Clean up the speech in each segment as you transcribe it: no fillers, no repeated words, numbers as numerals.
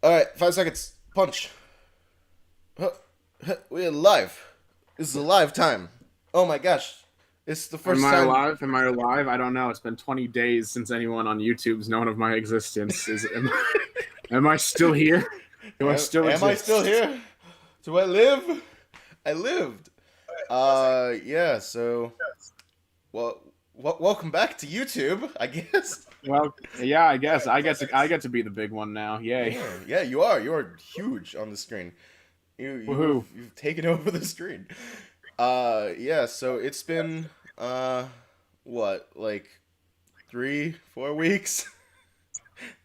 All right, 5 seconds. Punch. We're live. This is a live time. Oh my gosh. It's the Am first I time. alive? Am I alive? I don't know. It's been 20 days since anyone on YouTube's known of my existence. Am I still here? Do I still Am I still exist? here? Do I live? I lived. Yeah, so. Well, welcome back to YouTube, I guess. Well, yeah, I guess I get to be the big one now. Yay. Yeah, you are. You are huge on the screen. Woohoo. You've taken over the screen. Yeah, so it's been, what, like 3, 4 weeks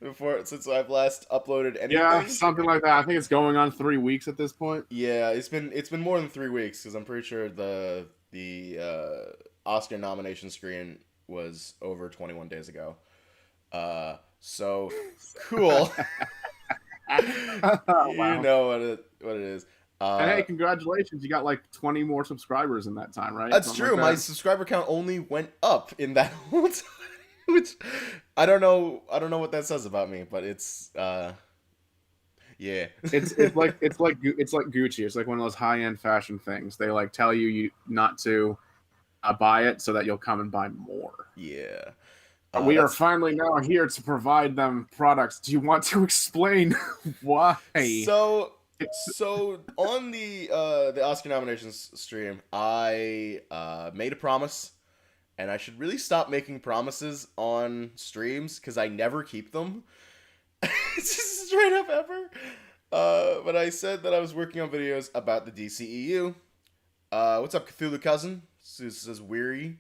before since I've last uploaded Yeah, anything. something like that. I think it's going on 3 weeks at this point. Yeah, it's been more than 3 weeks because I'm pretty sure the Oscar nomination screen was over 21 days ago. So cool. You Wow. know what it is. And Uh, hey, congratulations. You got like 20 more subscribers in that time, right? that's Something like true. My that. subscriber count only went up in that whole time, which I don't know. I don't know what that says about me, but it's yeah. It's like Gucci. It's like one of those high-end fashion things. They like tell you not to buy it so that you'll come and buy more. Yeah. We are That's finally now here to provide them products. Do you want to explain why? so. So on the Oscar nominations stream, I made a promise, and I should really stop making promises on streams because I never keep them. It's just straight up ever. But I said that I was working on videos about the DCEU. What's up, Cthulhu cousin? This is weary.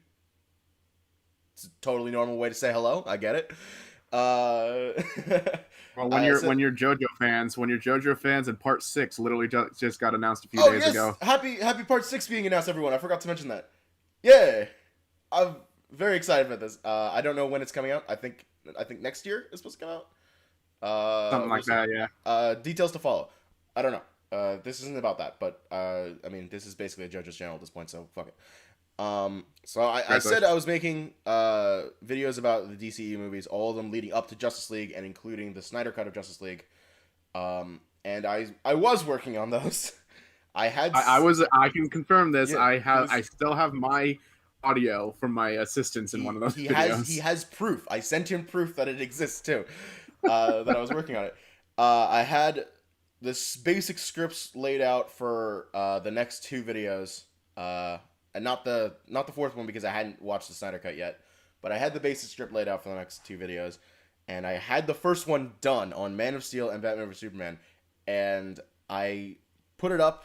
It's a totally normal way to say hello. I get it. Uh, Well, when I you're said, JoJo fans, and Part 6 literally just got announced a few oh days yes, ago. happy part 6 being announced, everyone. I forgot to mention that. Yeah, I'm very excited about this. I don't know when it's coming out. I think next year is supposed to come out. Something We'll like see. that, yeah. Details to follow. I don't know. This isn't about that, but I mean, this is basically a JoJo's channel at this point, so fuck it. So I said I was making videos about the DCU movies, all of them leading up to Justice League and including the Snyder cut of Justice League. And I was working on those. I had I can confirm this. yeah, I still have my audio from my assistants in one of those he videos. has proof. I sent him proof that it exists too. That I was working on it. I had this basic scripts laid out for the next two videos. And not the fourth one because I hadn't watched the Snyder cut yet, but I had the basic script laid out for the next two videos, and I had the first one done on Man of Steel and Batman vs Superman, and I put it up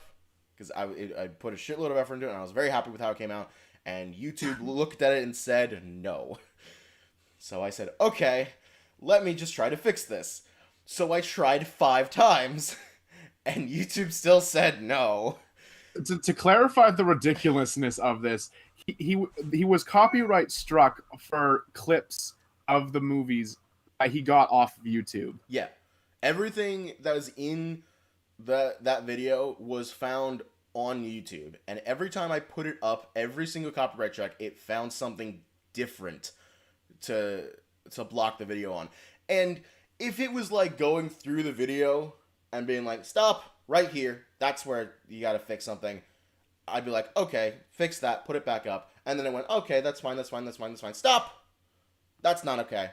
because I put a shitload of effort into it, and I was very happy with how it came out. And YouTube looked at it and said no. So I said, okay, let me just try to fix this. So I tried 5 times, and YouTube still said no. To clarify the ridiculousness of this, he was copyright struck for clips of the movies that he got off of YouTube. Yeah. Everything that was in that video was found on YouTube. And every time I put it up, every single copyright check, it found something different to block the video on. And if it was like going through the video and being like, stop right here, that's where you gotta fix something, I'd be like, okay, fix that, put it back up. And then it went, okay, that's fine, that's fine, that's fine, that's fine. Stop! That's not okay.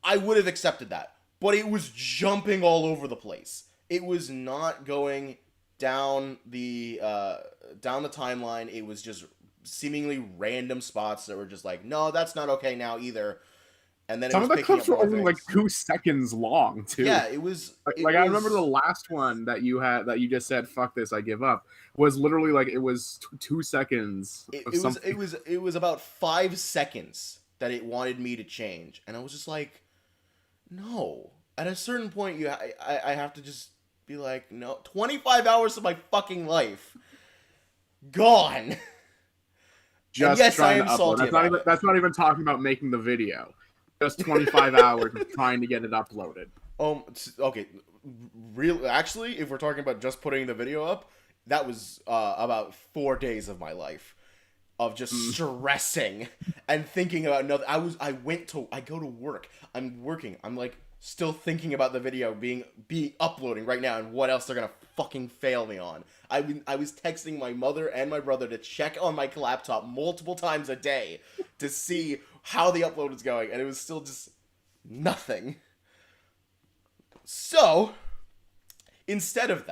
I would have accepted that. But it was jumping all over the place. It was not going down down the timeline. It was just seemingly random spots that were just like, no, that's not okay now either. And then it Some was of the picking clips up were more only like things. 2 seconds long too. Yeah, it was. It I was. remember the last one that you had that you just said "fuck this, I give up" was literally like it was 2 seconds It, of it was. something. It was about 5 seconds that it wanted me to change, and I was just like, no. At a certain point, I have to just be like, no. 25 hours of my fucking life gone. And Just yes, I trying to am upload. salty about it. That's not even talking about making the video. Just 25 hours of trying to get it uploaded. Okay. Real. Actually, if we're talking about just putting the video up, that was about 4 days of my life of just stressing and thinking about another. I go to work. I'm working. I'm like still thinking about the video being uploading right now and what else they're gonna fucking fail me on. I was texting my mother and my brother to check on my laptop multiple times a day to see how the upload was going, and it was still just nothing. So, instead of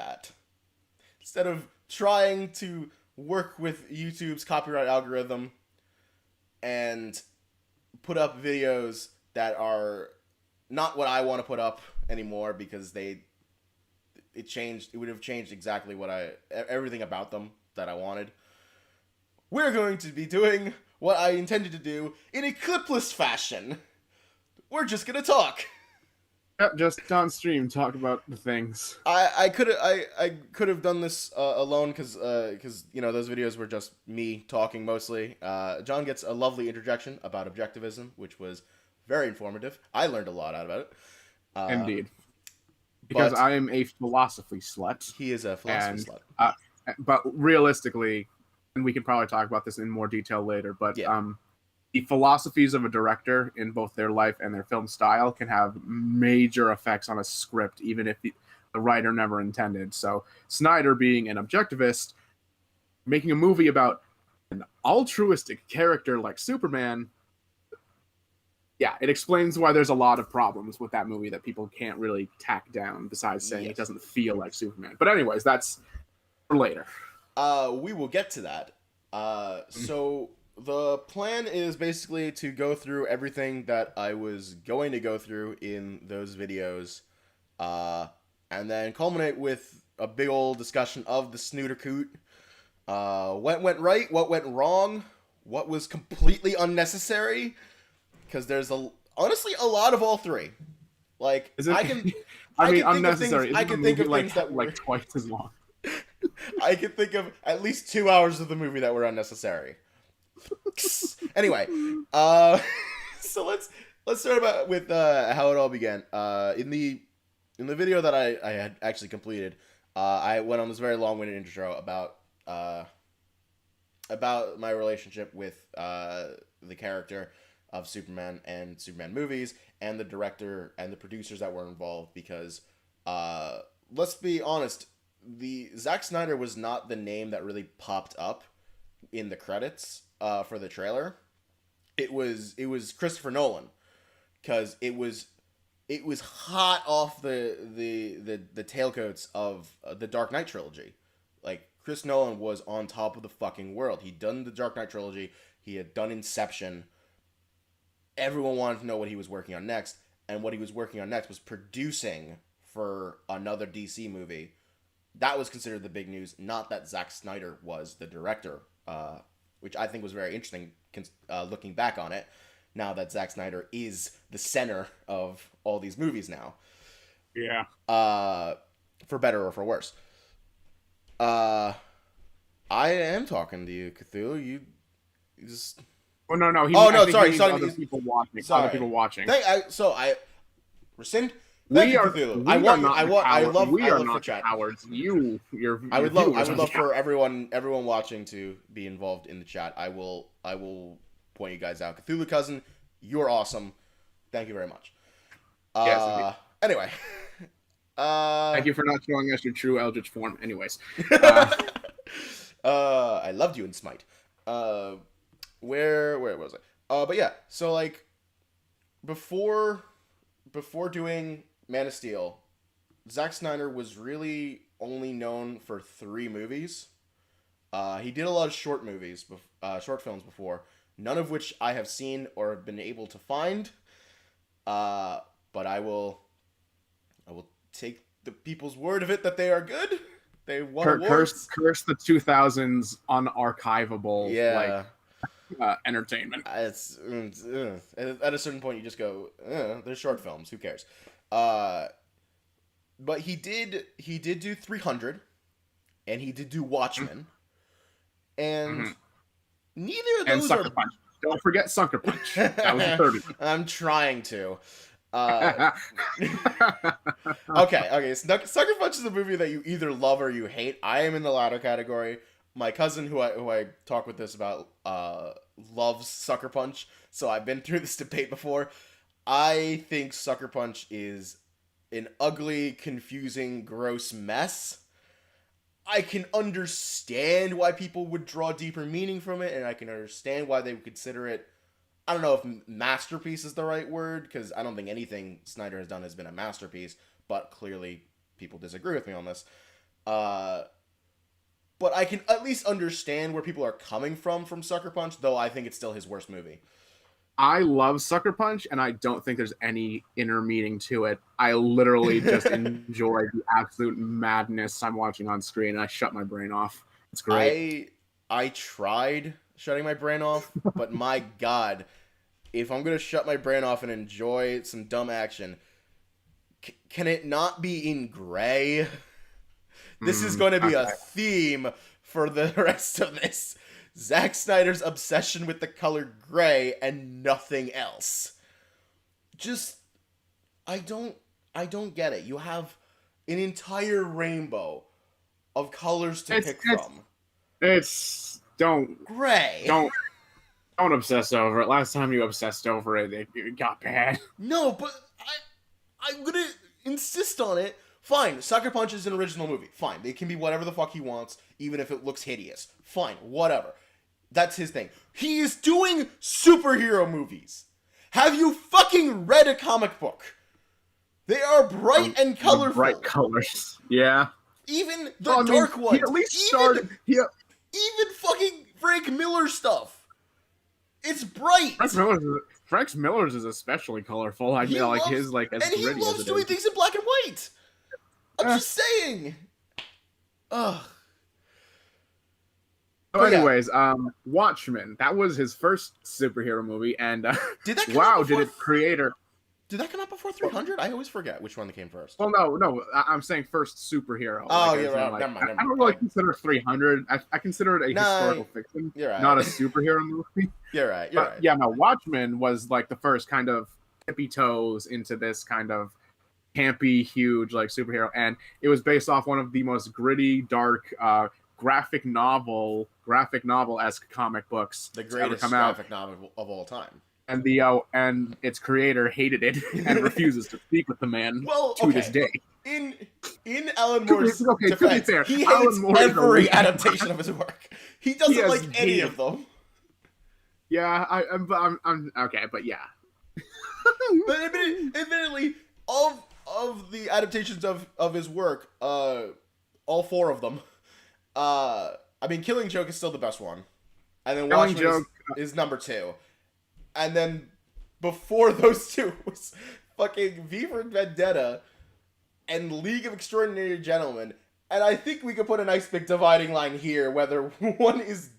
trying to work with YouTube's copyright algorithm and put up videos that are not what I want to put up anymore because it would have changed exactly everything about them that I wanted. We're going to be doing what I intended to do in a clipless fashion. We're just gonna talk. Yep, just on stream, talk about the things. I could have done this alone because those videos were just me talking mostly. John gets a lovely interjection about objectivism, which was very informative. I learned a lot out of it. Indeed, because I am a philosophy slut. He is a philosophy slut. But realistically, and we can probably talk about this in more detail later. But the philosophies of a director in both their life and their film style can have major effects on a script, even if the writer never intended. So Snyder, being an objectivist, making a movie about an altruistic character like Superman, it explains why there's a lot of problems with that movie that people can't really tack down, besides saying it doesn't feel like Superman. But anyways, that's for later. We will get to that. So the plan is basically to go through everything that I was going to go through in those videos, and then culminate with a big old discussion of the Snooder Coot. What went right, what went wrong, what was completely unnecessary, because there's honestly a lot of all three. Like, unnecessary. I can think of things that were like twice as long. I can think of at least 2 hours of the movie that were unnecessary. Anyway, so let's start with how it all began. In the video that I had actually completed, I went on this very long-winded intro about my relationship with the character of Superman and Superman movies, and the director and the producers that were involved. Because let's be honest, the Zack Snyder was not the name that really popped up in the credits for the trailer. It was Christopher Nolan, because it was hot off the tailcoats of the Dark Knight trilogy. Like, Chris Nolan was on top of the fucking world. He'd done the Dark Knight trilogy. He had done Inception. Everyone wanted to know what he was working on next, and what he was working on next was producing for another DC movie. That was considered the big news, not that Zack Snyder was the director, which I think was very interesting looking back on it, now that Zack Snyder is the center of all these movies now. Yeah. For better or for worse. I am talking to you, Cthulhu. You just... Oh, no. Sorry. Other people watching. Other people watching. I rescind. We are not cowards. I would love for everyone watching to be involved in the chat. I will point you guys out. Cthulhu Cousin, you're awesome. Thank you very much. Yes, anyway. Thank you for not showing us your true Eldritch form. Anyways. I loved you in Smite. Where was I? But yeah, so like before doing Man of Steel, Zack Snyder was really only known for 3 movies. He did a lot of short films before, none of which I have seen or have been able to find. But I will take the people's word of it that they are good. They won awards. Curse the 2000s unarchivable entertainment. It's at a certain point you just go, they're short films. Who cares? But he did do 300, and he did do Watchmen, and neither of those Sucker Punch. Don't forget Sucker Punch. That was the third one. I'm trying to. Okay. Sucker Punch is a movie that you either love or you hate. I am in the latter category. My cousin, who I talk with this about, loves Sucker Punch, so I've been through this debate before. I think Sucker Punch is an ugly, confusing, gross mess. I can understand why people would draw deeper meaning from it, and I can understand why they would consider it. I don't know if masterpiece is the right word, because I don't think anything Snyder has done has been a masterpiece, but clearly people disagree with me on this. But I can at least understand where people are coming from Sucker Punch, though I think it's still his worst movie. I love Sucker Punch, and I don't think there's any inner meaning to it. I literally just enjoy the absolute madness I'm watching on screen, and I shut my brain off. It's great. I tried shutting my brain off, but my God, if I'm going to shut my brain off and enjoy some dumb action, can it not be in gray? This is going to be a theme for the rest of this. Zack Snyder's obsession with the color gray and nothing else. Just, I don't get it. You have an entire rainbow of colors to pick from. Gray. Don't obsess over it. Last time you obsessed over it, it got bad. No, but I'm gonna insist on it. Fine, Sucker Punch is an original movie. Fine, it can be whatever the fuck he wants, even if it looks hideous. Fine, whatever. That's his thing. He is doing superhero movies. Have you fucking read a comic book? They are bright and colorful. Bright colors. Yeah. Even the dark ones. He at least started. Even fucking Frank Miller stuff. It's bright. Frank Miller's is especially colorful. I mean, like his like as and he loves doing things in black and white. I'm just saying. Ugh. So anyways, Watchmen. That was his first superhero movie, and did that come out did its creator? Did that come out before 300? I always forget which one that came first. Well, no, I'm saying first superhero. Oh, yeah, right. Never mind. I don't really consider 300. I consider it a historical fiction, not a superhero movie. You're right. Yeah, no, Watchmen was like the first kind of tippy toes into this kind of campy, huge like superhero, and it was based off one of the most gritty, dark, graphic novel-esque comic books. The greatest graphic novel of all time. And and its creator hated it and refuses to speak with the man to this day. In Alan Moore's defense, to be fair, he hates every adaptation of his work. He doesn't like any of them. Yeah, I'm okay, but yeah. But admittedly, of the adaptations of his work, all four of them, I mean, Killing Joke is still the best one, and then Watchmen is number 2. And then before those two was fucking V for Vendetta and League of Extraordinary Gentlemen. And I think we could put a nice big dividing line here, whether one is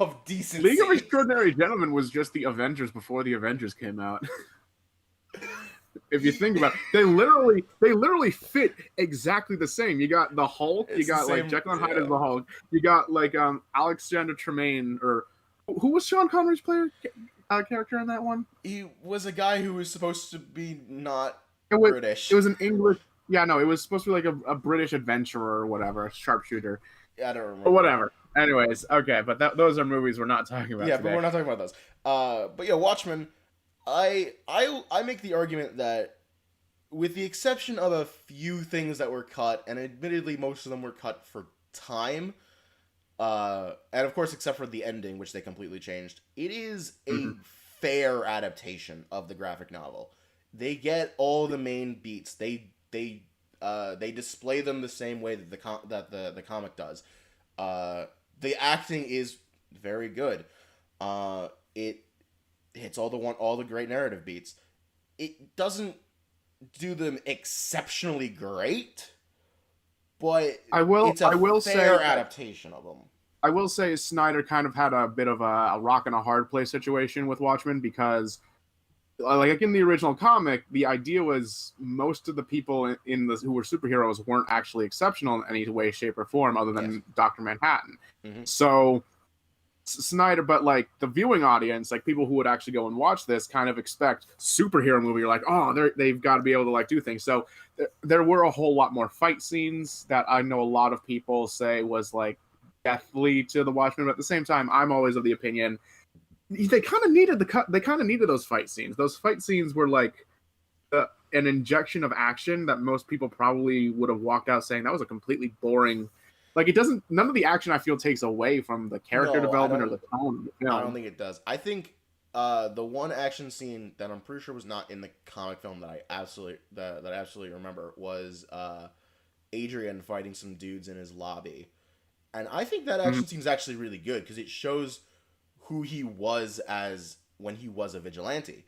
of decency. League of Extraordinary Gentlemen was just the Avengers before the Avengers came out. If you think about it, they literally fit exactly the same. You got the Hulk, you got like Jekyll and Hyde as the Hulk, you got like Alexander Tremaine, or who was Sean Connery's character in that one? He was a guy who was supposed to be not British. It was an English. Yeah, no, it was supposed to be like a British adventurer or whatever, a sharpshooter. Yeah, I don't remember. Or whatever. Anyways, okay, but those are movies we're not talking about. Yeah, today. But we're not talking about those. But yeah, Watchmen. I make the argument that, with the exception of a few things that were cut, and admittedly most of them were cut for time. And of course, except for the ending, which they completely changed, it is a fair adaptation of the graphic novel. They get all the main beats. They display them the same way that the comic does. The acting is very good. It hits all the great narrative beats. It doesn't do them exceptionally great, but it's a fair adaptation of them. I will say Snyder kind of had a bit of a rock and a hard place situation with Watchmen, because like in the original comic, the idea was most of the people who were superheroes weren't actually exceptional in any way, shape, or form other than Dr. Manhattan. Mm-hmm. So Snyder, but like the viewing audience, like people who would actually go and watch this, kind of expect superhero movie. You're like, oh, they've got to be able to like do things. So there were a whole lot more fight scenes that I know a lot of people say was like deathly to the Watchmen. But at the same time, I'm always of the opinion they kind of needed those fight scenes. Those fight scenes were like an injection of action that most people probably would have walked out saying that was a completely boring. Like it doesn't. None of the action I feel takes away from the character development or the tone of the film. I don't think it does. I think the one action scene that I'm pretty sure was not in the comic film that I absolutely remember was Adrian fighting some dudes in his lobby, and I think that action scene is actually really good because it shows who he was as when he was a vigilante.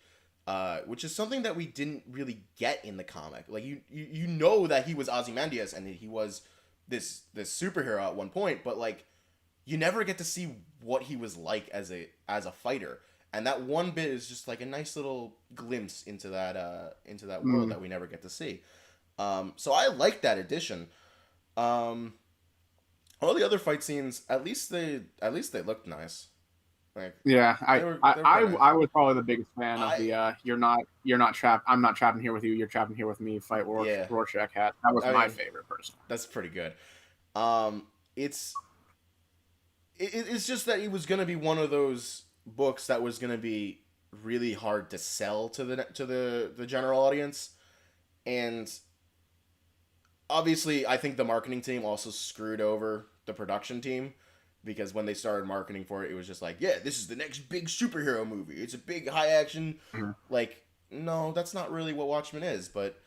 Which is something that we didn't really get in the comic. Like you know that he was Ozymandias and he was this superhero at one point, but like you never get to see what he was like as a fighter. And that one bit is just like a nice little glimpse into that world that we never get to see. So I like that addition. All the other fight scenes, at least they looked nice. Like, yeah, I was probably the biggest fan of the you're not trapped. I'm not trapped in here with you. You're trapped in here with me. Fight Rorschach hat. That was my favorite personally. That's pretty good. It's just that it was gonna be one of those books that was gonna be really hard to sell to the general audience, and obviously I think the marketing team also screwed over the production team. Because when they started marketing for it, it was just like, yeah, this is the next big superhero movie. It's a big high action. Like, no, that's not really what Watchmen is. But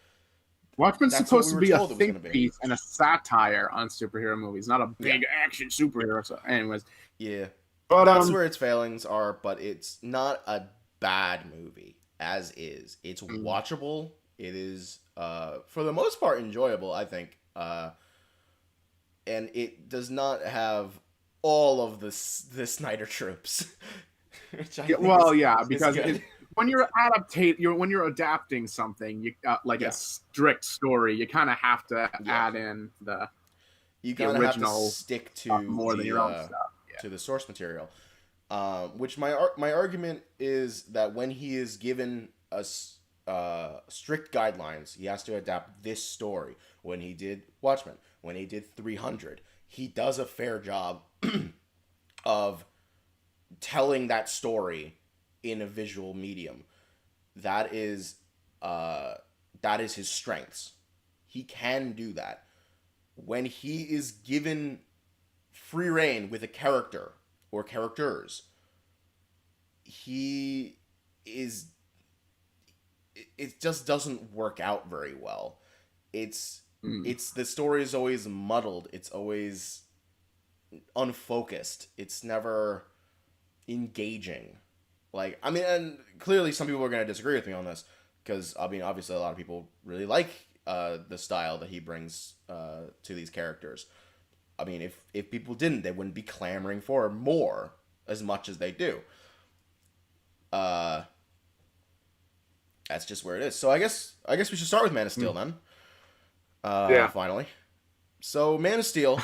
Watchmen's supposed to be a think piece and a satire on superhero movies, not a big action superhero. So, anyways, yeah, but that's where its failings are. But it's not a bad movie as is. It's watchable. It is, for the most part, enjoyable. I think, and it does not have all of the Snyder tropes. Because when you're adapting something, you a strict story, you kind of have to add in the original, have to stick to more than your own stuff to the source material. Which my argument is that when he is given us strict guidelines, he has to adapt this story. When he did Watchmen, when he did 300, he does a fair job of telling that story in a visual medium. That is his strengths. He can do that. When he is given free reign with a character or characters, it just doesn't work out very well. It's the story is always muddled. It's always unfocused. It's never engaging. Like, I mean, and clearly some people are going to disagree with me on this because, I mean, obviously a lot of people really like the style that he brings to these characters. I mean, if people didn't, they wouldn't be clamoring for more as much as they do. That's just where it is. So I guess we should start with Man of Steel then. Finally. So Man of Steel.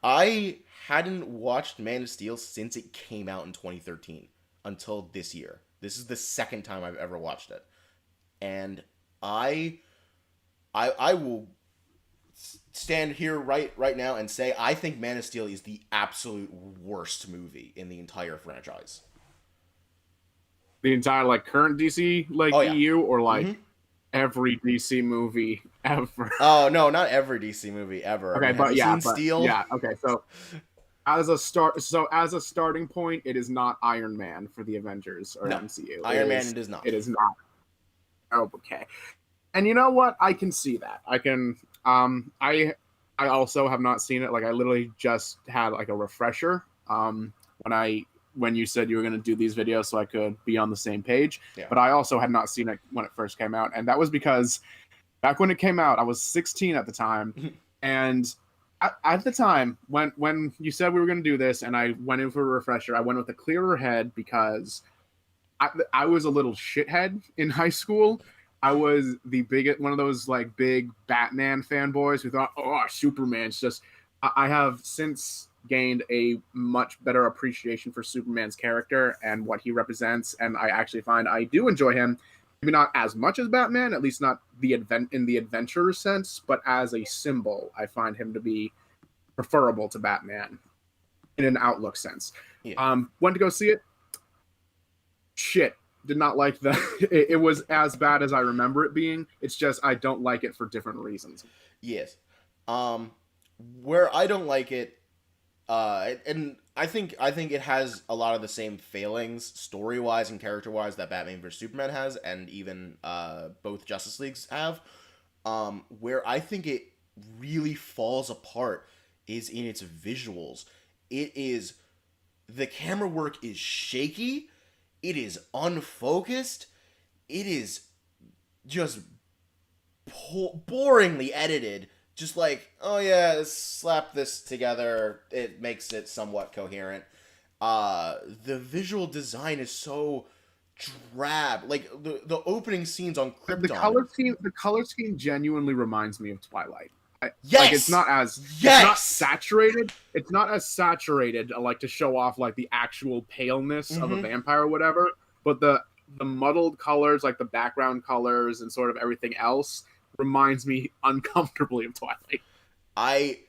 I hadn't watched Man of Steel since it came out in 2013 until this year. This is the second time I've ever watched it. And I will stand here right now and say I think Man of Steel is the absolute worst movie in the entire franchise. The entire current DC EU or every DC movie ever. Oh no, not every DC movie ever. Okay, have you seen Steel? Yeah. Okay, so as a starting point, it is not Iron Man for the Avengers or MCU. Iron Man does not. It is not. Oh, okay. And you know what? I can see that. I can. I also have not seen it. Like I literally just had a refresher. When you said you were going to do these videos so I could be on the same page. Yeah. But I also had not seen it when it first came out. And that was because back when it came out, I was 16 at the time. And at the time, when you said we were going to do this and I went in for a refresher, I went with a clearer head because I was a little shithead in high school. I was one of those big Batman fanboys who thought, oh, Superman's just... I have since gained a much better appreciation for Superman's character and what he represents, and I actually find I do enjoy him. Maybe not as much as Batman, at least not in the adventure sense, but as a symbol, I find him to be preferable to Batman in an outlook sense. Yeah. Went to go see it. shit. Did not like the. It was as bad as I remember it being. It's just I don't like it for different reasons. Yes. Where I don't like it, and I think it has a lot of the same failings story wise and character wise that Batman vs Superman has, and even both Justice Leagues have. Where I think it really falls apart is in its visuals. It is the camera work is shaky. It is unfocused. It is just boringly edited. Just like, oh yeah, slap this together. It makes it somewhat coherent. The visual design is so drab. Like the opening scenes on Krypton. The color scheme genuinely reminds me of Twilight. Yes, like it's not saturated. It's not as saturated, like to show off like the actual paleness of a vampire or whatever. But the muddled colors, like the background colors and sort of everything else, reminds me uncomfortably of Twilight. I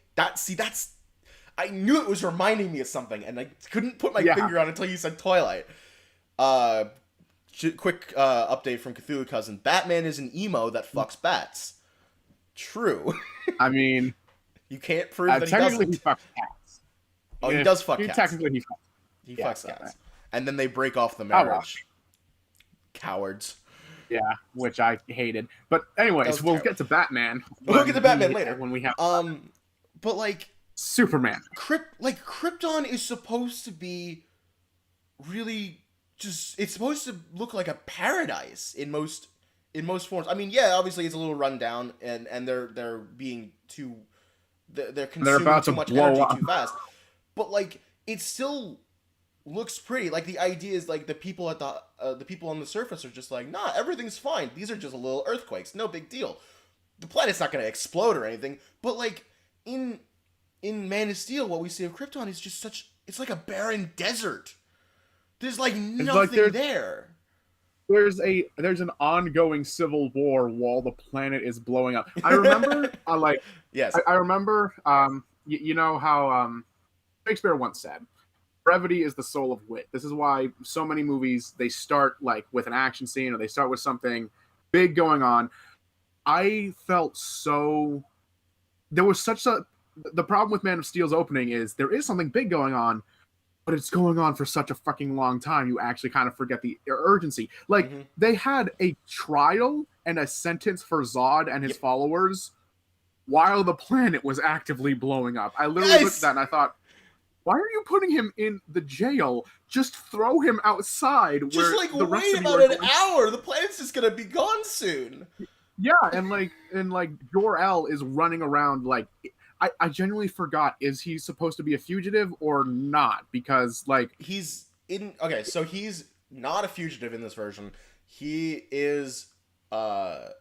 knew it was reminding me of something, and I couldn't put my finger on it until you said Twilight. Quick update from Cthulhu Cousin: Batman is an emo that fucks bats. True. I mean, you can't prove that he doesn't. He fucks cats. Oh, he does fuck cats. Technically, he fucks cats. And then they break off the marriage. Cowards. Yeah, which I hated. But anyways, we'll get to Batman. We'll get to Batman later when we have. But like Superman. Krypton is supposed to be really just. It's supposed to look like a paradise in most forms. I mean, yeah, obviously it's a little rundown, and they're being too. They're consuming too much energy too fast. But like, it still looks pretty. Like the idea is like the people on the surface are just like, nah, everything's fine. These are just little earthquakes, no big deal. The planet's not gonna explode or anything. But like in Man of Steel, what we see of Krypton is just it's like a barren desert. There's like nothing there. There's an ongoing civil war while the planet is blowing up. I remember, yes, I remember, you know how Shakespeare once said, brevity is the soul of wit. This is why so many movies, they start like with an action scene or they start with something big going on. I felt there was the problem with Man of Steel's opening is there is something big going on, but it's going on for such a fucking long time, you actually kind of forget the urgency. Like, they had a trial and a sentence for Zod and his followers while the planet was actively blowing up. I literally looked at that and I thought, why are you putting him in the jail? Just throw him outside. Just where the rest wait of about an hour. The planet's just gonna be gone soon. Yeah, and Jor-El is running around like. I genuinely forgot, is he supposed to be a fugitive or not? Because, like... so he's not a fugitive in this version. He is, the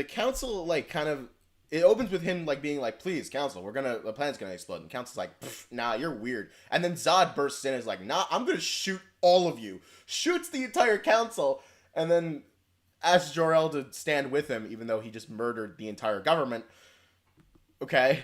council, like, kind of... It opens with him, like, being like, please, council, the planet's gonna explode. And council's like, nah, you're weird. And then Zod bursts in and is like, nah, I'm gonna shoot all of you. Shoots the entire council, and then asks Jor-El to stand with him, even though he just murdered the entire government. Okay,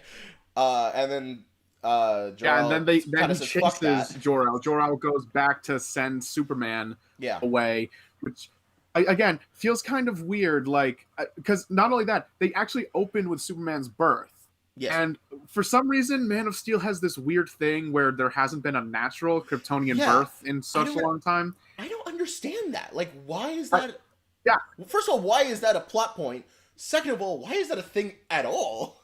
and then Jor-El and then he chases Jor-El. Jor-El goes back to send Superman away, which again feels kind of weird. Like, because not only that, they actually opened with Superman's birth. Yes. And for some reason, Man of Steel has this weird thing where there hasn't been a natural Kryptonian birth in such a long time. I don't understand that. Like, why is that? Yeah. First of all, why is that a plot point? Second of all, why is that a thing at all?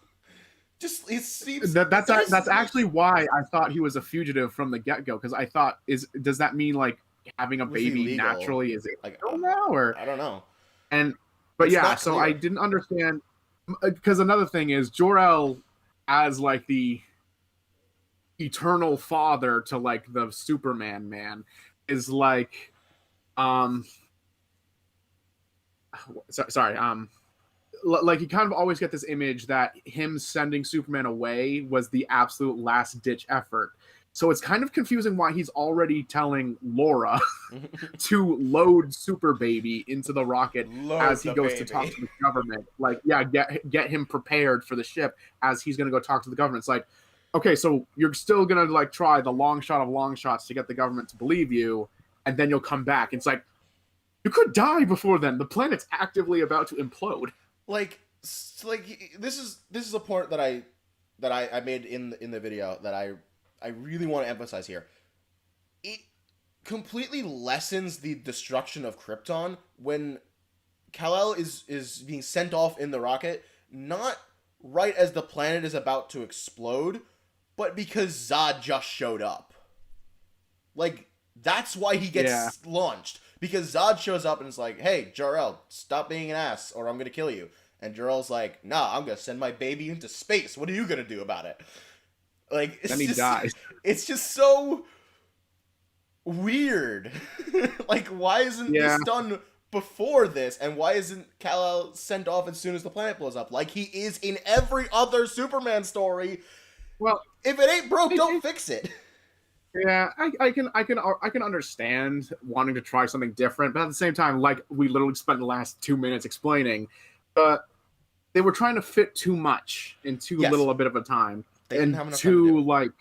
Just it seems that's actually why I thought he was a fugitive from the get-go, because I thought, does that mean like having a baby naturally is it like now, or I don't know. But yeah, so clear. I didn't understand, because another thing is Jor-El as like the eternal father to like the Superman man is like like you kind of always get this image that him sending Superman away was the absolute last ditch effort. So it's kind of confusing why he's already telling Laura to load Super Baby into the rocket as he goes to talk to the government. Like, yeah, get him prepared for the ship as he's going to go talk to the government. It's like, okay, so you're still going to like try the long shot of long shots to get the government to believe you. and then you'll come back. It's like, you could die before then. The planet's actively about to implode. Like this is a point that I made in the video that I really want to emphasize here. It completely lessens the destruction of Krypton when Kal-El is being sent off in the rocket, not right as the planet is about to explode, but because Zod just showed up. Like, that's why he gets launched. Because Zod shows up and is like, hey, Jor-El, stop being an ass or I'm gonna kill you. And Jor-El's like, nah, I'm gonna send my baby into space. What are you gonna do about it? Like, then he dies. It's just so weird. Like, why isn't this done before this? And why isn't Kal-El sent off as soon as the planet blows up? Like he is in every other Superman story. Well, if it ain't broke, don't fix it. Yeah, I can understand wanting to try something different, but at the same time, like we literally spent the last 2 minutes explaining, they were trying to fit too much in too little a bit of a time. They didn't have enough time to do it.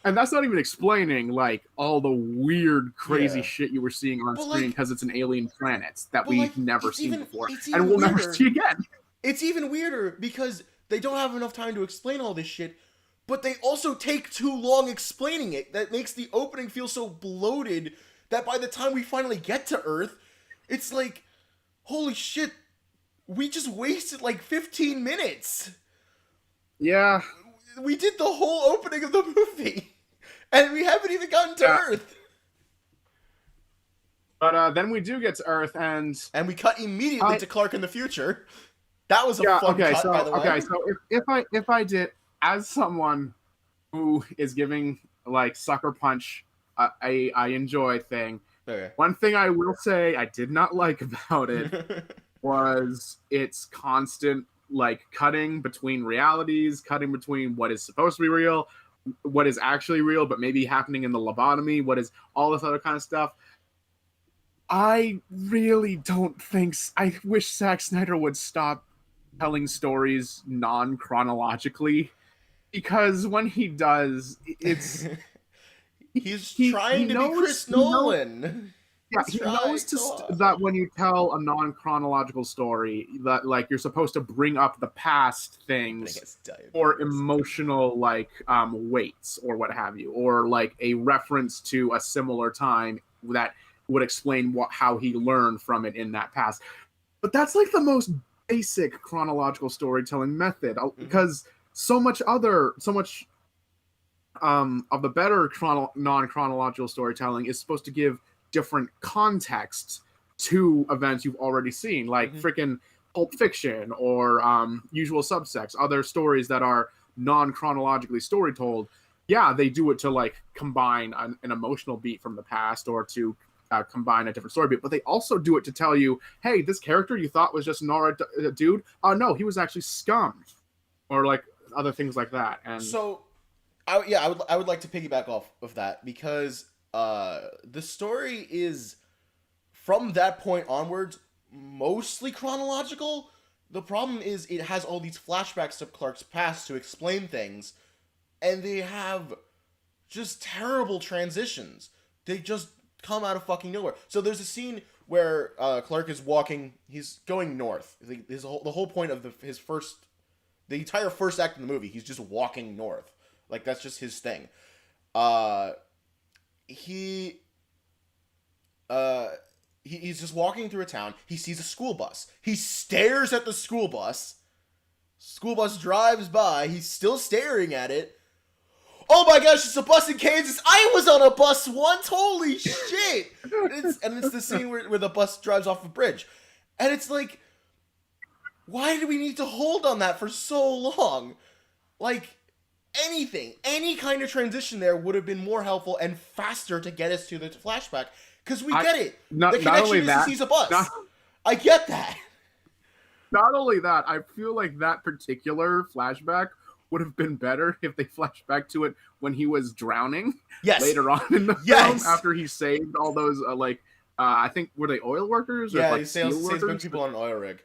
And that's not even explaining like all the weird, crazy shit you were seeing on screen because it's an alien planet that we've never seen before and we'll never see again. It's even weirder because they don't have enough time to explain all this shit, but they also take too long explaining it. That makes the opening feel so bloated that by the time we finally get to Earth, it's like, holy shit, we just wasted like 15 minutes. Yeah. We did the whole opening of the movie, and we haven't even gotten to Earth. But then we do get to Earth, and we cut immediately to Clark in the future. That was a fun cut, by the way. Okay, so if I did, as someone who is giving like Sucker Punch I enjoy thing, one thing I will say I did not like about it was its constant like cutting between realities, cutting between what is supposed to be real, what is actually real, but maybe happening in the lobotomy, what is all this other kind of stuff. I really don't think... I wish Zack Snyder would stop telling stories non-chronologically, because when he does, it's... He's trying to be Chris Nolan. Yeah, he knows that when you tell a non-chronological story, that like you're supposed to bring up the past things or emotional like weights or what have you, or like a reference to a similar time that would explain how he learned from it in that past. But that's like the most basic chronological storytelling method, because so much of the better non-chronological storytelling is supposed to give different context to events you've already seen, like freaking Pulp Fiction or Usual Suspects, other stories that are non-chronologically story told. Yeah, they do it to like combine an emotional beat from the past or to combine a different story beat, but they also do it to tell you, hey, this character you thought was just an alright dude, no, he was actually scum, or like other things like that. And so I would like to piggyback off of that, because the story is, from that point onwards, mostly chronological. The problem is it has all these flashbacks to Clark's past to explain things, and they have just terrible transitions. They just come out of fucking nowhere. So there's a scene where Clark is walking, he's going north. The whole point of the entire first act of the movie, he's just walking north. Like, that's just his thing. He's just walking through a town. He sees a school bus. He stares at the school bus. School bus drives by. He's still staring at it. Oh my gosh, it's a bus in Kansas. I was on a bus once. Holy shit. It's the scene where the bus drives off a bridge. And it's like, why did we need to hold on that for so long? Like, any kind of transition there would have been more helpful and faster to get us to the flashback, because we get it. The connection is he sees a bus. I get that. Not only that, I feel like that particular flashback would have been better if they flashed back to it when he was drowning later on in the film, after he saved all those I think, were they oil workers? Yeah, or, he saves people on an oil rig.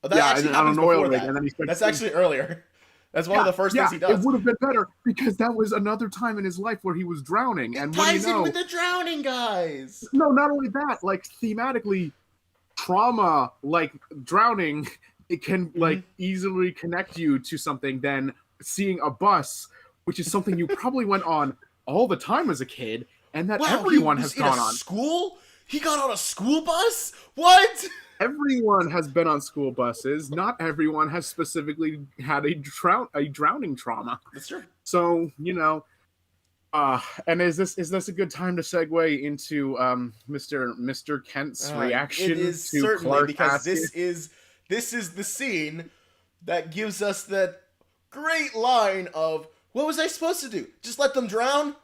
On an oil rig, and then he that's actually earlier. That's one of the first things he does. It would have been better because that was another time in his life where he was drowning. It and ties in with the drowning guys. No, not only that, like thematically, trauma, like drowning, it can like easily connect you to something than seeing a bus, which is something you probably went on all the time as a kid, and that everyone has gone on. School? He got on a school bus? What? Everyone has been on school buses. Not everyone has specifically had a drowning trauma. That's true. So, you know, and is this a good time to segue into Mr. Kent's reaction it is to certainly, Clark because this is the scene that gives us that great line of, what was I supposed to do? Just let them drown?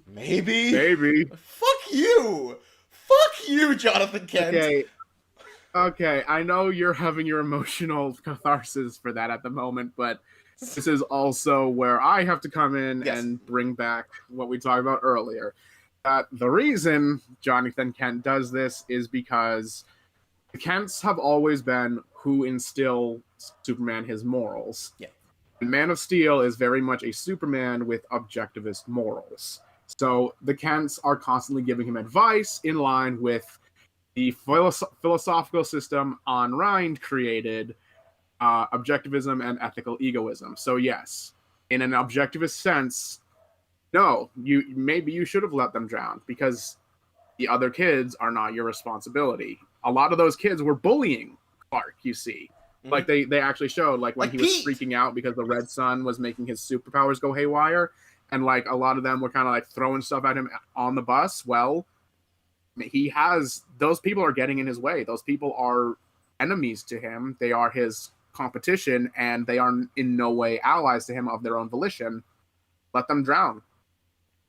Maybe. Fuck you, Jonathan Kent. Okay, I know you're having your emotional catharsis for that at the moment, but this is also where I have to come in and bring back what we talked about earlier. The reason Jonathan Kent does this is because the Kents have always been who instill Superman his morals. Yeah. And Man of Steel is very much a Superman with objectivist morals. So the Kents are constantly giving him advice in line with the philosophical system Ayn Rand created, objectivism and ethical egoism. So yes, in an objectivist sense, no, maybe you should have let them drown because the other kids are not your responsibility. A lot of those kids were bullying Clark, you see. Like they actually showed like when he was freaking out because the Red Sun was making his superpowers go haywire, and like a lot of them were kind of like throwing stuff at him on the bus. Well, those people are getting in his way. Those people are enemies to him. They are his competition, and they are in no way allies to him of their own volition. Let them drown.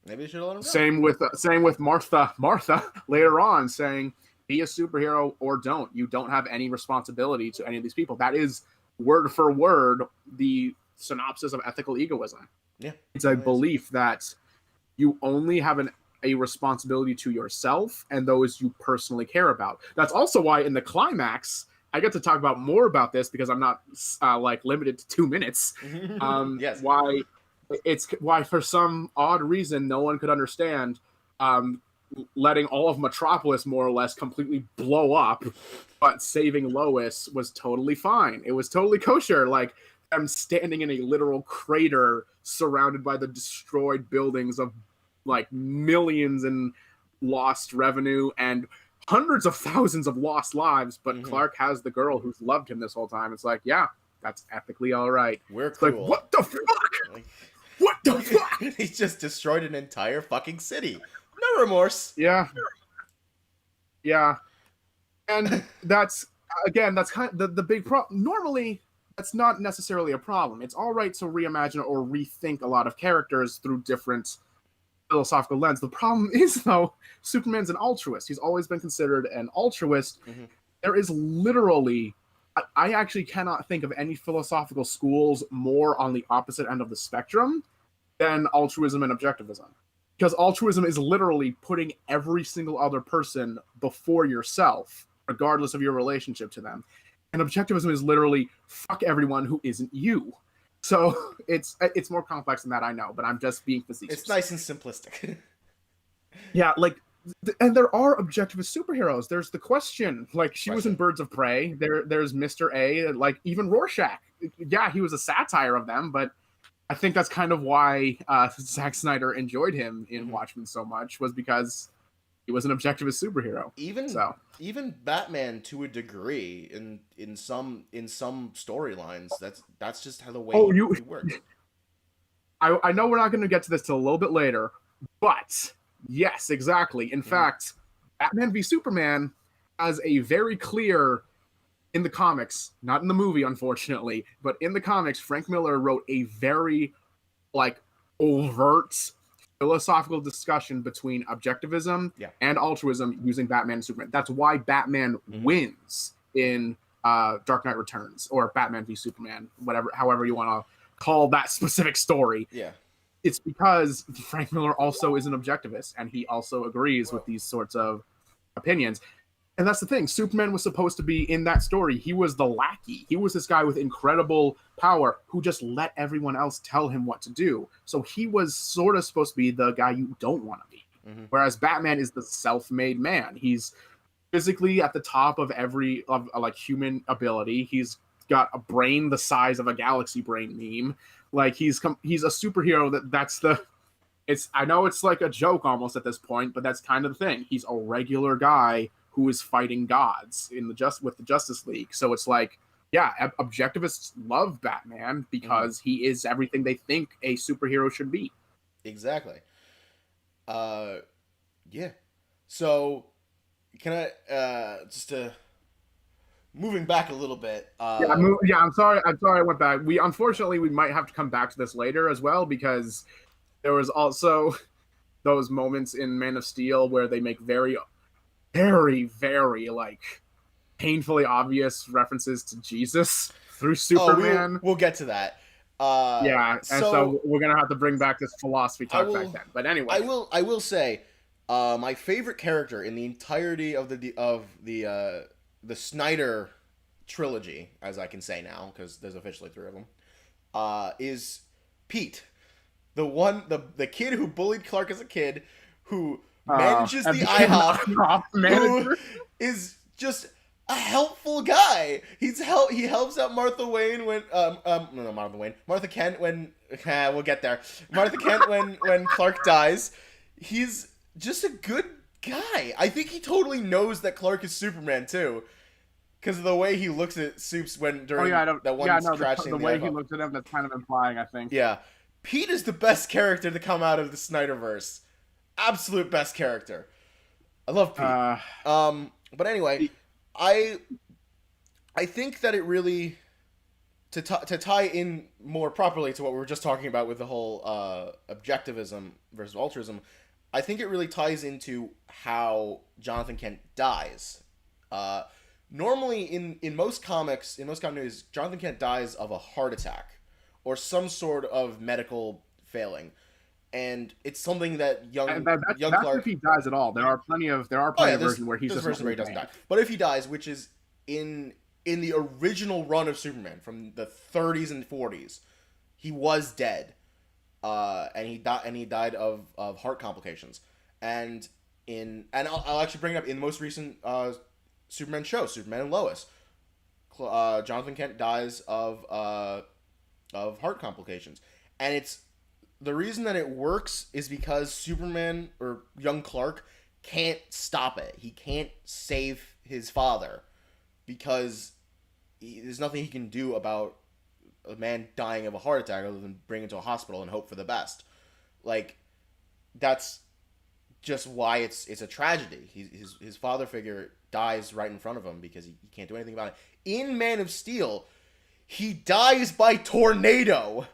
Maybe you should let them drown. Same with Martha later on saying, be a superhero or don't. You don't have any responsibility to any of these people. That is word for word the synopsis of ethical egoism. Yeah. It's a belief that you only have a responsibility to yourself and those you personally care about. That's also why in the climax, I get to talk about more about this because I'm not like limited to 2 minutes. Yes. Why for some odd reason no one could understand letting all of Metropolis more or less completely blow up, but saving Lois was totally fine. It was totally kosher. Like them standing in a literal crater surrounded by the destroyed buildings of like millions in lost revenue and hundreds of thousands of lost lives, but Clark has the girl who's loved him this whole time. It's like, yeah, that's ethically all right. We're cool. Like, what the fuck? What the fuck? He just destroyed an entire fucking city. No remorse. Yeah. And that's kind of the big problem. Normally, that's not necessarily a problem. It's all right to reimagine or rethink a lot of characters through different philosophical lens. The problem is, though, Superman's an altruist. He's always been considered an altruist. There is literally, I actually cannot think of any philosophical schools more on the opposite end of the spectrum than altruism and objectivism. Because altruism is literally putting every single other person before yourself, regardless of your relationship to them. And objectivism is literally fuck everyone who isn't you. So it's more complex than that, I know, but I'm just being facetious. It's nice and simplistic. Yeah, like, and there are objectivist superheroes. There's the Question. Like, she was in Birds of Prey. There's Mr. A, like, even Rorschach. Yeah, he was a satire of them, but I think that's kind of why Zack Snyder enjoyed him in Watchmen so much, was because he was an objectivist superhero. Even Batman, to a degree, in some storylines, that's just how the way he works. I know we're not going to get to this till a little bit later, but yes, exactly. In fact, Batman v Superman has a very clear, in the comics, not in the movie, unfortunately, but in the comics, Frank Miller wrote a very, like, overt philosophical discussion between objectivism and altruism using Batman and Superman. That's why Batman wins in Dark Knight Returns, or Batman v Superman, however you want to call that specific story. Yeah. It's because Frank Miller also is an objectivist, and he also agrees with these sorts of opinions. And that's the thing. Superman was supposed to be in that story. He was the lackey. He was this guy with incredible power who just let everyone else tell him what to do. So he was sort of supposed to be the guy you don't want to be. Mm-hmm. Whereas Batman is the self-made man. He's physically at the top of every like human ability. He's got a brain the size of a galaxy brain meme. Like he's a superhero. I know it's like a joke almost at this point, but that's kind of the thing. He's a regular guy who is fighting gods with the Justice League. So it's like, yeah, objectivists love Batman because he is everything they think a superhero should be. Exactly. Yeah. So can I just moving back a little bit? I'm sorry I went back. Unfortunately we might have to come back to this later as well, because there was also those moments in Man of Steel where they make very, very, very like painfully obvious references to Jesus through Superman. We'll get to that. So we're gonna have to bring back this philosophy talk back then. But anyway, I will say, my favorite character in the entirety of the Snyder trilogy, as I can say now, because there's officially 3 of them, is Pete, the kid who bullied Clark as a kid, who manages the IHOP, who is just a helpful guy. He helps out Martha Wayne when Martha Kent when we'll get there. Martha Kent when Clark dies. He's just a good guy. I think he totally knows that Clark is Superman too, because of the way he looks at Supes the way he looks at him, that's kind of implying, I think. Yeah, Pete is the best character to come out of the Snyderverse. Absolute best character. I love Pete. But anyway, I think that it really to tie in more properly to what we were just talking about with the whole objectivism versus altruism. I think it really ties into how Jonathan Kent dies. Normally, in most comics, in most continuities, Jonathan Kent dies of a heart attack or some sort of medical failing. And it's something that young Clark. If he dies at all, there are plenty of versions where he's just version where he doesn't die. But if he dies, which is in the original run of Superman from the 30s and 40s, he was dead, and he died of heart complications. And I'll actually bring it up in the most recent Superman show, Superman and Lois. Jonathan Kent dies of heart complications, and it's. The reason that it works is because Superman, or young Clark, can't stop it. He can't save his father because there's nothing he can do about a man dying of a heart attack other than bring him to a hospital and hope for the best. Like, that's just why it's a tragedy. His father figure dies right in front of him because he can't do anything about it. In Man of Steel, he dies by tornado.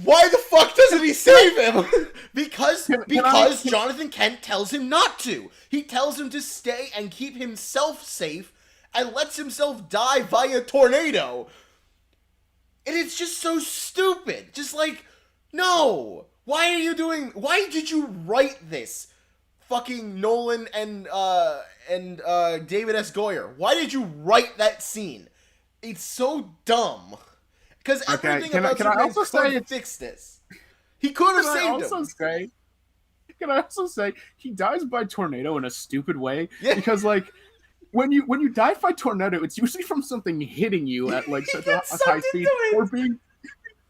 Why the fuck doesn't he save him? because Jonathan Kent tells him not to. He tells him to stay and keep himself safe and lets himself die via tornado. And it's just so stupid. Just like, no. Why did you write this? Fucking Nolan and David S. Goyer. Why did you write that scene? It's so dumb. Because everything about Superman could fix this. He could have saved him. Can I also say he dies by tornado in a stupid way? Yeah. Because like when you die by tornado, it's usually from something hitting you at like such a high speed or being.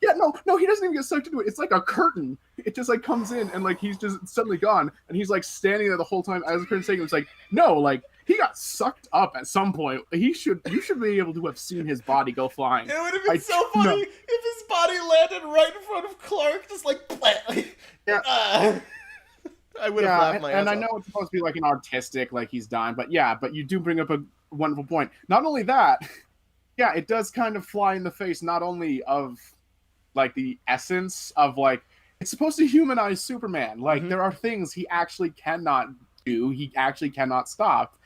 Yeah, no, he doesn't even get sucked into it. It's like a curtain. It just like comes in and like he's just suddenly gone, and he's like standing there the whole time as the curtain's taking. It's like no, like. He got sucked up at some point. You should be able to have seen his body go flying. It would have been so funny if his body landed right in front of Clark, just like, yeah. I would have laughed my ass off. And I know it's supposed to be like an artistic, like he's dying, but you do bring up a wonderful point. Not only that, yeah, it does kind of fly in the face not only of like the essence of like it's supposed to humanize Superman. Like there are things he actually cannot do. He actually cannot stop.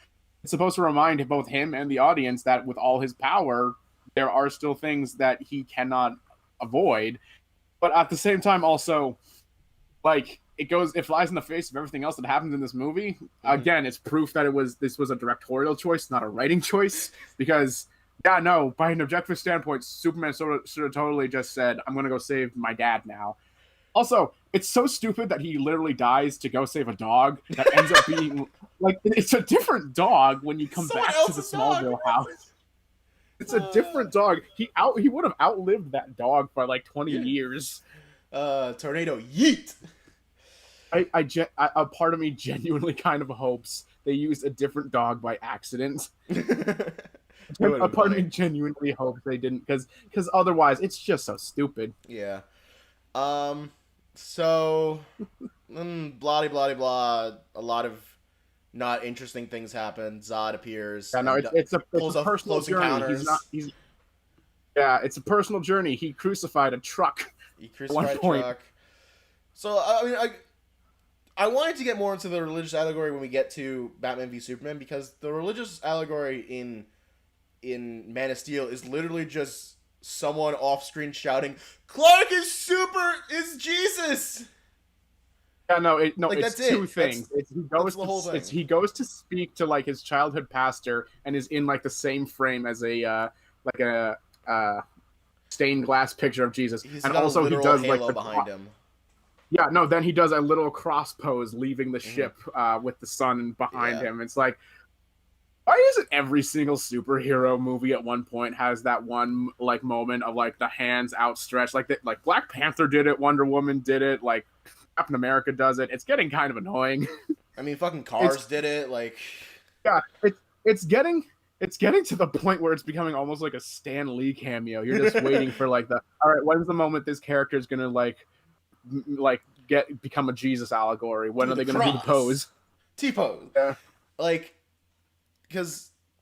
It's supposed to remind both him and the audience that with all his power, there are still things that he cannot avoid. But at the same time, also, like, it flies in the face of everything else that happens in this movie. Again, it's proof that this was a directorial choice, not a writing choice. Because yeah, no, by an objective standpoint, Superman sort of totally just said, "I'm gonna go save my dad now." Also, it's so stupid that he literally dies to go save a dog that ends up being like it's a different dog when you come back to the Smallville house. It's a different dog. He would have outlived that dog by like 20 years. Tornado yeet. A part of me genuinely kind of hopes they used a different dog by accident. A part of me genuinely hopes they didn't, because otherwise it's just so stupid. Yeah. So, blah blah blah. A lot of not interesting things happen. Zod appears. Yeah, no, it's a personal journey. It's a personal journey. He crucified a truck. He crucified a truck. So I mean, I wanted to get more into the religious allegory when we get to Batman v Superman, because the religious allegory in Man of Steel is literally just someone off screen shouting, "Clark is Jesus." Yeah, no, it's two things. He goes to speak to like his childhood pastor and is in like the same frame as a stained glass picture of Jesus, and also he does like the behind him. Yeah, no, then he does a little cross pose leaving the ship with the sun behind him. It's like, why isn't every single superhero movie at one point has that one like moment of like the hands outstretched, like that? Like Black Panther did it, Wonder Woman did it, like Captain America does it. It's getting kind of annoying. I mean, fucking Cars did it. Like, yeah, it's getting to the point where it's becoming almost like a Stan Lee cameo. You're just waiting for like all right, when's the moment this character is gonna like become a Jesus allegory? When are they gonna do the pose? T-pose. Yeah. Like,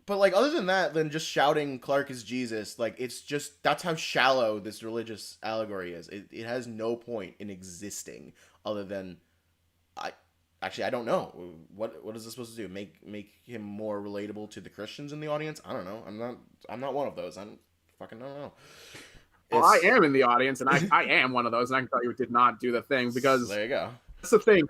but like other than that, than just shouting Clark is Jesus, like it's just, that's how shallow this religious allegory is. It has no point in existing other than, I don't know what is this supposed to do? Make him more relatable to the Christians in the audience? I don't know. I'm not one of those. I don't know. Well, I am in the audience, and I am one of those, and I can tell you it did not do the thing, because there you go. That's the thing.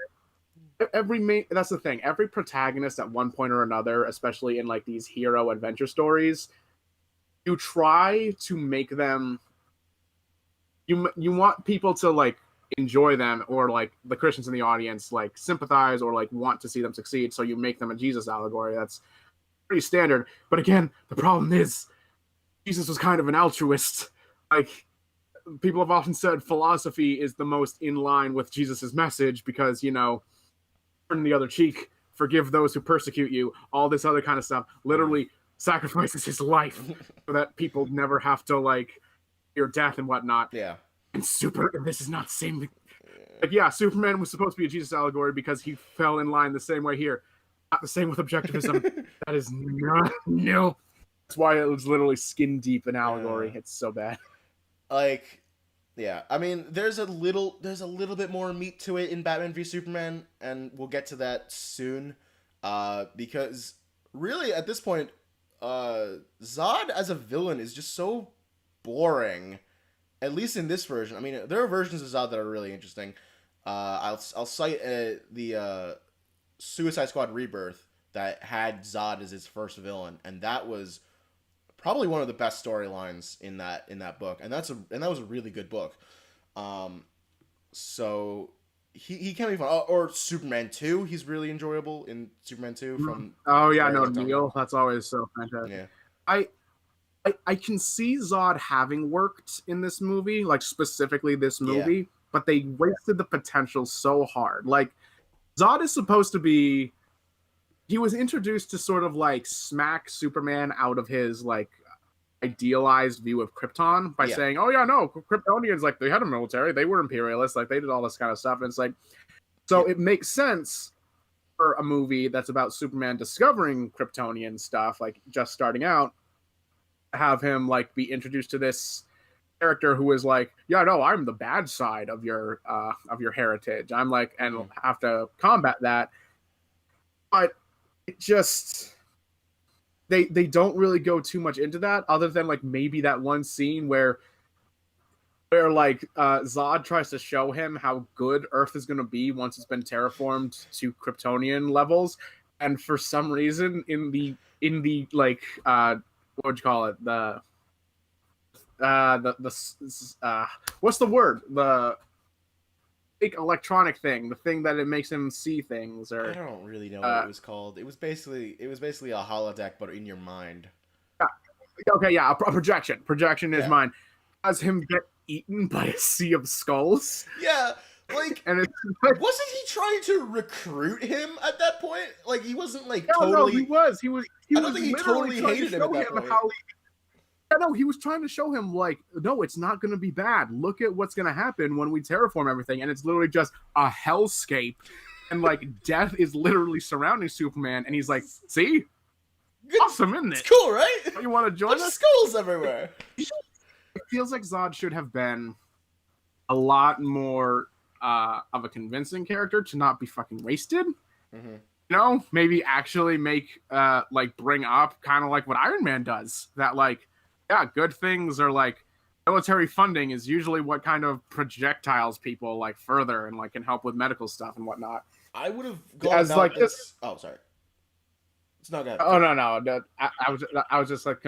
That's the thing. Every protagonist at one point or another, especially in like these hero adventure stories, you try to make them. You want people to like enjoy them, or like the Christians in the audience like sympathize or like want to see them succeed. So you make them a Jesus allegory. That's pretty standard. But again, the problem is Jesus was kind of an altruist. Like, people have often said philosophy is the most in line with Jesus's message, because, you know, turn the other cheek, forgive those who persecute you, all this other kind of stuff. Literally sacrifices his life so that people never have to like fear death and whatnot. Yeah. And this is not the same. Like, yeah, Superman was supposed to be a Jesus allegory because he fell in line the same way here. Not the same with objectivism. That is not, no. That's why it was literally skin deep in allegory. It's so bad. Like, yeah, I mean, there's a little bit more meat to it in Batman v Superman, and we'll get to that soon. Because really, at this point, Zod as a villain is just so boring. At least in this version. I mean, there are versions of Zod that are really interesting. I'll cite the Suicide Squad Rebirth that had Zod as his first villain, and that was probably one of the best storylines in that book, and that was a really good book. So he can be fun. Or Superman 2, he's really enjoyable in Superman 2 from. Oh yeah, no, Neil, that's always so fantastic. Yeah. I can see Zod having worked in this movie, like specifically this movie, but they wasted the potential so hard. Like, Zod is supposed to be. He was introduced to sort of like smack Superman out of his like idealized view of Krypton by saying, "Oh yeah, no, Kryptonians, like, they had a military, they were imperialists, like they did all this kind of stuff." And it's like, so it makes sense for a movie that's about Superman discovering Kryptonian stuff, like just starting out, have him like be introduced to this character who is like, "Yeah, no, I'm the bad side of your heritage. I'm like, and have to combat that." But it just, they don't really go too much into that, other than like maybe that one scene where where like Zod tries to show him how good Earth is going to be once it's been terraformed to Kryptonian levels, and for some reason in the like what would you call it, what's the word, the big electronic thing, the thing that it makes him see things, or I don't really know what it was called. It was basically a holodeck, but in your mind. Okay, yeah, a projection. Projection is mine. As him get eaten by a sea of skulls. Yeah, like, and it's like, wasn't he trying to recruit him at that point? Like, he wasn't like totally. No, he was. I don't think he totally hated him at that point. He was trying to show him, like, no, it's not going to be bad. Look at what's going to happen when we terraform everything, and it's literally just a hellscape, and like death is literally surrounding Superman, and he's like, see. Good. Awesome, isn't it? It's cool, right? You want to join us? Skulls everywhere. It feels like Zod should have been a lot more of a convincing character to not be fucking wasted. Mm-hmm. You know, maybe actually make like bring up kind of like what Iron Man does. That like, yeah, good things are like military funding is usually what kind of projectiles people like further and like can help with medical stuff and whatnot. I would have gone as like this. Oh, sorry. It's not good. Oh no! I was just like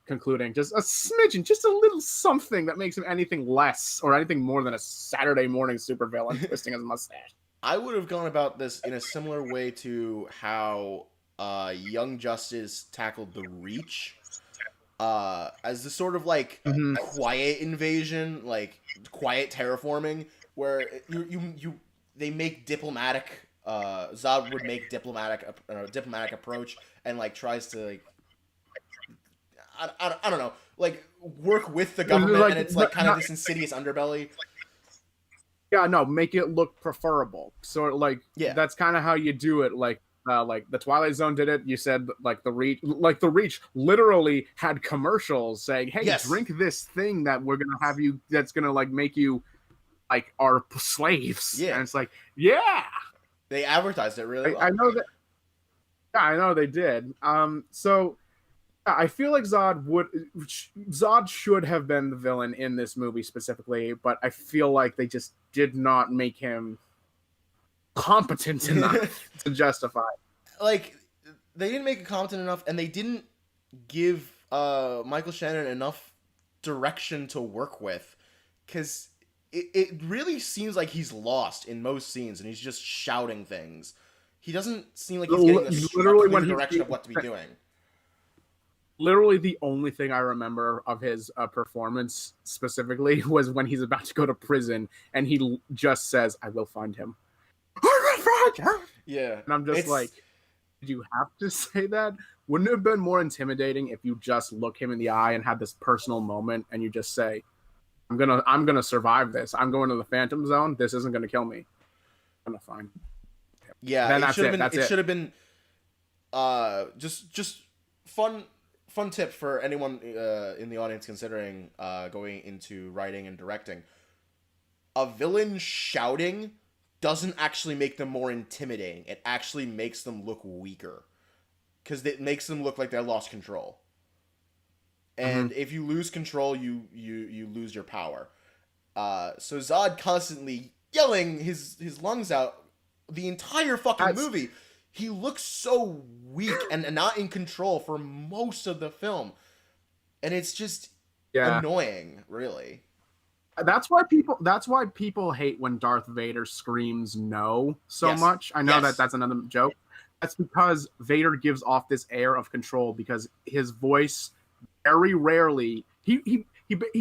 concluding, just a smidgen, just a little something that makes him anything less or anything more than a Saturday morning supervillain twisting his mustache. I would have gone about this in a similar way to how Young Justice tackled the Reach, as the sort of like quiet invasion, like quiet terraforming, where they make diplomatic. Zod would make diplomatic approach and like tries to like I don't know, like work with the government, like, and it's like kind of this insidious underbelly. Yeah, no, make it look preferable. So like that's kind of how you do it. Like the Twilight Zone did it. You said like the Reach literally had commercials saying, "Hey, drink this thing that we're gonna have you. That's gonna like make you like our slaves." Yeah, and it's like They advertised it really well. I know that. Yeah, I know they did. So I feel like Zod should have been the villain in this movie specifically, but I feel like they just did not make him competent enough to justify. Like, they didn't make it competent enough, and they didn't give Michael Shannon enough direction to work with, because it really seems like he's lost in most scenes, and he's just shouting things. He doesn't seem like he's getting a clear direction of what to be doing. Literally, the only thing I remember of his performance specifically was when he's about to go to prison, and he just says, "I will find him." Yeah, and I'm just like, did you have to say that? Wouldn't it have been more intimidating if you just look him in the eye and had this personal moment, and you just say, I'm gonna survive this. I'm going to the Phantom Zone. This isn't gonna kill me. I'm gonna find. Yeah, then it should have been. Just fun tip for anyone in the audience considering going into writing and directing. A villain shouting doesn't actually make them more intimidating. It actually makes them look weaker, because it makes them look like they lost control. And if you lose control, you lose your power. So Zod constantly yelling his lungs out the entire fucking movie. He looks so weak and not in control for most of the film. And it's just annoying, really. That's why people hate when Darth Vader screams no so much. I know that's another joke. That's because Vader gives off this air of control, because his voice very rarely he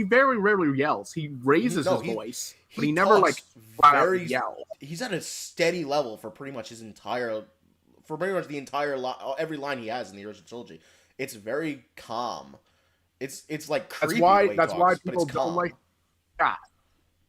very rarely yells. He raises his voice, but he never like yells. He's at a steady level for pretty much the entire every line he has in the original trilogy. It's very calm. It's like creepy. That's why people don't like. Yeah,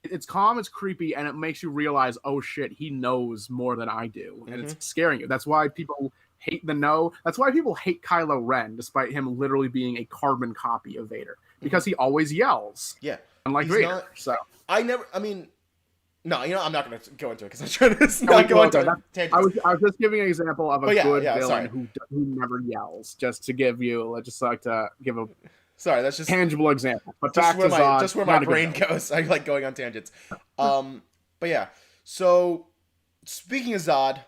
it's calm, it's creepy, and it makes you realize, oh shit, he knows more than I do, and it's scaring you. That's why people hate the no. That's why people hate Kylo Ren, despite him literally being a carbon copy of Vader, because he always yells. Yeah, unlike Vader. No, I'm not going to go into it because I'm trying to not go into it. I was just giving an example of a good villain who never yells, just to give you, just like to give a Sorry, that's just tangible example. But just back to Zod, just where my brain goes. I like going on tangents. But yeah. So speaking of Zod,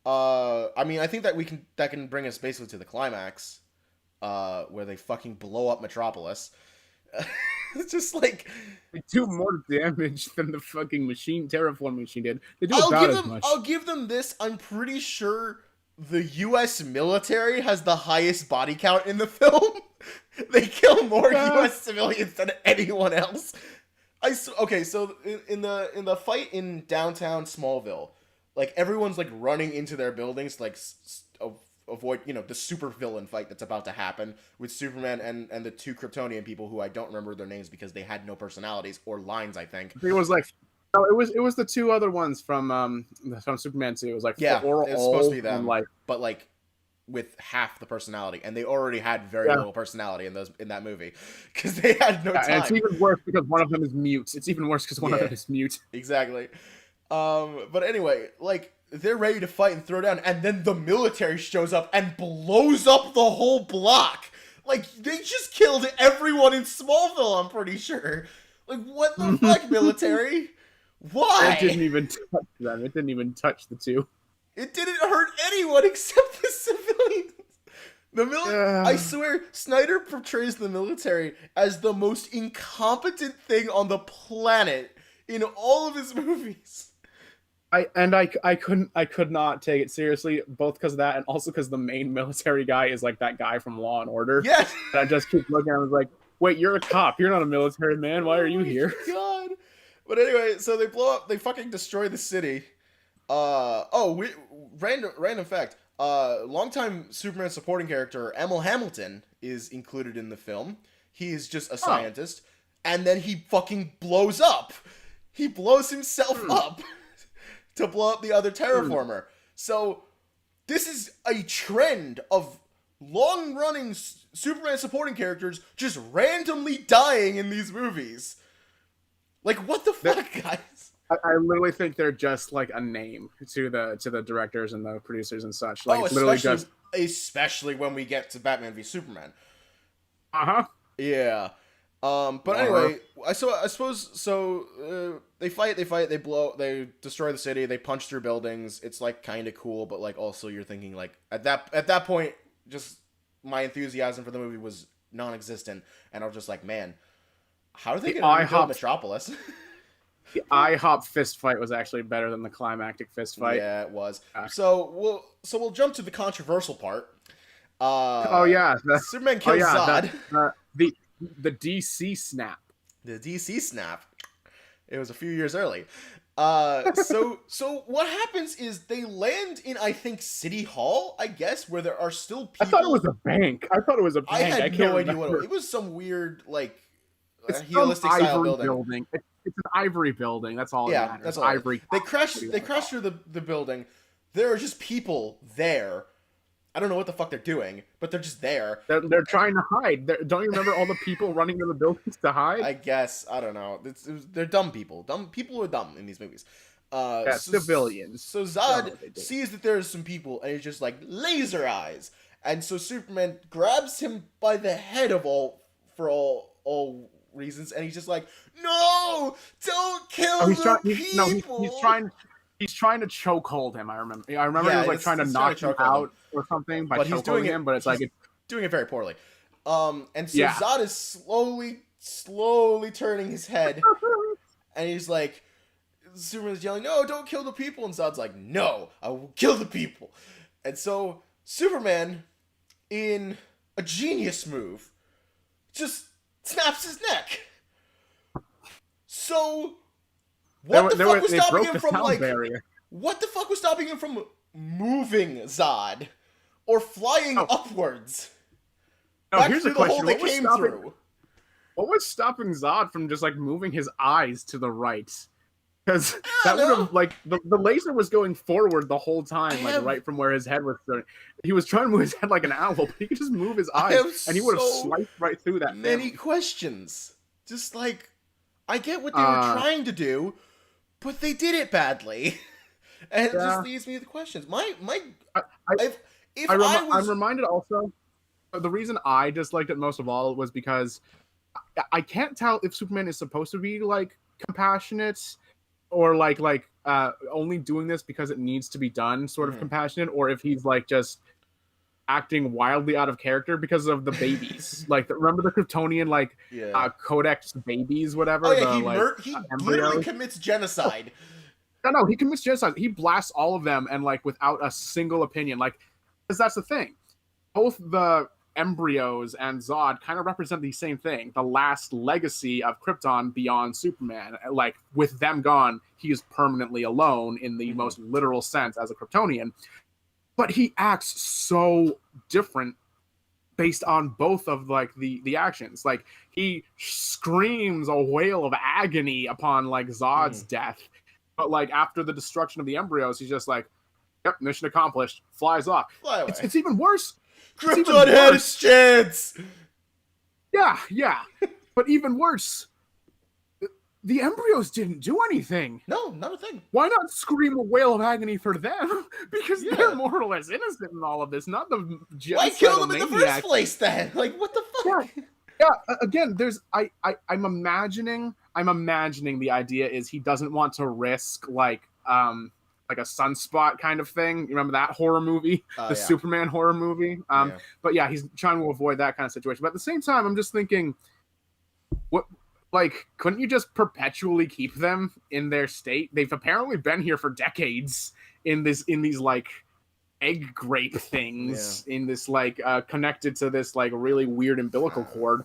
I mean, I think that can bring us basically to the climax, where they fucking blow up Metropolis. It's just like they do more damage than the fucking terraform machine did. They do about as much. I'll give them this. I'm pretty sure the U.S. military has the highest body count in the film. They kill more U.S. civilians than anyone else. Okay, so in the fight in downtown Smallville, like everyone's like running into their buildings, like avoid the super villain fight that's about to happen with Superman and the two Kryptonian people who I don't remember their names because they had no personalities or lines. I think it was like no, it was the two other ones from Superman 2. It was like it's supposed to be them, but like with half the personality, and they already had very little personality in that movie because they had no time. And it's even worse because one of them is mute. It's even worse because one of them is mute. Exactly. But anyway, like they're ready to fight and throw down, and then the military shows up and blows up the whole block. Like they just killed everyone in Smallville. I'm pretty sure. Like what the fuck, military? Why? It didn't even touch them. It didn't even touch the two. It didn't hurt anyone except the civilians. I swear, Snyder portrays the military as the most incompetent thing on the planet in all of his movies. I could not take it seriously, both because of that and also because the main military guy is like that guy from Law and Order. Yes. And I just keep looking. I was like, wait, you're a cop. You're not a military man. Why are you here? God. But anyway, so they blow up. They fucking destroy the city. Random fact. Longtime Superman supporting character Emil Hamilton is included in the film. He is just a scientist, and then he fucking blows up. He blows himself up to blow up the other terraformer. So this is a trend of long-running Superman supporting characters just randomly dying in these movies. Like, what the fuck, guys? I literally think they're just like a name to the directors and the producers and such. Like, it's literally just especially when we get to Batman v Superman. Yeah. But anyway, I suppose they fight, they destroy the city, they punch through buildings. It's like kind of cool, but like also you're thinking like at that point, just my enthusiasm for the movie was non-existent, and I was just like, man, how are they going to rebuild Metropolis? The IHOP fist fight was actually better than the climactic fist fight. Yeah, it was. So we'll jump to the controversial part. Superman kills Zod. The DC snap. The DC snap. It was a few years early. So what happens is they land in, I think, City Hall, I guess, where there are still people. I thought it was a bank. I had no idea what it was. Some weird, like, realistic style building. It's an ivory building. That's all. Yeah, that's all. Ivory. They crash through the building. There are just people there. I don't know what the fuck they're doing, but they're just there. They're trying to hide. Don't you remember all the people running to the buildings to hide? I guess. I don't know. They're dumb people. Dumb people are dumb in these movies. Civilians. So Zod sees that there's some people, and he's just like, laser eyes. And so Superman grabs him by the head for all reasons, and he's just like, no, don't kill people. He's trying to chokehold him. I remember he was like trying to knock him out or something by chokeholding him, but it's doing it very poorly. And so Zod is slowly turning his head, and he's like, Superman's yelling, no, don't kill the people, and Zod's like, no, I will kill the people. And so Superman, in a genius move, just snaps his neck. So what the fuck was stopping him from moving Zod or flying upwards? Here's the question. What was stopping Zod from just like moving his eyes to the right? Because that would have, like, the laser was going forward the whole time, right from where his head was starting. He was trying to move his head like an owl, but he could just move his eyes, and he would have sliced right through that. Many questions. Just like, I get what they were trying to do, but they did it badly, and it just leaves me with questions. I'm reminded also the reason I disliked it most of all was because I can't tell if Superman is supposed to be like compassionate or like only doing this because it needs to be done, sort of compassionate, or if he's like just acting wildly out of character because of the babies. Like, remember the Kryptonian like Codex babies, whatever? Oh yeah, he literally commits genocide. No, he commits genocide. He blasts all of them and like without a single opinion. Like, because that's the thing. Both the embryos and Zod kind of represent the same thing, the last legacy of Krypton beyond Superman. Like, with them gone, he is permanently alone in the most literal sense as a Kryptonian. But he acts so different based on both of like the actions. Like, he screams a wail of agony upon like Zod's death, but like after the destruction of the embryos, he's just like, yep, mission accomplished, flies off. Fly away. It's even worse. Krypton had its chance. Yeah. But even worse, the embryos didn't do anything. No, not a thing. Why not scream a wail of agony for them? Because they're more or less innocent in all of this, not the why kill them in the first place then? Like, what the fuck? Yeah. Again, I'm imagining the idea is he doesn't want to risk like a sunspot kind of thing. You remember that horror movie, Superman horror movie? But yeah, he's trying to avoid that kind of situation. But at the same time, I'm just thinking, what? Like, couldn't you just perpetually keep them in their state? They've apparently been here for decades in these like egg grape things, in this like connected to this like really weird umbilical cord.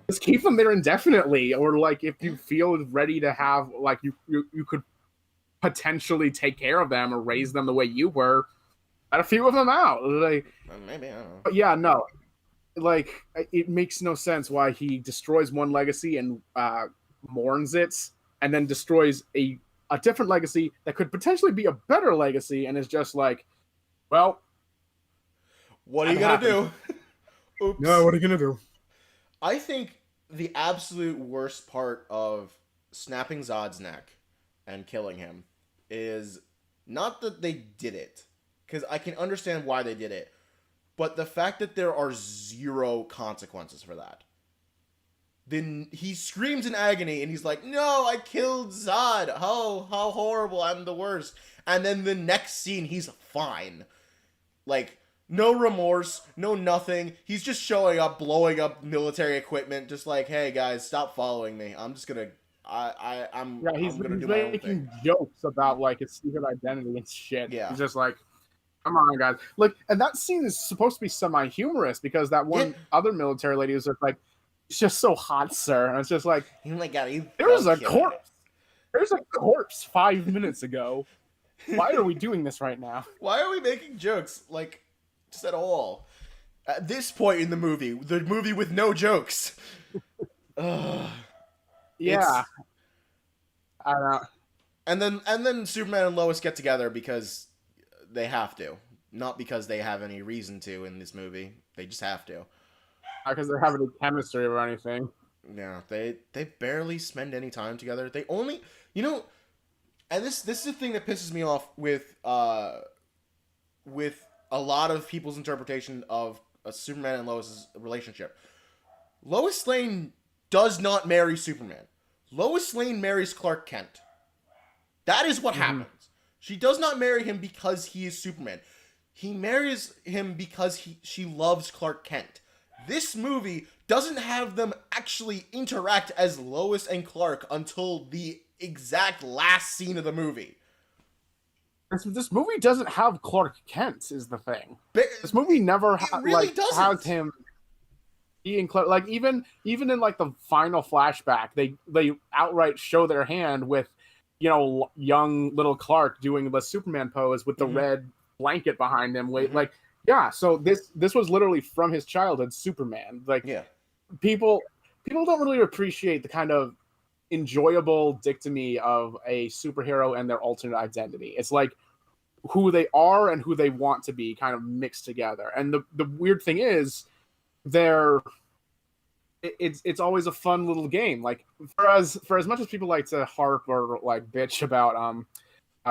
Just keep them there indefinitely, or like if you feel ready to have like you could potentially take care of them or raise them the way you were, let a few of them out. Like, maybe, I don't know. But yeah, no. Like, it makes no sense why he destroys one legacy and mourns it, and then destroys a different legacy that could potentially be a better legacy, and is just like, well, what are you gonna do? Oops. No, what are you gonna do? I think the absolute worst part of snapping Zod's neck and killing him is not that they did it, because I can understand why they did it, but the fact that there are zero consequences for that. Then he screams in agony and he's like, no, I killed Zod. Oh, how horrible. I'm the worst. And then the next scene, he's fine. Like, no remorse, no nothing. He's just showing up, blowing up military equipment, just like, hey guys, stop following me. I'm just gonna, I'm gonna do my own thing. He's making jokes about like his secret identity and shit. Yeah. He's just like, come on, guys. Like, and that scene is supposed to be semi-humorous because that one other military lady was just like, it's just so hot, sir. And it's just like, oh my God, there was a corpse. There's a corpse 5 minutes ago. Why are we doing this right now? Why are we making jokes? Like, just at all. At this point in the movie with no jokes. Yeah. I don't know. And then Superman and Lois get together because they have to, not because they have any reason to in this movie. They just have to. Not because they're having a chemistry or anything. Yeah, they barely spend any time together. They only, and this is the thing that pisses me off with a lot of people's interpretation of Superman and Lois' relationship. Lois Lane does not marry Superman. Lois Lane marries Clark Kent. That is what happens. She does not marry him because he is Superman. He marries him because she loves Clark Kent. This movie doesn't have them actually interact as Lois and Clark until the exact last scene of the movie. This movie doesn't have Clark Kent, is the thing. This movie never has him being Clark. Like, even in like the final flashback, they outright show their hand with, young little Clark doing the Superman pose with the red blanket behind him. Like, yeah, so this was literally from his childhood Superman. Like, people don't really appreciate the kind of enjoyable dichotomy of a superhero and their alternate identity. It's like who they are and who they want to be kind of mixed together. And the weird thing is, it's always a fun little game. Like, for as much as people like to harp or like bitch about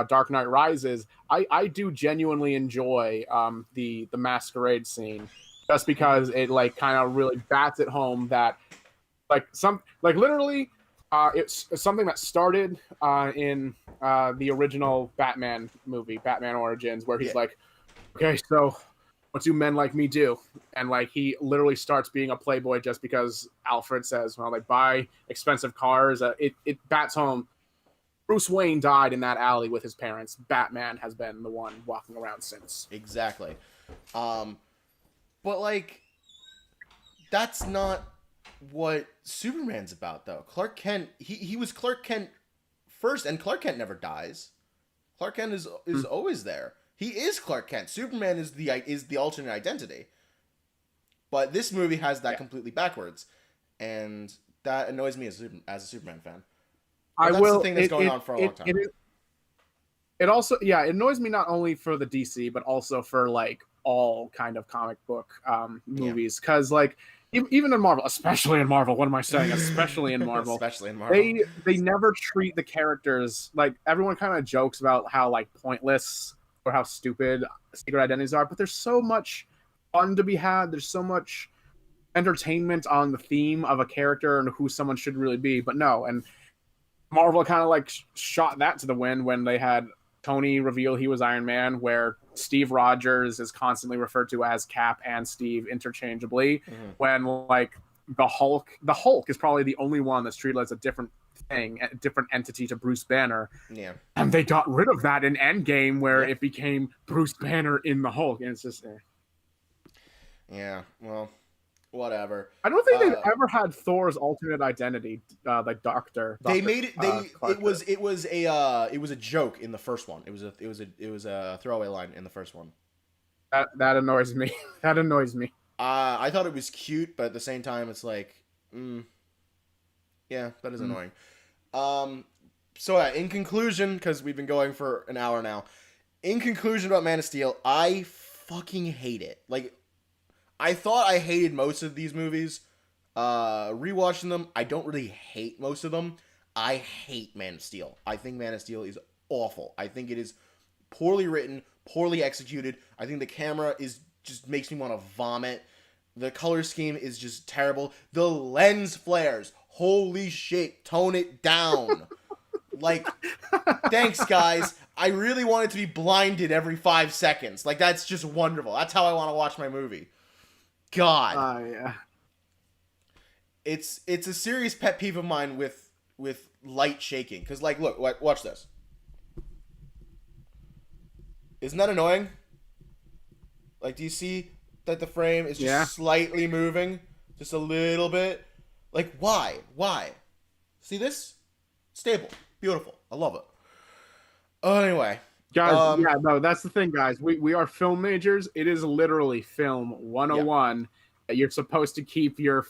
Dark Knight Rises, I do genuinely enjoy the masquerade scene. just because it like kind of really bats it home that literally it's something that started in the original Batman movie, Batman Origins, where he's like, okay, so what do men like me do? And like he literally starts being a playboy just because Alfred says, well, like buy expensive cars. It bats home. Bruce Wayne died in that alley with his parents. Batman has been the one walking around since. Exactly. But like, that's not what Superman's about, though. Clark Kent, he was Clark Kent first, and Clark Kent never dies. Clark Kent is always there. He is Clark Kent. Superman is the alternate identity. But this movie has that completely backwards, and that annoys me as a Superman fan. But that's the thing that's going on for a long time. It also, it annoys me not only for the DC, but also for like all kind of comic book movies, because like even in Marvel, especially in Marvel, what am I saying? Especially in Marvel, they never treat the characters like, everyone kind of jokes about how like pointless or how stupid secret identities are, but there's so much fun to be had. There's so much entertainment on the theme of a character and who someone should really be. But no, and Marvel kind of like shot that to the wind when they had Tony reveal he was Iron Man, where Steve Rogers is constantly referred to as Cap and Steve interchangeably, when like the Hulk is probably the only one that's treated as a different thing, a different entity to Bruce Banner. Yeah. And they got rid of that in Endgame, where it became Bruce Banner in the Hulk, and it's just Yeah, well, whatever. I don't think they've ever had Thor's alternate identity, like Doctor. They made it. It was a joke in the first one. It was a throwaway line in the first one. That annoys me. That annoys me. I thought it was cute, but at the same time, it's like, yeah, that is annoying. So in conclusion, because we've been going for an hour now, in conclusion about Man of Steel, I fucking hate it. Like, I thought I hated most of these movies. Rewatching them, I don't really hate most of them. I hate Man of Steel. I think Man of Steel is awful. I think it is poorly written, poorly executed. I think the camera just makes me want to vomit. The color scheme is just terrible. The lens flares. Holy shit. Tone it down. Like, thanks, guys. I really want it to be blinded every 5 seconds. Like, that's just wonderful. That's how I want to watch my movie. God. Yeah. It's a serious pet peeve of mine with light shaking. Because, like, look, watch this. Isn't that annoying? Like, do you see that the frame is just slightly moving? Just a little bit? Like, why? Why? See this? Stable. Beautiful. I love it. Anyway. Guys, that's the thing, guys. We are film majors. It is literally film 101. Yeah. You're supposed to keep your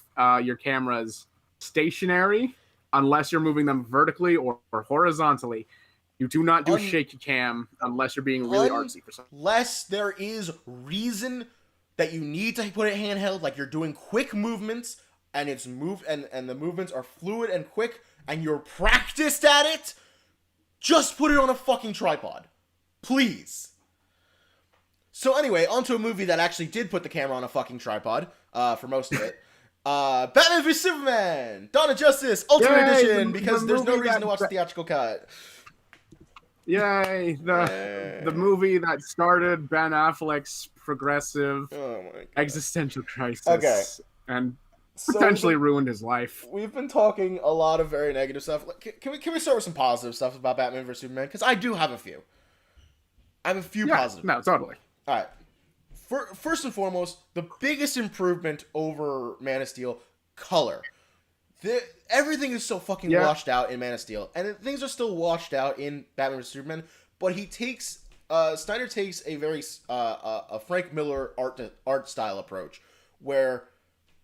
cameras stationary unless you're moving them vertically or horizontally. You do not do shaky cam unless you're being really artsy for something. Unless there is reason that you need to put it handheld, like you're doing quick movements and it's moved and the movements are fluid and quick and you're practiced at it, just put it on a fucking tripod. Please. So anyway, onto a movie that actually did put the camera on a fucking tripod, for most of it. Batman v Superman! Dawn of Justice! Ultimate Edition! Because there's no reason to watch the theatrical cut. Yay! The movie that started Ben Affleck's progressive existential crisis. And potentially ruined his life. We've been talking a lot of very negative stuff. Can we start with some positive stuff about Batman vs Superman? Because I do have a few. I have a few positive. No, totally. All right. First and foremost, the biggest improvement over Man of Steel, color. Everything is so fucking washed out in Man of Steel, and things are still washed out in Batman vs Superman. But Snyder takes a very a Frank Miller art style approach, where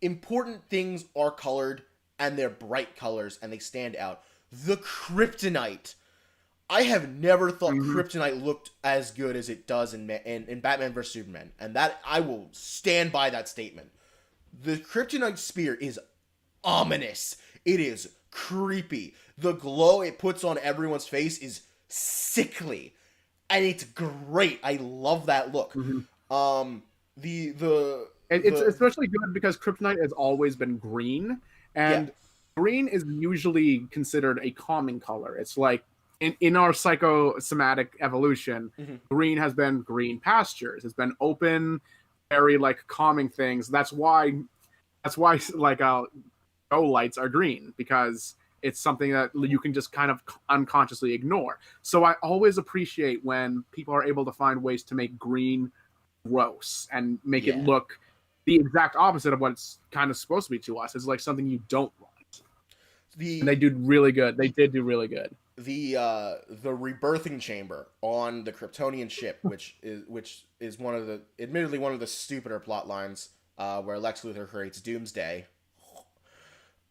important things are colored and they're bright colors and they stand out. The Kryptonite. I have never thought Kryptonite looked as good as it does in Batman vs Superman, and that I will stand by that statement. The Kryptonite spear is ominous. It is creepy. The glow it puts on everyone's face is sickly, and it's great. I love that look. It's especially good because kryptonite has always been green, and green is usually considered a calming color. It's like in our psychosomatic evolution, green has been green pastures. It's been open, very like calming things. That's why like go lights are green, because it's something that you can just kind of unconsciously ignore. So I always appreciate when people are able to find ways to make green gross and make it look the exact opposite of what it's kind of supposed to be to us. It's like something you don't want. And they did really good. They did do really good. The rebirthing chamber on the Kryptonian ship, which is admittedly one of the stupider plot lines, where Lex Luthor creates Doomsday.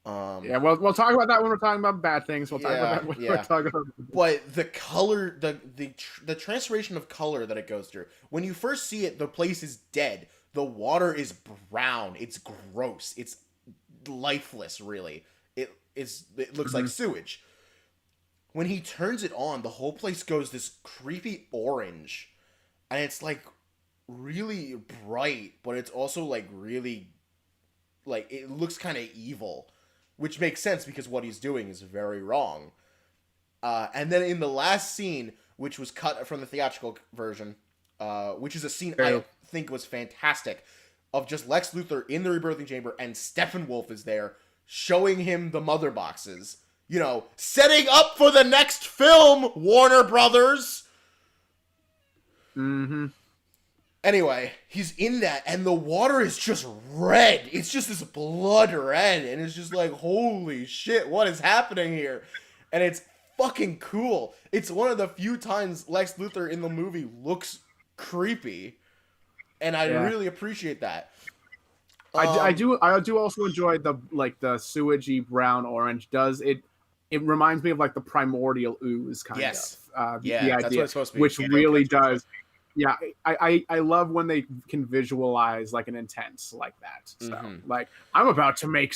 We'll talk about that when we're talking about bad things. We'll talk about that when we're talking about. But the color, the transformation of color that it goes through. When you first see it, the place is dead. The water is brown. It's gross. It's lifeless. Really, it looks like sewage. When he turns it on, the whole place goes this creepy orange, and it's like really bright, but it's also like really, like, it looks kind of evil. Which makes sense because what he's doing is very wrong. And then in the last scene, which was cut from the theatrical version, which is a scene I think was fantastic, of just Lex Luthor in the rebirthing chamber, and Steppenwolf is there, showing him the mother boxes. You know, setting up for the next film, Warner Brothers! Mm-hmm. Anyway, he's in that, and the water is just red. It's just this blood red, and it's just like, holy shit, what is happening here? And it's fucking cool. It's one of the few times Lex Luthor in the movie looks creepy, and I really appreciate that. I do also enjoy the sewagey brown orange. It reminds me of like the primordial ooze kind of. The idea, that's what it's supposed to be. Which really does. Yeah, I love when they can visualize like an intent like that. So like, I'm about to make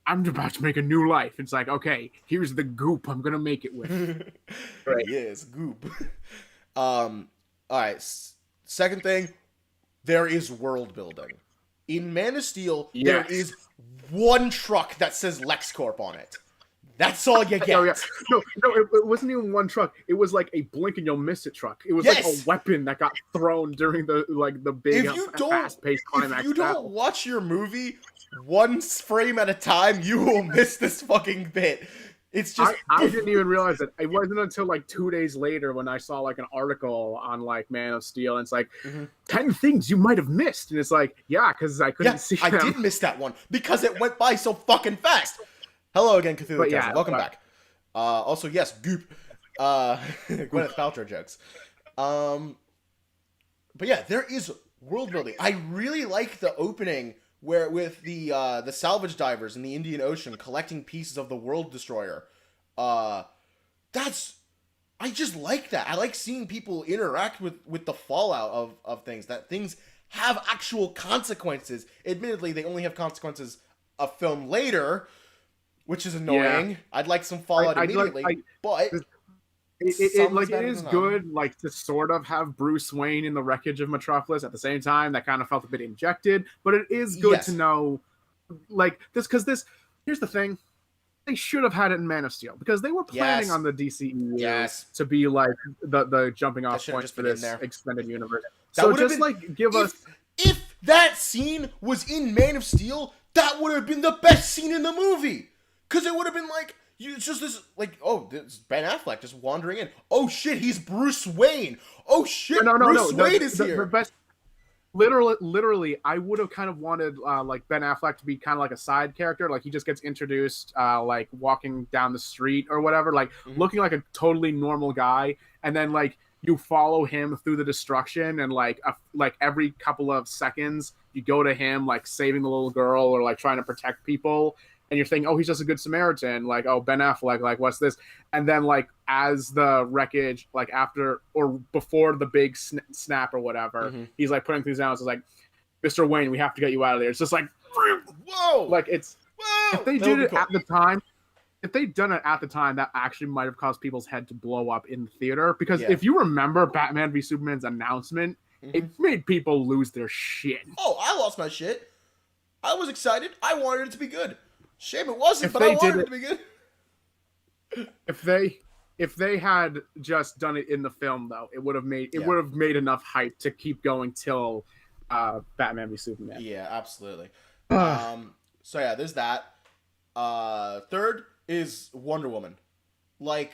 a new life. It's like, okay, here's the goop I'm gonna make it with. Right. Yes, goop. All right. Second thing, there is world building. In Man of Steel, there is one truck that says LexCorp on it. That's all you get. No, it wasn't even one truck. It was like a blink and you'll miss it truck. It was like a weapon that got thrown during the big fast-paced climax. If you don't watch your movie one frame at a time, you will miss this fucking bit. It's just I didn't even realize it. It wasn't until like 2 days later when I saw like an article on like Man of Steel, and it's like 10 things you might have missed, and it's like because I couldn't see them. I did miss that one because it went by so fucking fast. Hello again, Cthulhu Castle. Welcome back. Also, yes, goop. Gwyneth Paltrow jokes. But yeah, there is world building. I really like the opening where with the salvage divers in the Indian Ocean collecting pieces of the World Destroyer. I just like that. I like seeing people interact with the fallout of things. That things have actual consequences. Admittedly, they only have consequences a film later, which is annoying. Yeah. I'd like some fallout immediately, but it is good like to sort of have Bruce Wayne in the wreckage of Metropolis at the same time. That kind of felt a bit injected, but it is good to know like this, because here's the thing. They should have had it in Man of Steel, because they were planning on the DCEU to be like the jumping off point for this extended universe. So just give us... If that scene was in Man of Steel, that would have been the best scene in the movie. Because it would have been like, it's just this, like, this Ben Affleck just wandering in. Oh shit, he's Bruce Wayne. Oh shit, Bruce Wayne is here. The best, literally, I would have kind of wanted like Ben Affleck to be kind of like a side character. Like he just gets introduced, like walking down the street or whatever, like looking like a totally normal guy, and then like you follow him through the destruction, and like every couple of seconds you go to him like saving the little girl or like trying to protect people. And you're thinking, oh, he's just a good Samaritan. Like, oh, Ben Affleck, like, what's this? And then, like, as the wreckage, like, after or before the big snap or whatever, he's, like, putting things down. It's like, Mr. Wayne, we have to get you out of there. It's just like, whoa! Like, it's... Whoa! If they did it at the time, if they'd done it at the time, that actually might have caused people's head to blow up in the theater. Because if you remember Batman v Superman's announcement, It made people lose their shit. Oh, I lost my shit. I was excited. I wanted it to be good. Shame it wasn't, If but I they did wanted it it to be good. if they had just done it in the film, though, it would have made enough hype to keep going till Batman v Superman. Yeah, absolutely. So yeah, there's that. Third is Wonder Woman. Like,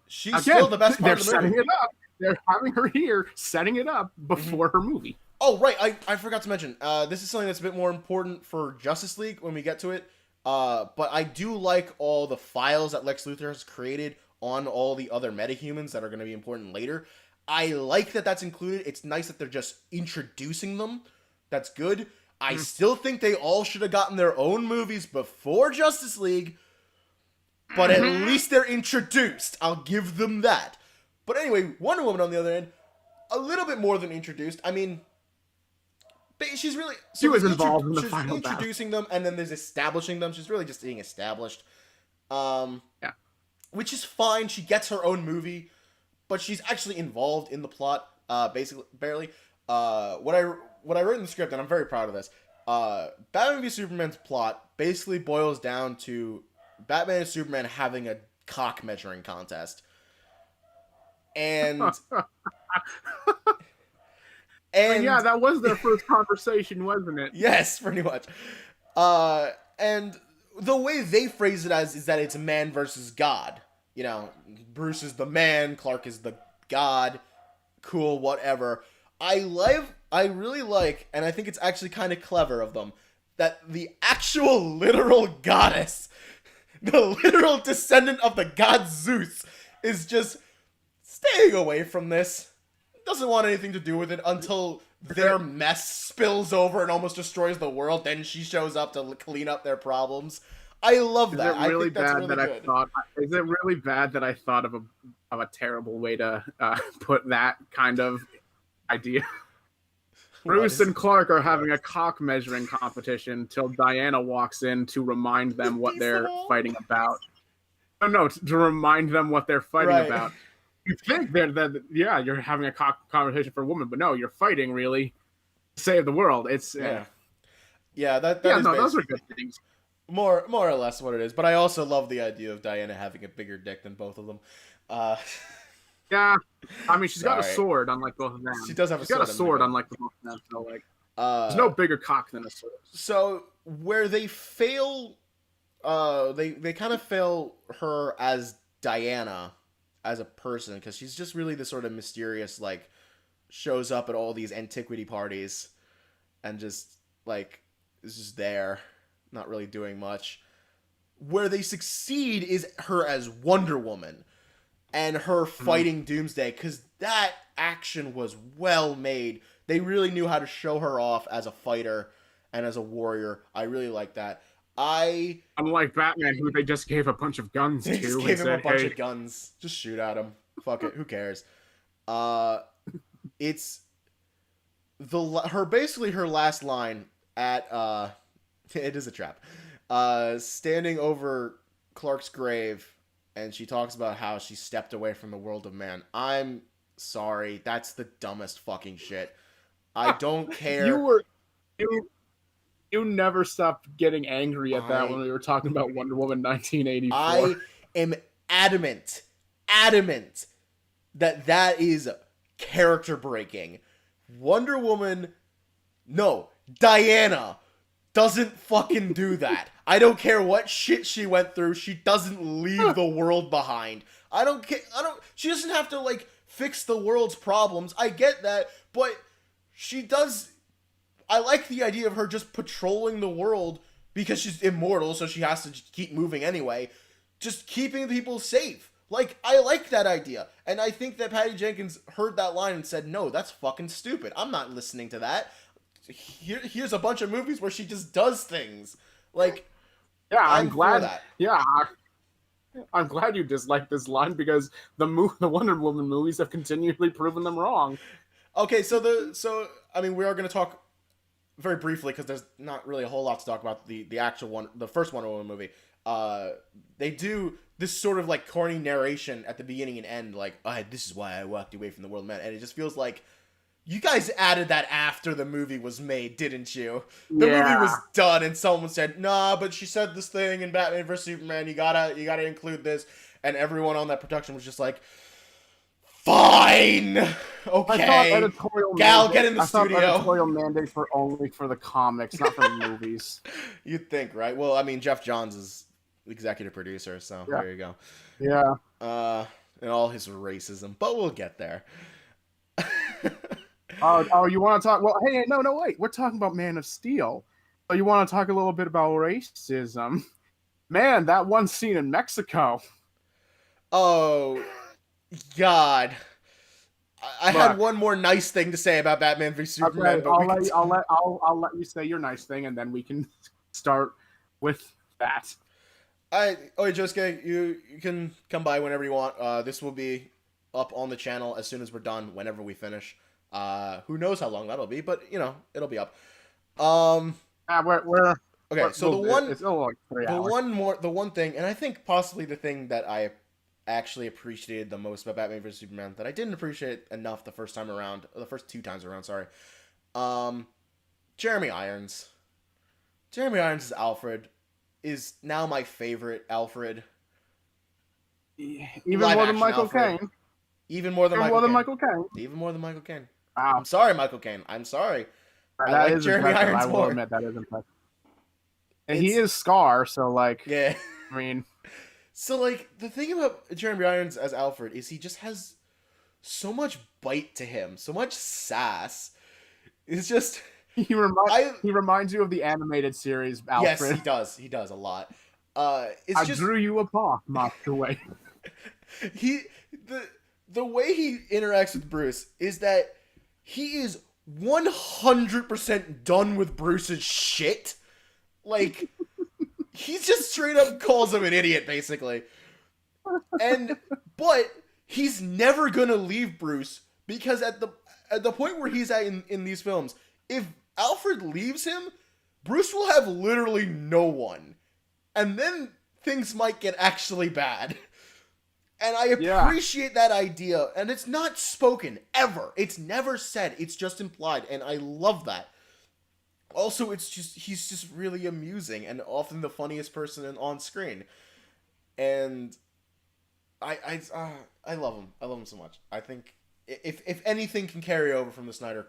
she's Again, still the best part they're of the movie. setting it up. They're having her here, setting it up before her movie. Oh, right. I forgot to mention. This is something that's a bit more important for Justice League when we get to it. But I do like all the files that Lex Luthor has created on all the other metahumans that are going to be important later. I like that that's included. It's nice that they're just introducing them. That's good. I still think they all should have gotten their own movies before Justice League. But at least they're introduced. I'll give them that. But anyway, Wonder Woman, on the other hand, a little bit more than introduced. I mean, she's really... She was involved in the final battle. She's introducing them, and then there's establishing them. She's really just being established. Yeah. Which is fine. She gets her own movie, but she's actually involved in the plot, basically, barely. What I wrote in the script, and I'm very proud of this, Batman v Superman's plot basically boils down to Batman and Superman having a cock measuring contest. And yeah, that was their first conversation, wasn't it? Yes, pretty much. And the way they phrase it as is that it's man versus God. You know, Bruce is the man, Clark is the God. Cool, whatever. I really like, and I think it's actually kind of clever of them, that the actual literal goddess, the literal descendant of the god Zeus, is just staying away from this. Doesn't want anything to do with it until their mess spills over and almost destroys the world. Then she shows up to clean up their problems. I love that. Is it really I think that's bad really that good. Is it really bad that I thought of a terrible way to put that kind of idea? Bruce and Clark are having a cock measuring competition till Diana walks in to remind them what they're fighting about. No, to remind them what they're fighting about. You think you're having a cock competition for a woman, but no, you're fighting really to save the world. It's those are good things. More or less what it is, but I also love the idea of Diana having a bigger dick than both of them. Yeah, I mean, she's got a sword, unlike both of them. She does have a sword, unlike both of them. So, like, there's no bigger cock than a sword. So, where they fail, they kind of fail her as Diana, as a person, because she's just really the sort of mysterious, like, shows up at all these antiquity parties, and just, like, is just there, not really doing much. Where they succeed is her as Wonder Woman. And her fighting Doomsday, because that action was well made. They really knew how to show her off as a fighter and as a warrior. I really like that. Unlike Batman, who they just gave a bunch of guns to. They just gave him a bunch of guns. Just shoot at him. Fuck it. Who cares? It's her last line at it is a trap. Standing over Clark's grave. And she talks about how she stepped away from the world of man. I'm sorry. That's the dumbest fucking shit. I don't care. You never stopped getting angry at that when we were talking about Wonder Woman 1984. I am adamant that is character breaking. Wonder Woman, no, Diana doesn't fucking do that. I don't care what shit she went through. She doesn't leave the world behind. I don't care. She doesn't have to, like, fix the world's problems. I get that, but she does. I like the idea of her just patrolling the world because she's immortal, so she has to keep moving anyway. Just keeping people safe. Like, I like that idea. And I think that Patty Jenkins heard that line and said, no, that's fucking stupid. I'm not listening to that. Here's a bunch of movies where she just does things. Like, yeah, I'm glad. That. Yeah, I'm glad you dislike this line because the Wonder Woman movies have continually proven them wrong. Okay, so I mean, we are going to talk very briefly because there's not really a whole lot to talk about the actual one, the first Wonder Woman movie. They do this sort of like corny narration at the beginning and end, like, this is why I walked away from the world, man, and it just feels like You guys added that after the movie was made, didn't you? The movie was done, and someone said, "Nah, but she said this thing in Batman vs Superman. You gotta include this." And everyone on that production was just like, "Fine, okay." Gal, get in the studio. Editorial mandate for only for the comics, not for the movies. You'd think, right? Well, I mean, Jeff Johns is executive producer, so there you go. Yeah. And all his racism, but we'll get there. Oh, you want to talk? Well, hey, no, wait. We're talking about Man of Steel. So you want to talk a little bit about racism? Man, that one scene in Mexico. Oh, God. I had one more nice thing to say about Batman v Superman. Okay, but I'll let you say your nice thing, and then we can start with that. Josuke, you can come by whenever you want. This will be up on the channel as soon as we're done, whenever we finish. Who knows how long that'll be, but it'll be up. We're okay. So the one thing, and I think possibly the thing that I actually appreciated the most about Batman vs Superman that I didn't appreciate enough the first time around, or the first 2 times around. Sorry, Jeremy Irons. Jeremy Irons' Alfred is now my favorite Alfred. Even more than Michael Caine. Even more than Michael Caine. Even more than Michael Caine. Wow. I'm sorry, Michael Caine. I'm sorry. I like Jeremy Irons more. I will admit that is impressive. And he is Scar, so I mean. So the thing about Jeremy Irons as Alfred is he just has so much bite to him, so much sass. It's just he reminds you of the animated series Alfred. Yes, he does. He does a lot. I drew you a paw, mocked away. The way he interacts with Bruce is that he is 100% done with Bruce's shit. He just straight up calls him an idiot, basically. But he's never gonna leave Bruce, because at the point where he's at in these films, if Alfred leaves him, Bruce will have literally no one. And then things might get actually bad. And I appreciate that idea. And it's not spoken, ever. It's never said. It's just implied. And I love that. Also, he's just really amusing and often the funniest person on screen. And I love him. I love him so much. I think if anything can carry over from the Snyder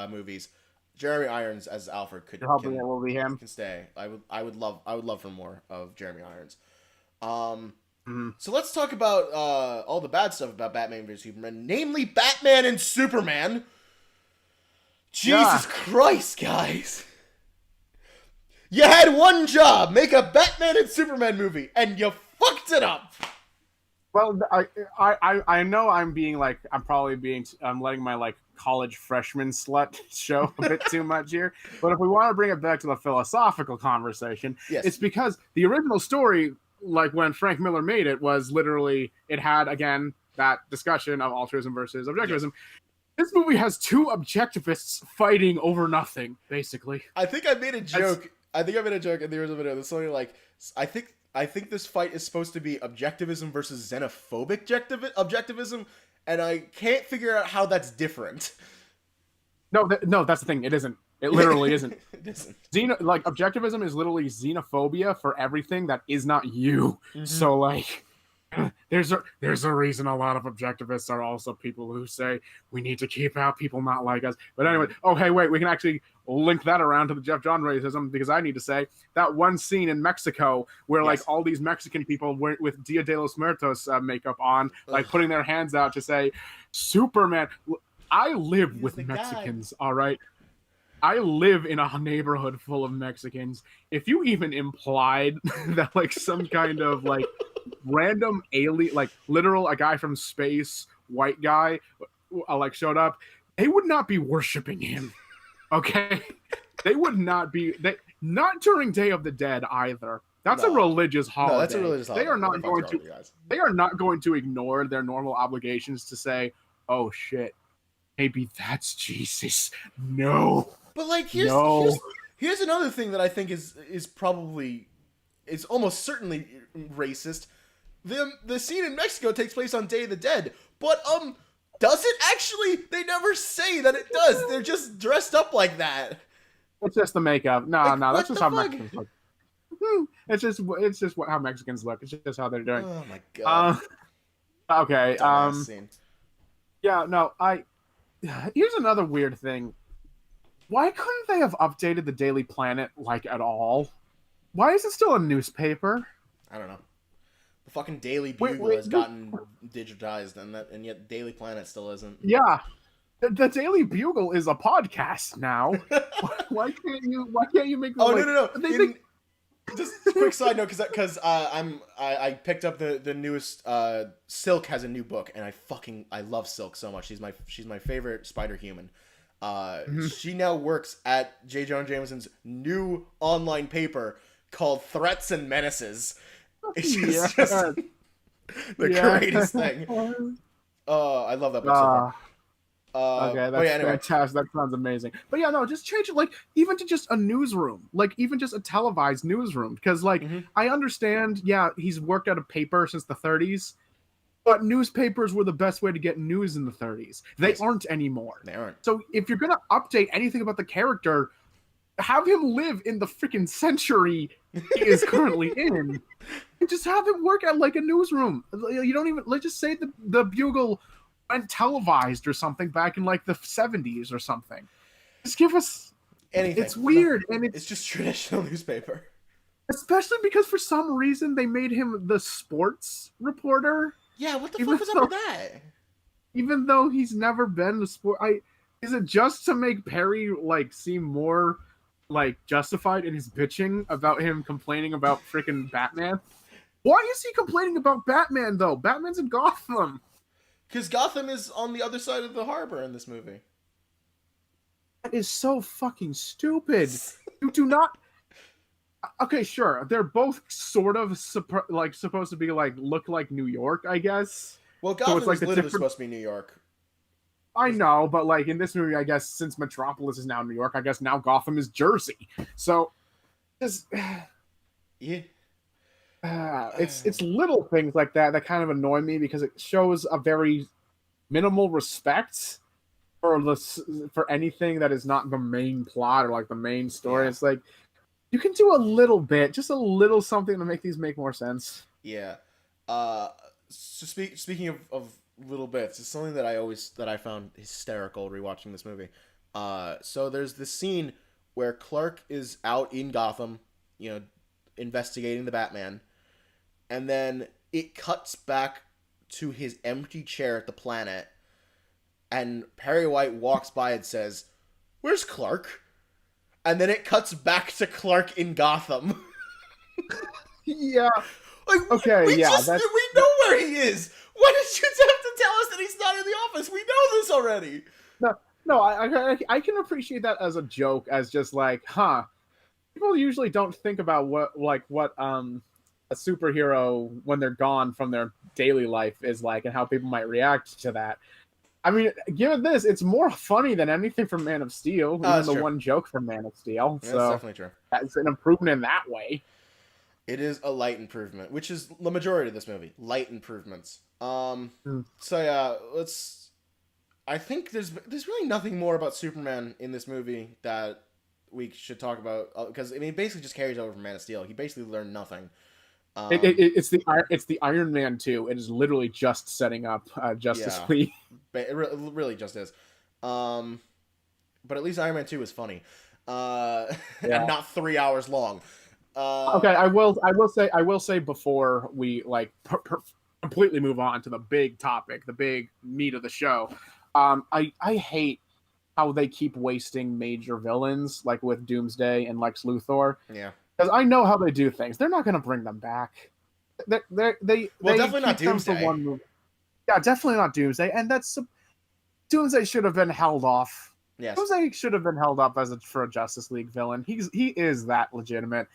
movies, Jeremy Irons as Alfred can stay. I would love for more of Jeremy Irons. So let's talk about all the bad stuff about Batman vs Superman, namely Batman and Superman. Jesus Christ, guys! You had one job: make a Batman and Superman movie, and you fucked it up. Well, I know I'm letting my college freshman slut show a bit too much here. But if we want to bring it back to the philosophical conversation, it's because the original story, when Frank Miller made it, was literally, it had, again, that discussion of altruism versus objectivism. Yes. This movie has 2 objectivists fighting over nothing, basically. I think I made a joke. In the original video. There's something I think this fight is supposed to be objectivism versus xenophobic objectivism, and I can't figure out how that's different. No, that's the thing. It isn't. It literally isn't. It isn't. Objectivism is literally xenophobia for everything that is not you. Mm-hmm. So there's a reason a lot of objectivists are also people who say we need to keep out people not like us. But anyway, we can actually link that around to the Jeff John racism, because I need to say that one scene in Mexico where all these Mexican people with Dia de los Muertos makeup on, putting their hands out to say, Superman. I live with Mexicans, all right? I live in a neighborhood full of Mexicans. If you even implied that some kind of random alien, literal a guy from space, white guy, showed up, they would not be worshiping him. Okay? They would not be. Not during Day of the Dead either. That's a religious holiday. No, that's a religious holiday. They are not going to ignore their normal obligations to say, "Oh shit, maybe that's Jesus." No. But here's another thing that I think is almost certainly racist. The scene in Mexico takes place on Day of the Dead, but Does it actually? They never say that it does. They're just dressed up like that. It's just the makeup. No, Like, no, that's just how fuck? Mexicans look. It's just how Mexicans look. It's just how they're doing. Oh my god. Okay. Scene. Yeah. No. Here's another weird thing. Why couldn't they have updated the Daily Planet like at all? Why is it still a newspaper? I don't know. The fucking Daily Bugle has gotten digitized, and yet Daily Planet still isn't. Yeah. The Daily Bugle is a podcast now. Why can't you make? Oh, no! Just a quick side note, because I picked up the newest. Silk has a new book, and I love Silk so much. She's my favorite spider human. She now works at J. Jonah Jameson's new online paper called Threats and Menaces. It's just the greatest thing. Oh, I love that book so far. Okay, that's fantastic. That sounds amazing. But yeah, no, just change it, like, even to just a newsroom, like even just a televised newsroom, because like I understand, yeah, he's worked at a paper since the 30s, but newspapers were the best way to get news in the 30s. They aren't anymore. They aren't. So if you're gonna update anything about the character, have him live in the freaking century he is currently in, and just have him work at like a newsroom. You don't even, let's just say the Bugle went televised or something back in like the 70s or something. Just give us anything. It's weird, and it's just traditional newspaper. Especially because for some reason they made him the sports reporter. Yeah, what the fuck was up with that? Even though he's never been the sport, is it just to make Perry like seem more like justified in his bitching about him complaining about freaking Batman? Why is he complaining about Batman though? Batman's in Gotham. Because Gotham is on the other side of the harbor in this movie. That is so fucking stupid. You do not. Okay, sure. They're both sort of supposed to be like look like New York, I guess. Well, Gotham is literally supposed to be New York. I know, but like in this movie, I guess since Metropolis is now New York, I guess now Gotham is Jersey. So, just yeah. It's little things like that kind of annoy me because it shows a very minimal respect for anything that is not the main plot or like the main story. Yeah. It's like you can do a little bit, just a little something to make these make more sense. Yeah. So speaking of little bits, it's something that I found hysterical rewatching this movie. So there's this scene where Clark is out in Gotham, investigating the Batman. And then it cuts back to his empty chair at the Planet, and Perry White walks by and says, "Where's Clark?" And then it cuts back to Clark in Gotham. Yeah. Like, okay, we know where he is. Why did you have to tell us that he's not in the office? We know this already. No, I can appreciate that as a joke, as just like, people usually don't think about what a superhero when they're gone from their daily life is like and how people might react to that. I mean, given this, it's more funny than anything from Man of Steel, even the one joke from Man of Steel. Yeah, so that's definitely true. It's an improvement in that way. It is a light improvement, which is the majority of this movie. Light improvements. So yeah, I think there's really nothing more about Superman in this movie that we should talk about, because I mean, it basically just carries over from Man of Steel. He basically learned nothing. It's the Iron Man 2. It is literally just setting up Justice League. It really just is. But at least Iron Man 2 is funny, and not 3 hours long. Okay, I will say before we like completely move on to the big topic, the big meat of the show. I hate how they keep wasting major villains like with Doomsday and Lex Luthor. Yeah. Because I know how they do things. They're not going to bring them back. They definitely not Doomsday. One movie. Yeah, definitely not Doomsday. And Doomsday should have been held off. Yes. Doomsday should have been held up for a Justice League villain. He is that legitimate.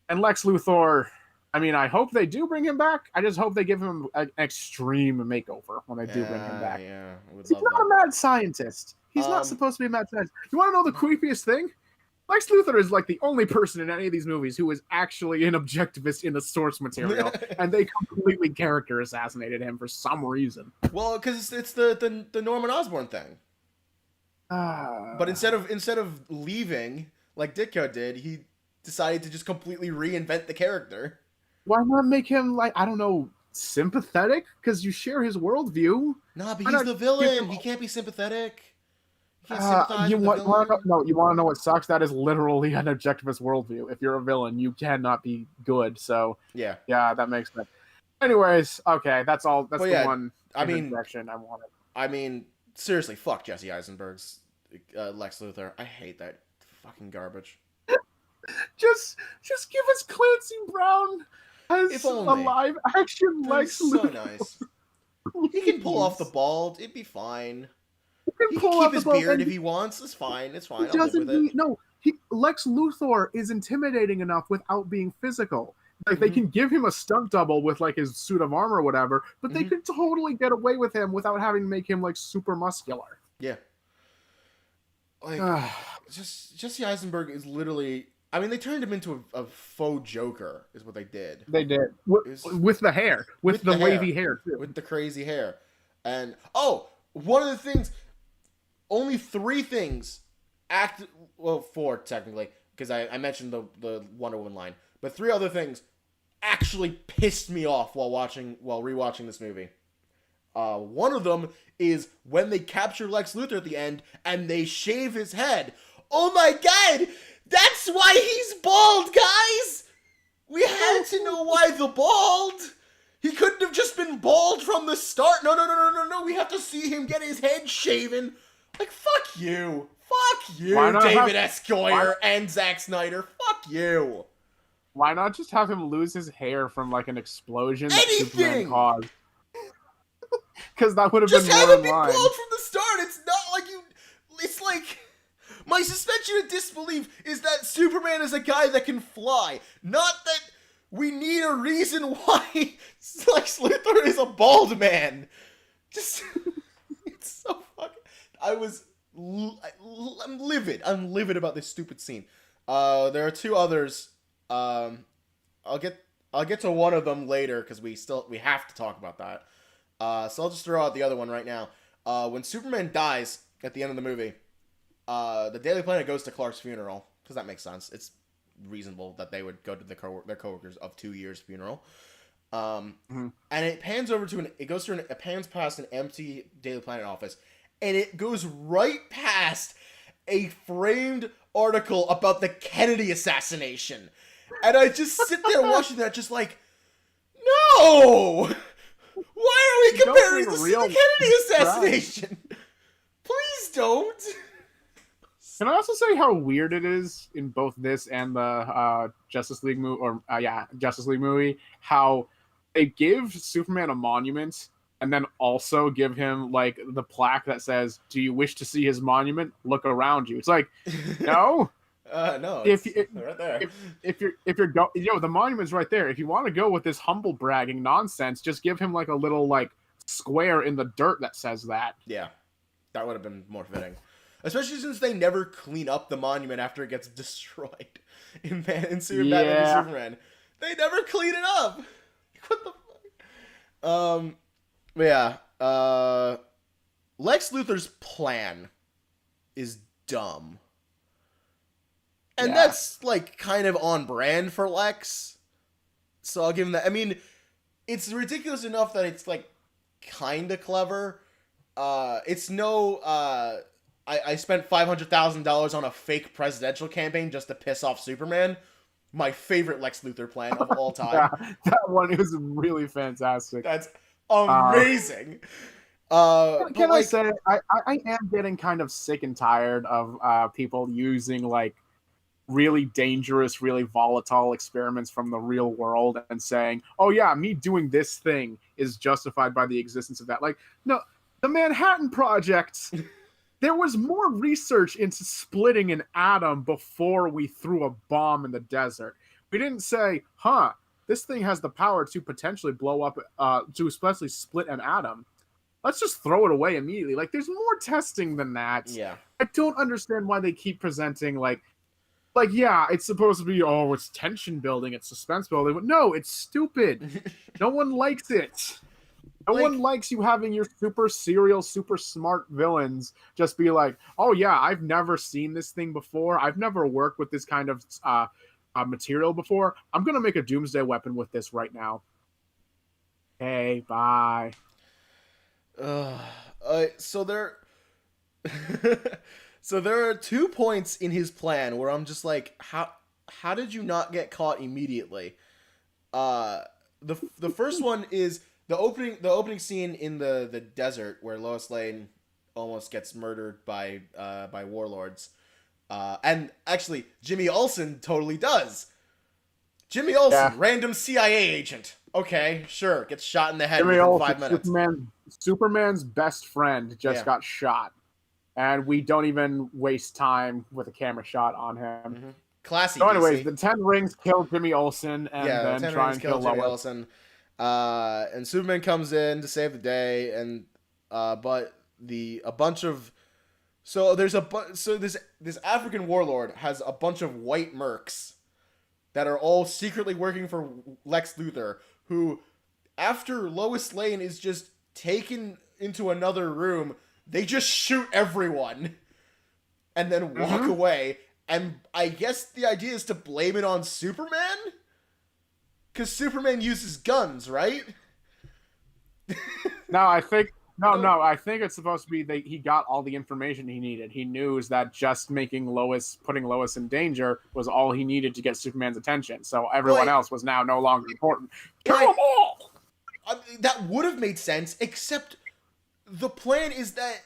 And Lex Luthor, I mean, I hope they do bring him back. I just hope they give him an extreme makeover when they do bring him back. Yeah, he's not a mad scientist. He's not supposed to be a mad scientist. You want to know the creepiest thing? Lex Luthor is like the only person in any of these movies who is actually an objectivist in the source material, and they completely character assassinated him for some reason. Well, because it's the Norman Osborn thing. But instead of leaving like Ditko did, he decided to just completely reinvent the character. Why not make him, like, I don't know, sympathetic? Because you share his worldview. Nah, but he's the villain. He can't be sympathetic. You can't sympathize with the villain. You want to know what sucks? That is literally an objectivist worldview. If you're a villain, you cannot be good. So yeah, that makes sense. Anyways, okay, that's all. That's the one. Direction I wanted. I mean, seriously, fuck Jesse Eisenberg's Lex Luthor. I hate that fucking garbage. just give us Clancy Brown as a live action Lex Luthor. So nice. He can pull off the bald. It'd be fine. He can keep his beard if he wants. It's fine. It's fine. I'll live with it. No, Lex Luthor is intimidating enough without being physical. Like, they can give him a stunt double with, like, his suit of armor or whatever, but they could totally get away with him without having to make him, like, super muscular. Yeah. Like, Jesse Eisenberg is literally... I mean, they turned him into a faux Joker, is what they did. They did. With the hair. With the wavy hair, too. With the crazy hair. And, one of the things... Only 3 things well, 4 technically, because I mentioned the Wonder Woman line, but 3 other things actually pissed me off while rewatching this movie. One of them is when they capture Lex Luthor at the end and they shave his head. Oh my god! That's why he's bald, guys! We had to know why the bald! He couldn't have just been bald from the start. No. We have to see him get his head shaven. Like, fuck you. Fuck you, David S. Goyer and Zack Snyder. Fuck you. Why not just have him lose his hair from, like, an explosion that Superman caused? Because that would have been more in line. Just have him be bald from the start. It's not like you... It's like... My suspension of disbelief is that Superman is a guy that can fly. Not that we need a reason why Lex Luthor is a bald man. Just... It's so fucking... I'm livid. I'm livid about this stupid scene. There are 2 others. I'll get to one of them later because we have to talk about that. So I'll just throw out the other one right now. When Superman dies at the end of the movie, the Daily Planet goes to Clark's funeral because that makes sense. It's reasonable that they would go to their coworkers of 2 years' funeral. And it pans over to it pans past an empty Daily Planet office. And it goes right past a framed article about the Kennedy assassination. And I just sit there watching that just like, no! Why are we comparing this to the Kennedy assassination? Please don't! Can I also say how weird it is in both this and the Justice League movie, how they give Superman a monument and then also give him, like, the plaque that says, "Do you wish to see his monument? Look around you." It's like, no. No. It's right there. If you're the monument's right there. If you want to go with this humble bragging nonsense, just give him, like, a little, like, square in the dirt that says that. Yeah, that would have been more fitting. Especially since they never clean up the monument after it gets destroyed in Batman v Superman. They never clean it up. What the fuck? But yeah, Lex Luthor's plan is dumb. And that's, like, kind of on brand for Lex. So I'll give him that. I mean, it's ridiculous enough that it's, like, kind of clever. It's no, I spent $500,000 on a fake presidential campaign just to piss off Superman. My favorite Lex Luthor plan of all time. Yeah, that one is really fantastic. That's amazing. Can I say, I am getting kind of sick and tired of people using, like, really dangerous, really volatile experiments from the real world and saying, oh yeah, me doing this thing is justified by the existence of that. Like, no, the Manhattan Project, there was more research into splitting an atom before we threw a bomb in the desert. We didn't say, this thing has the power to potentially blow up, to especially split an atom. Let's just throw it away immediately. Like, there's more testing than that. Yeah. I don't understand why they keep presenting, like, like, yeah, it's supposed to be, oh, it's tension building, it's suspense building, but no, it's stupid. No one likes it. No one likes you having your super serial, super smart villains just be like, oh yeah, I've never seen this thing before. I've never worked with this kind of material before. I'm going to make a doomsday weapon with this right now. Hey, bye. So there... So there are 2 points in his plan where I'm just like, how did you not get caught immediately? The first one is the opening scene in the desert where Lois Lane almost gets murdered by warlords. And actually, Jimmy Olsen totally does. Jimmy Olsen, random CIA agent. Okay, sure, gets shot in the head within 5 minutes. Superman's best friend just got shot. And we don't even waste time with a camera shot on him. Mm-hmm. Classy. So anyways, the 10 rings kill Jimmy Olsen and then try and kill Jimmy Olsen. And Superman comes in to save the day, and but a bunch of this African warlord has a bunch of white mercs that are all secretly working for Lex Luthor, who, after Lois Lane is just taken into another room, they just shoot everyone and then walk away. And I guess the idea is to blame it on Superman? Because Superman uses guns, right? I think it's supposed to be that he got all the information he needed. He knew that just putting Lois in danger was all he needed to get Superman's attention. So everyone else was now no longer important. Kill them all! That would have made sense, except the plan is that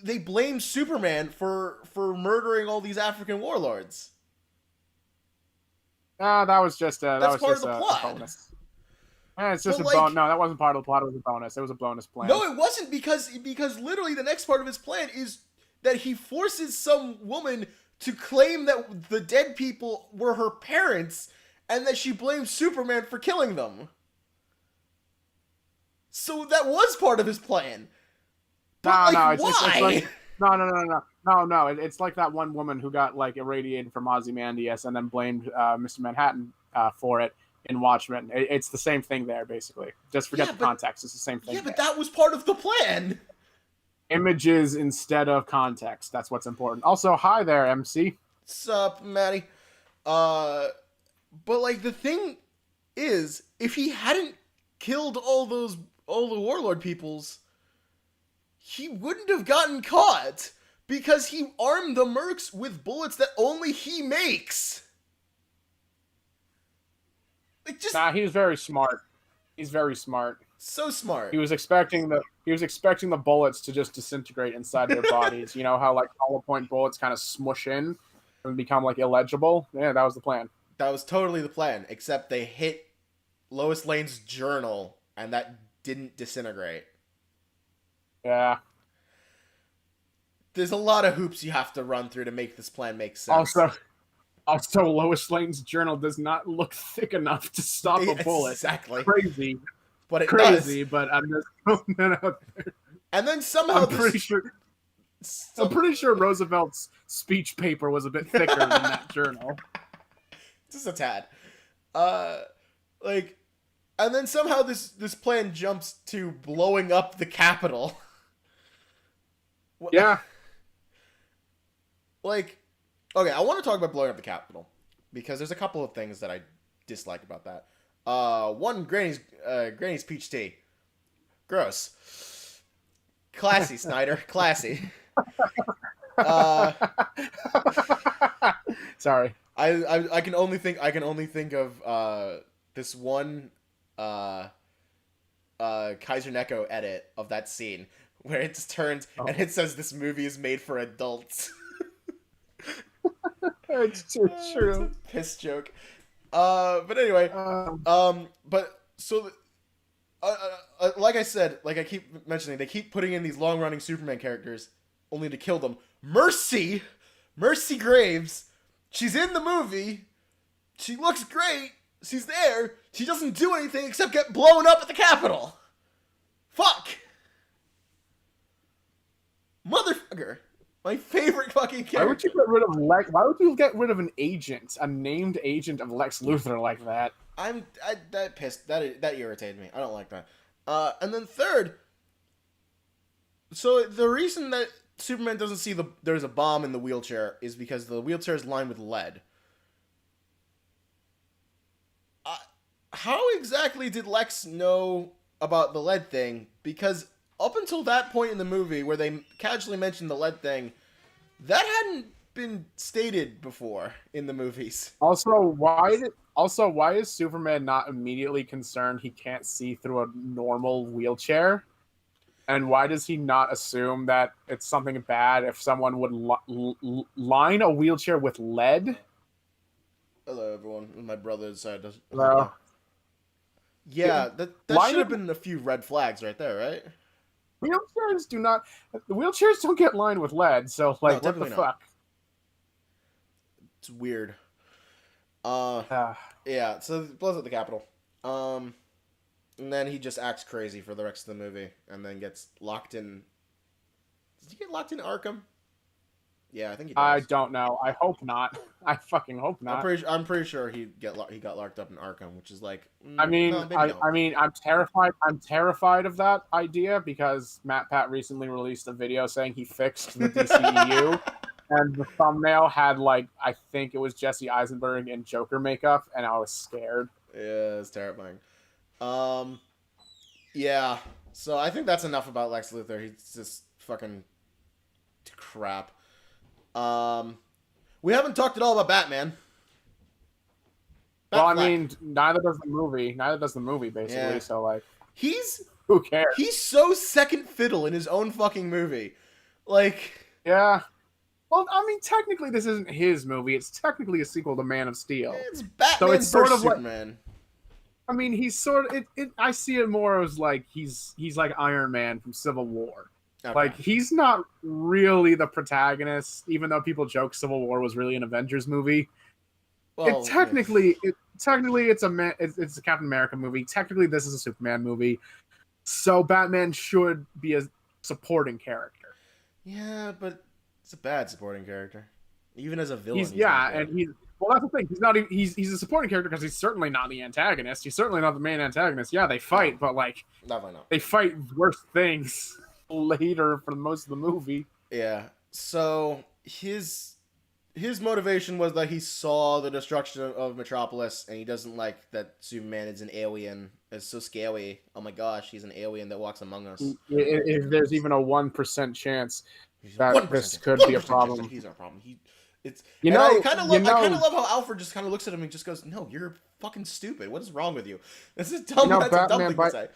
they blame Superman for murdering all these African warlords. That was just a plot. Bonus. It's just bonus. No, that wasn't part of the plot. It was a bonus. It was a bonus plan. No, it wasn't, because literally the next part of his plan is that he forces some woman to claim that the dead people were her parents and that she blames Superman for killing them. So that was part of his plan. But why? It's like that one woman who got irradiated from Ozymandias and then blamed Mr. Manhattan for it in Watchmen. It's the same thing there, basically. Just forget the context. It's the same thing. Yeah, but that was part of the plan. Images instead of context. That's what's important. Also, hi there, MC. Sup, Maddie? But the thing is, if he hadn't killed all the warlord peoples, he wouldn't have gotten caught, because he armed the mercs with bullets that only he makes. He's very smart. He's very smart. So smart. He was expecting the bullets to just disintegrate inside their bodies. You know how hollow point bullets kind of smush in and become illegible? Yeah, that was the plan. That was totally the plan, except they hit Lois Lane's journal and that didn't disintegrate. Yeah. There's a lot of hoops you have to run through to make this plan make sense. Also, Lois Lane's journal does not look thick enough to stop a bullet. Exactly. Crazy. But it does. But I'm just throwing that out there. And then somehow I'm pretty sure Roosevelt's speech paper was a bit thicker than that journal. Just a tad. And then somehow this plan jumps to blowing up the Capitol. Yeah. Okay, I want to talk about blowing up the Capitol, because there's a couple of things that I dislike about that. One, Granny's peach tea. Gross. Classy, Snyder. Classy. Sorry. I can only think of this one Kaiser Neko edit of that scene where it just turns and it says this movie is made for adults. It's too true. It's a piss joke. But anyway, like I said, like I keep mentioning, they keep putting in these long-running Superman characters only to kill them. Mercy Graves, she's in the movie. She looks great. She's there. She doesn't do anything except get blown up at the Capitol. Fuck. Motherfucker. My favorite fucking character. Why would you get rid of Lex? Why would you get rid of an agent, a named agent of Lex Luthor like that? That irritated me. I don't like that. And then third, so the reason that Superman doesn't see there's a bomb in the wheelchair is because the wheelchair is lined with lead. How exactly did Lex know about the lead thing? Because up until that point in the movie where they casually mentioned the lead thing, that hadn't been stated before in the movies. Also, why is Superman not immediately concerned he can't see through a normal wheelchair? And why does he not assume that it's something bad if someone would line a wheelchair with lead? Hello, everyone. My brother decided to... Hello. Yeah, that should have been a few red flags right there, right? Wheelchairs do not... The wheelchairs don't get lined with lead, so, like, what the fuck? It's weird. Yeah, so he blows up the Capitol. And then he just acts crazy for the rest of the movie, and then gets locked in... Did he get locked in Arkham? Yeah, I think he does. I don't know. I hope not. I fucking hope not. I'm pretty sure he got locked up in Arkham, which is like. I'm terrified. I'm terrified of that idea because Matt Pat recently released a video saying he fixed the DCEU, and the thumbnail had I think it was Jesse Eisenberg in Joker makeup, and I was scared. Yeah, it's terrifying. Yeah. So I think that's enough about Lex Luthor. He's just fucking crap. We haven't talked at all about Batman. Well, I mean, neither does the movie, basically. Yeah. So, who cares? He's so second fiddle in his own fucking movie. Yeah. Well, I mean, technically, this isn't his movie. It's technically a sequel to Man of Steel. It's Batman so it's sort of Superman. I mean, he's sort of... I see it more as, he's like Iron Man from Civil War. Okay. He's not really the protagonist, even though people joke Civil War was really an Avengers movie. Well, technically, it's a Captain America movie. Technically, this is a Superman movie. So Batman should be a supporting character. Yeah, but it's a bad supporting character. Even as a villain. Well, that's the thing. He's not. He's a supporting character because he's certainly not the antagonist. He's certainly not the main antagonist. Yeah, they fight, but definitely not. They fight worse things later for most of the movie. Yeah. So his motivation was that he saw the destruction of Metropolis, and he doesn't like that Superman is an alien. It's so scary. Oh my gosh, he's an alien that walks among us. If there's even a 1% chance that this could be a problem, he's our problem. I kind of love how Alfred just kind of looks at him and just goes, "No, you're fucking stupid. What is wrong with you? This is dumb. That's a dumb thing to say."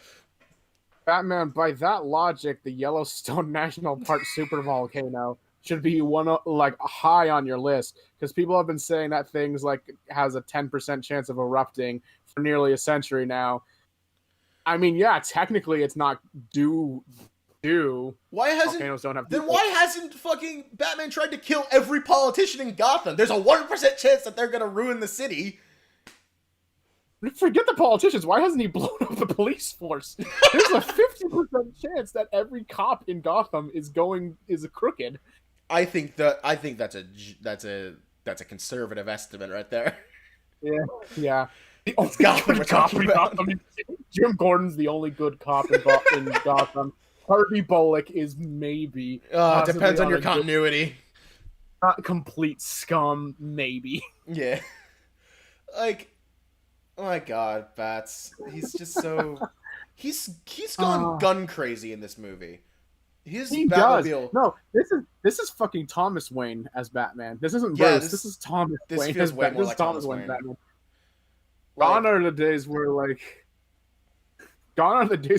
Batman, by that logic, the Yellowstone National Park supervolcano should be high on your list because people have been saying that thing's has a 10% chance of erupting for nearly a century now. I mean, yeah, technically it's not due. Why hasn't fucking Batman tried to kill every politician in Gotham? There's a 1% chance that they're gonna ruin the city. Forget the politicians. Why hasn't he blown up the police force? There's a 50% chance that every cop in Gotham is crooked. I think that's a conservative estimate right there. Yeah. It's Gotham we're talking about. Jim Gordon's the only good cop in Gotham. Harvey Bullock is maybe. Depends on your continuity. Not complete scum, maybe. Yeah. Oh my god, Bats. He's just so... He's gone gun crazy in this movie. He Batmobile... does. No, this is fucking Thomas Wayne as Batman. This isn't Bruce. This is Thomas Wayne. Feels way more like Thomas Wayne. Batman. Gone are the days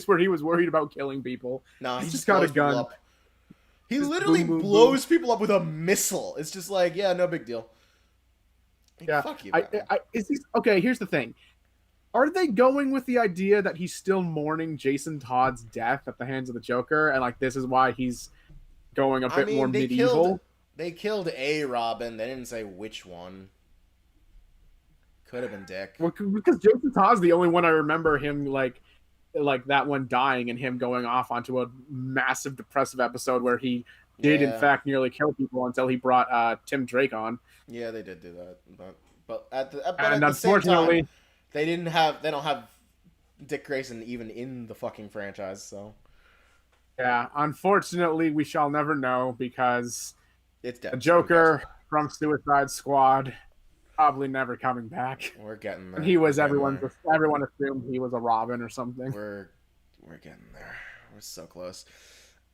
where he was worried about killing people. Nah, he's just got a gun. He literally blows people up with a missile. It's just no big deal. Yeah. Fuck you, okay, here's the thing. Are they going with the idea that he's still mourning Jason Todd's death at the hands of the Joker, and this is why he's going a bit more medieval? They killed a Robin. They didn't say which one. Could have been Dick. Well, because Jason Todd's the only one I remember him that one dying and him going off onto a massive depressive episode where he did in Yeah. fact nearly kill people until he brought Tim Drake on. Yeah, they did do that. But And at the same time, unfortunately, they don't have Dick Grayson even in the fucking franchise, so yeah, unfortunately, we shall never know because it's the dead. So who cares? Joker from Suicide Squad probably never coming back. We're getting And there. he We're was getting there. everyone assumed he was a Robin or something. We're getting there. We're so close.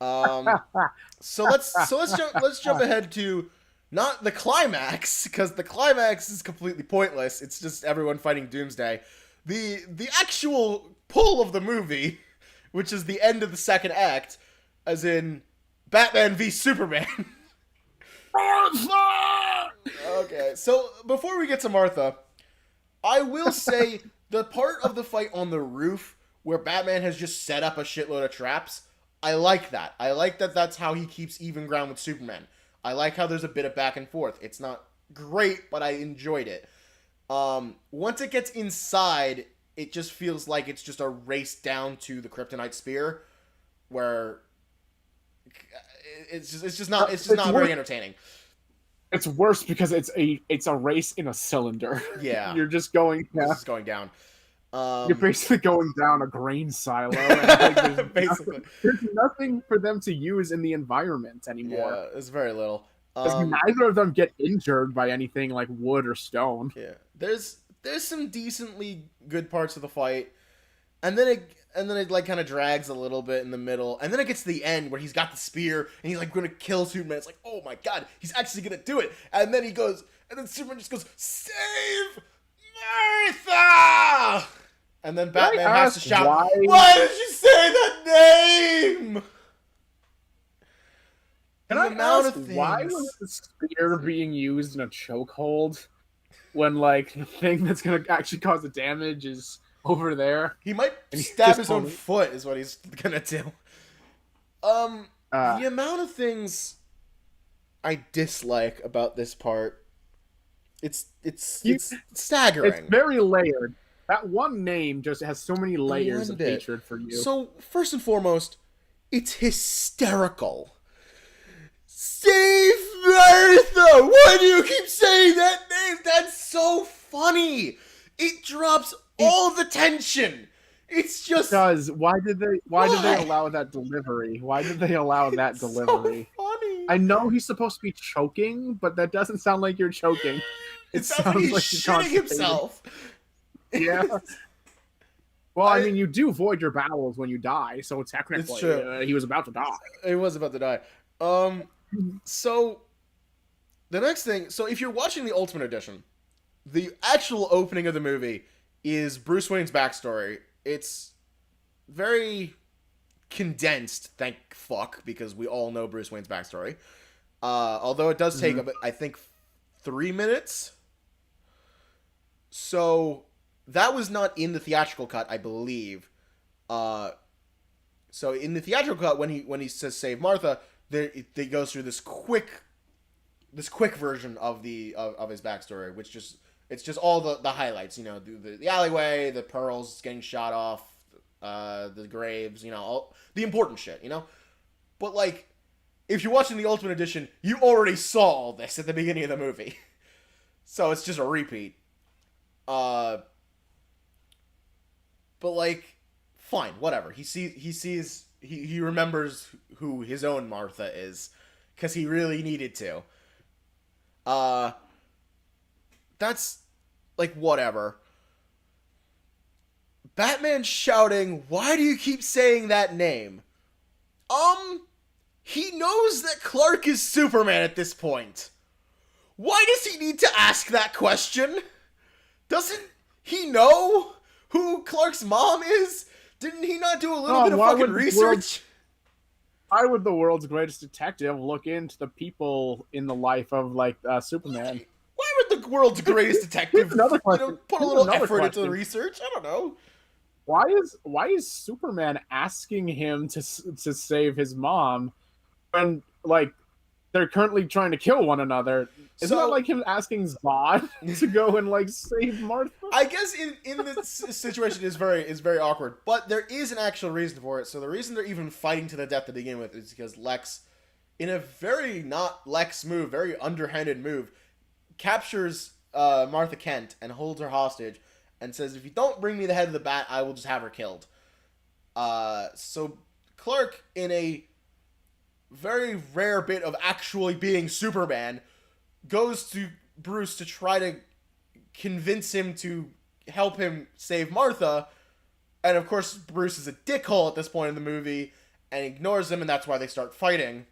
So let's jump ahead to not the climax, because the climax is completely pointless. It's just everyone fighting Doomsday. The actual pull of the movie, which is the end of the second act, as in Batman v Superman. Martha! Okay, so before we get to Martha, I will say the part of the fight on the roof where Batman has just set up a shitload of traps, I like that. I like that that's how he keeps even ground with Superman. I like how there's a bit of back and forth. It's not great, but I enjoyed it. Once it gets inside, it just feels like it's just a race down to the Kryptonite Spear, where it's just not very entertaining. It's worse because it's a race in a cylinder. Yeah, You're just going. It's just going down. You're basically going down a grain silo. And like, basically, there's nothing for them to use in the environment anymore. Yeah, it's very little. Neither of them get injured by anything like wood or stone. Yeah, there's some decently good parts of the fight, and then it like kind of drags a little bit in the middle, and then it gets to the end where he's got the spear and he's like going to kill Superman. It's like, oh my god, he's actually gonna do it, and then he goes, and then Superman just goes, save Martha, and then Batman has to shout, why did you say that name? Can I ask why was the spear being used in a chokehold when like the thing that's gonna actually cause the damage is over there? He might stab his own foot is what he's gonna do. The amount of things I dislike about this part, it's staggering. It's very layered. That one name just has so many layers of hatred for you. So first and foremost, it's hysterical. Save Martha! Why do you keep saying that name? That's so funny. It drops all the tension. It's just because why did they allow that delivery? Why did they allow that delivery? So funny. I know he's supposed to be choking, but that doesn't sound like you're choking. It sounds like he's shitting himself. Yeah. Well, I mean, you do void your battles when you die, so technically, he was about to die. He was about to die. So the next thing, so if you're watching the Ultimate Edition, the actual opening of the movie is Bruce Wayne's backstory. It's very condensed, thank fuck, because we all know Bruce Wayne's backstory. Although it does take, I think, 3 minutes. So that was not in the theatrical cut, I believe. So in the theatrical cut, when he says save Martha, they goes through this quick version of his backstory, which it's just all the highlights, you know, the alleyway, the pearls getting shot off, the graves, you know, all the important shit, you know. But like, if you're watching the Ultimate Edition, you already saw all this at the beginning of the movie, so it's just a repeat. But like, fine, whatever. He remembers who his own Martha is, because he really needed to. That's like whatever. Batman shouting, "Why do you keep saying that name?" He knows that Clark is Superman at this point. Why does he need to ask that question? Doesn't he know who Clark's mom is? Didn't he not do a little bit of fucking research? Why would the world's greatest detective look into the people in the life of, like, Superman? Why would the world's greatest detective put a little effort into the research? I don't know. Why is Superman asking him to save his mom when, like, they're currently trying to kill one another? Isn't that like him asking Zod to go and like save Martha? I guess in this situation is very awkward, but there is an actual reason for it. So the reason they're even fighting to the death to begin with is because Lex in a very not Lex move, very underhanded move, captures Martha Kent and holds her hostage and says, if you don't bring me the head of the bat, I will just have her killed. So Clark, in a very rare bit of actually being Superman, goes to Bruce to try to convince him to help him save Martha. And of course, Bruce is a dickhole at this point in the movie and ignores him, and that's why they start fighting.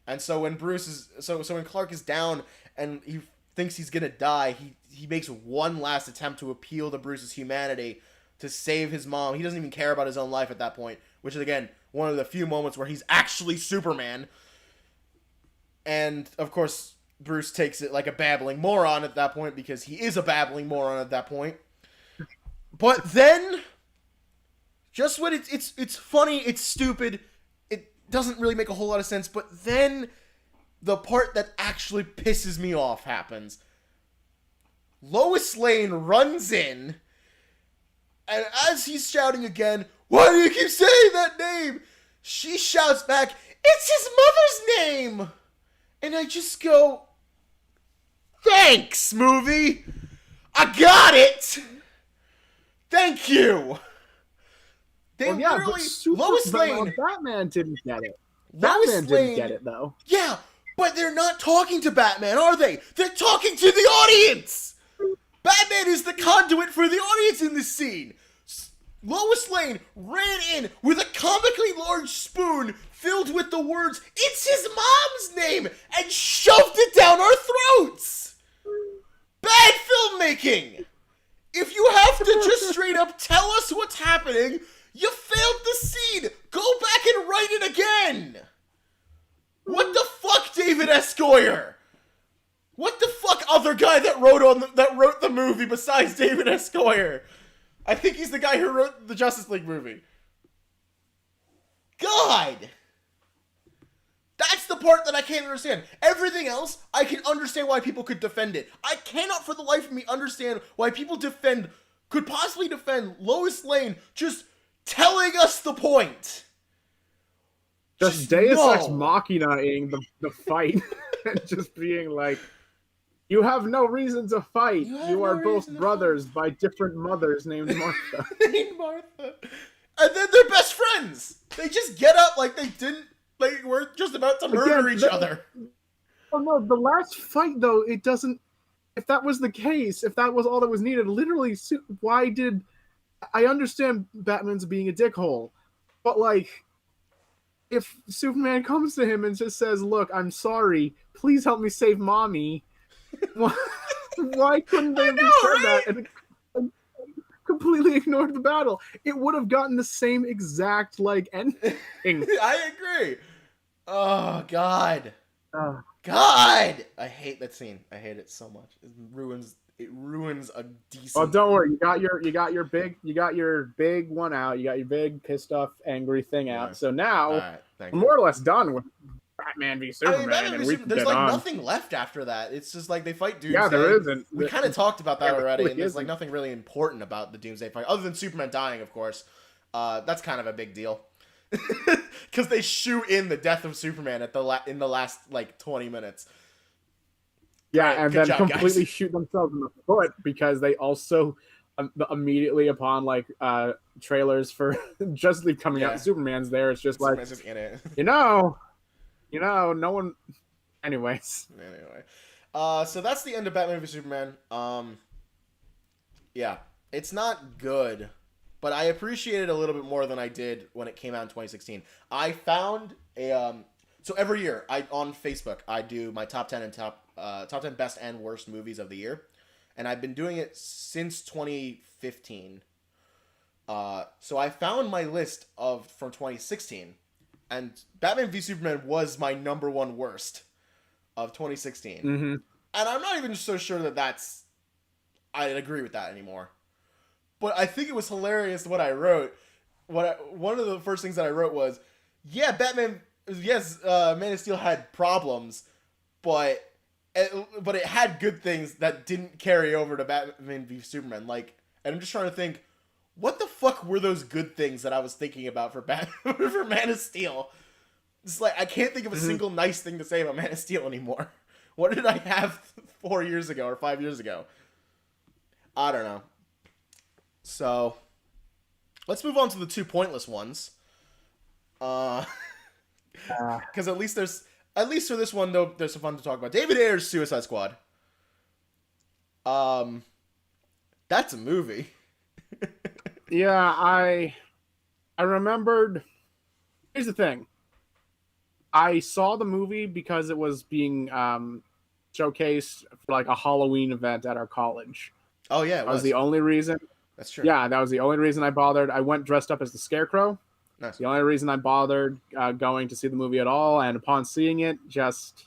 And so when when Clark is down and he thinks he's gonna die, he makes one last attempt to appeal to Bruce's humanity to save his mom. He doesn't even care about his own life at that point, which is, again, one of the few moments where he's actually Superman. And, of course, Bruce takes it like a babbling moron at that point, because he is a babbling moron at that point. But then, just when it's funny, it's stupid, it doesn't really make a whole lot of sense, but then the part that actually pisses me off happens. Lois Lane runs in, and as he's shouting again, why do you keep saying that name? She shouts back, it's his mother's name! And I just go, thanks, movie! I got it! Thank you! They literally, Lois Lane... Batman didn't get it. Batman didn't get it, though. Yeah, but they're not talking to Batman, are they? They're talking to the audience! Batman is the conduit for the audience in this scene. Lois Lane ran in with a comically large spoon filled with the words, it's his mom's name, and shoved it down our throats! Bad filmmaking! If you have to just straight up tell us what's happening, you failed the scene! Go back and write it again! What the fuck, David S. Goyer? What the fuck, other guy that wrote the movie besides David S. Goyer? I think he's the guy who wrote the Justice League movie. God! That's the part that I can't understand. Everything else, I can understand why people could defend it. I cannot for the life of me understand why people could possibly defend Lois Lane just telling us the point. Just Deus Ex Machina-ing the fight and just being like, you have no reason to fight. You are both brothers by different mothers named Martha. Named Martha. And then they're best friends. They just get up like they didn't, like we're just about to murder each other. Oh no, the last fight though, it doesn't, if that was the case, if that was all that was needed, literally, why did, I understand Batman's being a dickhole, but like, if Superman comes to him and just says, look, I'm sorry, please help me save mommy, why couldn't they have said that and completely ignored the battle? It would have gotten the same exact like ending. I agree. Oh God. God, I hate that scene. I hate it so much. It ruins a decent. Oh, don't worry. You got your big one out. You got your big pissed off angry thing out. Right. So now we're more or less done with Batman v Superman. There's like nothing left after that. It's just like they fight Doomsday. Yeah, there isn't. We kind of talked about that already, and there's like nothing really important about the Doomsday fight other than Superman dying, of course. That's kind of a big deal because they shoot in the death of Superman in the last like 20 minutes. Yeah, and then completely shoot themselves in the foot because they also immediately upon like trailers for Justice League coming out, Superman's there. It's just Superman's like just in it. You know, no one. Anyways. Anyway, so that's the end of Batman v Superman. Yeah, it's not good, but I appreciate it a little bit more than I did when it came out in 2016. I found a so every year on Facebook I do my top 10 and top 10 best and worst movies of the year, and I've been doing it since 2015. So I found my list from 2016. And Batman v Superman was my number one worst of 2016. Mm-hmm. And I'm not even so sure that I agree with that anymore. But I think it was hilarious what I wrote. One of the first things that I wrote was, yeah, Man of Steel had problems, but it had good things that didn't carry over to Batman v Superman. Like, and I'm just trying to think, what the fuck were those good things that I was thinking about for Man of Steel? It's like I can't think of a single nice thing to say about Man of Steel anymore. What did I have 4 years ago or 5 years ago? I don't know. So, let's move on to the two pointless ones. Because at least for this one though, there's some fun to talk about. David Ayer's Suicide Squad. That's a movie. Yeah, I remembered. Here's the thing. I saw the movie because it was being showcased for like a Halloween event at our college. Oh yeah, that was the only reason. That's true. Yeah, that was the only reason I bothered. I went dressed up as the Scarecrow. Nice. The only reason I bothered going to see the movie at all, and upon seeing it, just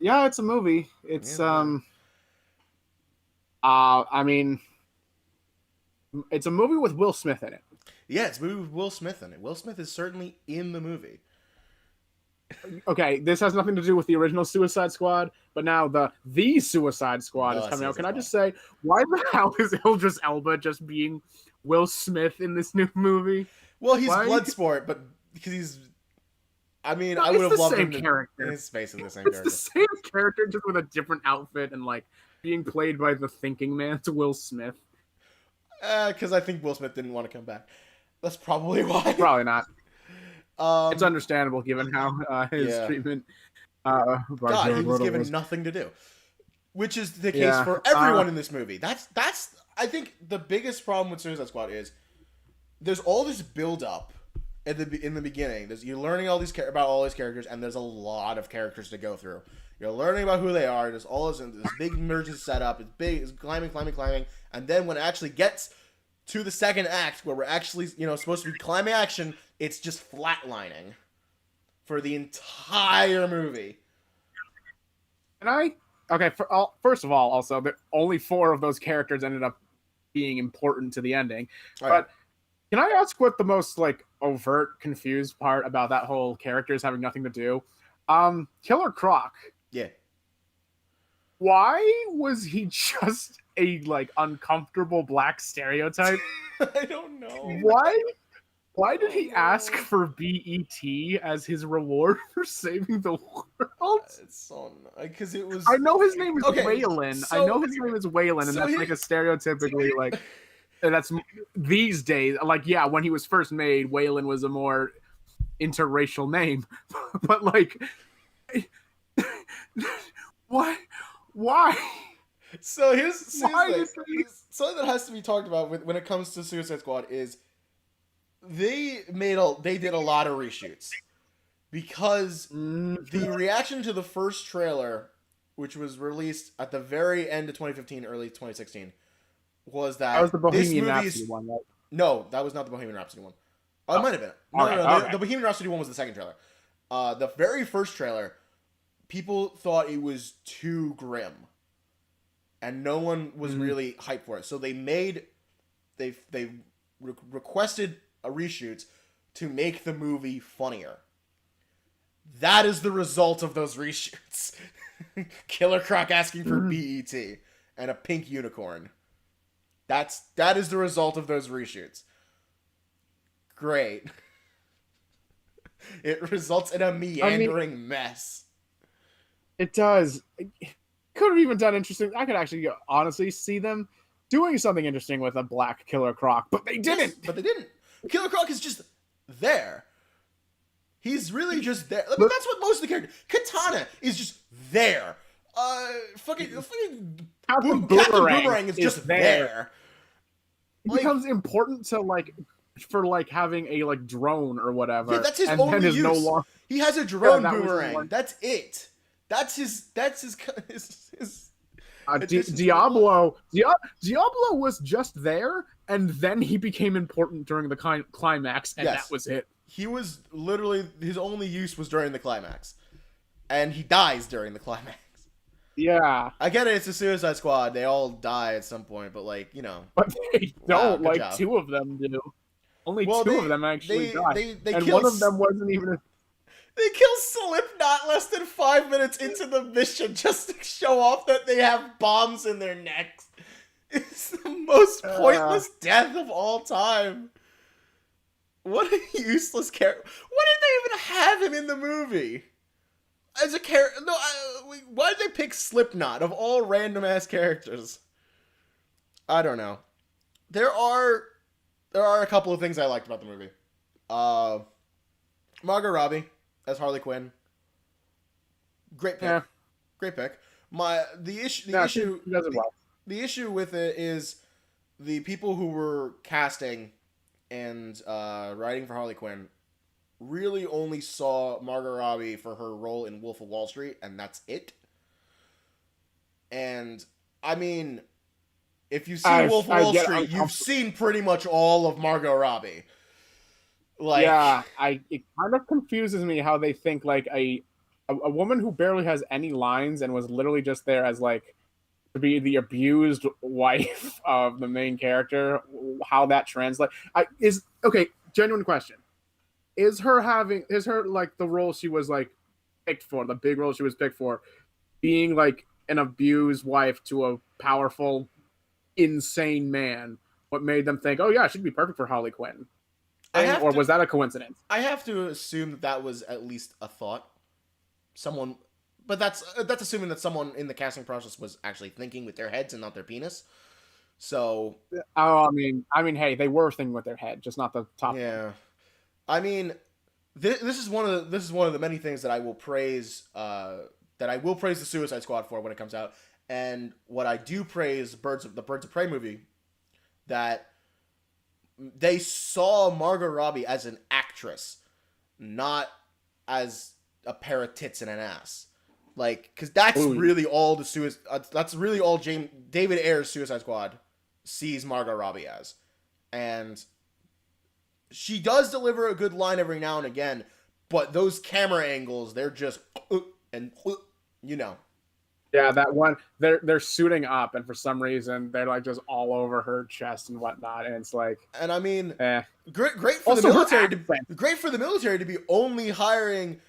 it's a movie. It's I mean, it's a movie with Will Smith in it. Yeah, it's a movie with Will Smith in it. Will Smith is certainly in the movie. Okay, this has nothing to do with the original Suicide Squad, but now the Suicide Squad is coming out. Can I just say, why the hell is Idris Elba just being Will Smith in this new movie? Well, he's Bloodsport, but because he's... I mean, I would have loved him character. It's basically the same character. It's the same character, just with a different outfit and, like, being played by the thinking man to Will Smith. Because I think Will Smith didn't want to come back. That's probably why. Probably not. It's understandable given how his treatment. God, he was given nothing to do, which is the case for everyone in this movie. That's I think the biggest problem with Suicide Squad is there's all this build up in the beginning. You're learning about all these characters, and there's a lot of characters to go through. You're learning about who they are. There's all this big emergency setup. It's big. It's climbing, and then when it actually gets to the second act, where we're actually supposed to be climbing action, it's just flatlining for the entire movie. First of all, also, only 4 of those characters ended up being important to the ending. All but right. Can I ask what the most like overt, confused part about that whole characters having nothing to do? Killer Croc. Yeah. Why was he just a like uncomfortable black stereotype? I don't know. Why did he ask for BET as his reward for saving the world? It's so because it was. I know his name is Waylon. So, I know his name is Waylon, and that's like a stereotypically like. That's these days. Like, yeah, when he was first made, Waylon was a more interracial name, but like, why? So here's something that has to be talked about when it comes to Suicide Squad is they did a lot of reshoots because the reaction to the first trailer, which was released at the very end of 2015, early 2016, was that was the Bohemian Rhapsody one, right? No, that was not the Bohemian Rhapsody one. Oh, it might have been. No. The Bohemian Rhapsody one was the second trailer. The very first trailer, people thought it was too grim, and no one was really hyped for it. So they requested a reshoot to make the movie funnier. That is the result of those reshoots. Killer Croc asking for BET and a pink unicorn. That is the result of those reshoots. Great. It results in a meandering mess. It does. Could have even done interesting. I could actually honestly see them doing something interesting with a black Killer Croc, but they didn't. Yes, Killer Croc is just there. He's really just there. I mean, that's what most of the characters. Katana is just there. Fucking Captain Boomerang is just there. It becomes important to for having a drone or whatever. Yeah, that's his only use. No longer... He has a drone boomerang. That's it. That's his Diablo was just there, and then he became important during the climax, and that was it. He was literally his only use was during the climax, and he dies during the climax. Yeah, I get it. It's a Suicide Squad. They all die at some point, but But they don't. Job. 2 of them do. Only 2 of them actually die. And one of them wasn't even. They kill Slipknot less than 5 minutes into the mission just to show off that they have bombs in their necks. It's the most pointless death of all time. What a useless character. What did they even have him in the movie? As a character, no. Why did they pick Slipknot of all random ass characters? I don't know. There are a couple of things I liked about the movie. Margot Robbie as Harley Quinn. Great pick. Yeah. Great pick. The issue with it is the people who were casting and writing for Harley Quinn really only saw Margot Robbie for her role in Wolf of Wall Street, and that's it. And I mean, if you've seen Wolf of Wall Street, you've seen pretty much all of Margot Robbie. Like, yeah, it kind of confuses me how they think like a woman who barely has any lines and was literally just there as like to be the abused wife of the main character, how that translates. Genuine question. Is her like the role she was like picked for, the big role she was picked for, being like an abused wife to a powerful, insane man, what made them think, oh yeah, she'd be perfect for Harley Quinn? Or was that a coincidence? I have to assume that was at least a thought. But that's assuming that someone in the casting process was actually thinking with their heads and not their penis. So, I mean, hey, they were thinking with their head, just not the top. Yeah, one. I mean, this is one of the many things that I will praise. The Suicide Squad for when it comes out, and what I do praise the Birds of Prey movie, that they saw Margot Robbie as an actress, not as a pair of tits and an ass. Like, because that's really all David Ayer's Suicide Squad sees Margot Robbie as. And she does deliver a good line every now and again, but those camera angles, they're just you know. Yeah, that one, they're suiting up, and for some reason they're like just all over her chest and whatnot, and it's like, and I mean, great for the military to be only hiring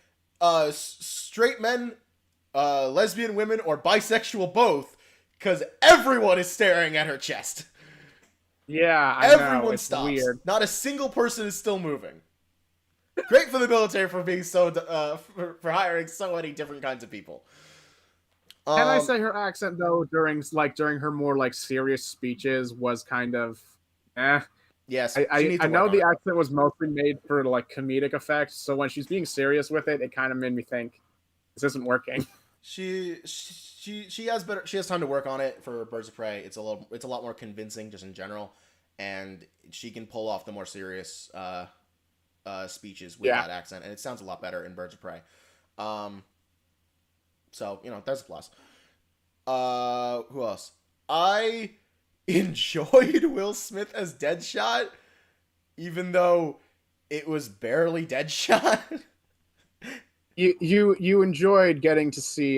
straight men, lesbian women, or bisexual both, because everyone is staring at her chest. Yeah, everyone stops. Weird. Not a single person is still moving. Great for the military for being so for hiring so many different kinds of people. Can I say her accent though during her more like serious speeches was kind of Yes, I know the accent was mostly made for like comedic effect, so when she's being serious with it, it kind of made me think this isn't working. She has time to work on it for Birds of Prey. It's a lot more convincing just in general, and she can pull off the more serious speeches with that accent, and it sounds a lot better in Birds of Prey. So, that's a plus. Who else? I enjoyed Will Smith as Deadshot, even though it was barely Deadshot. You enjoyed getting to see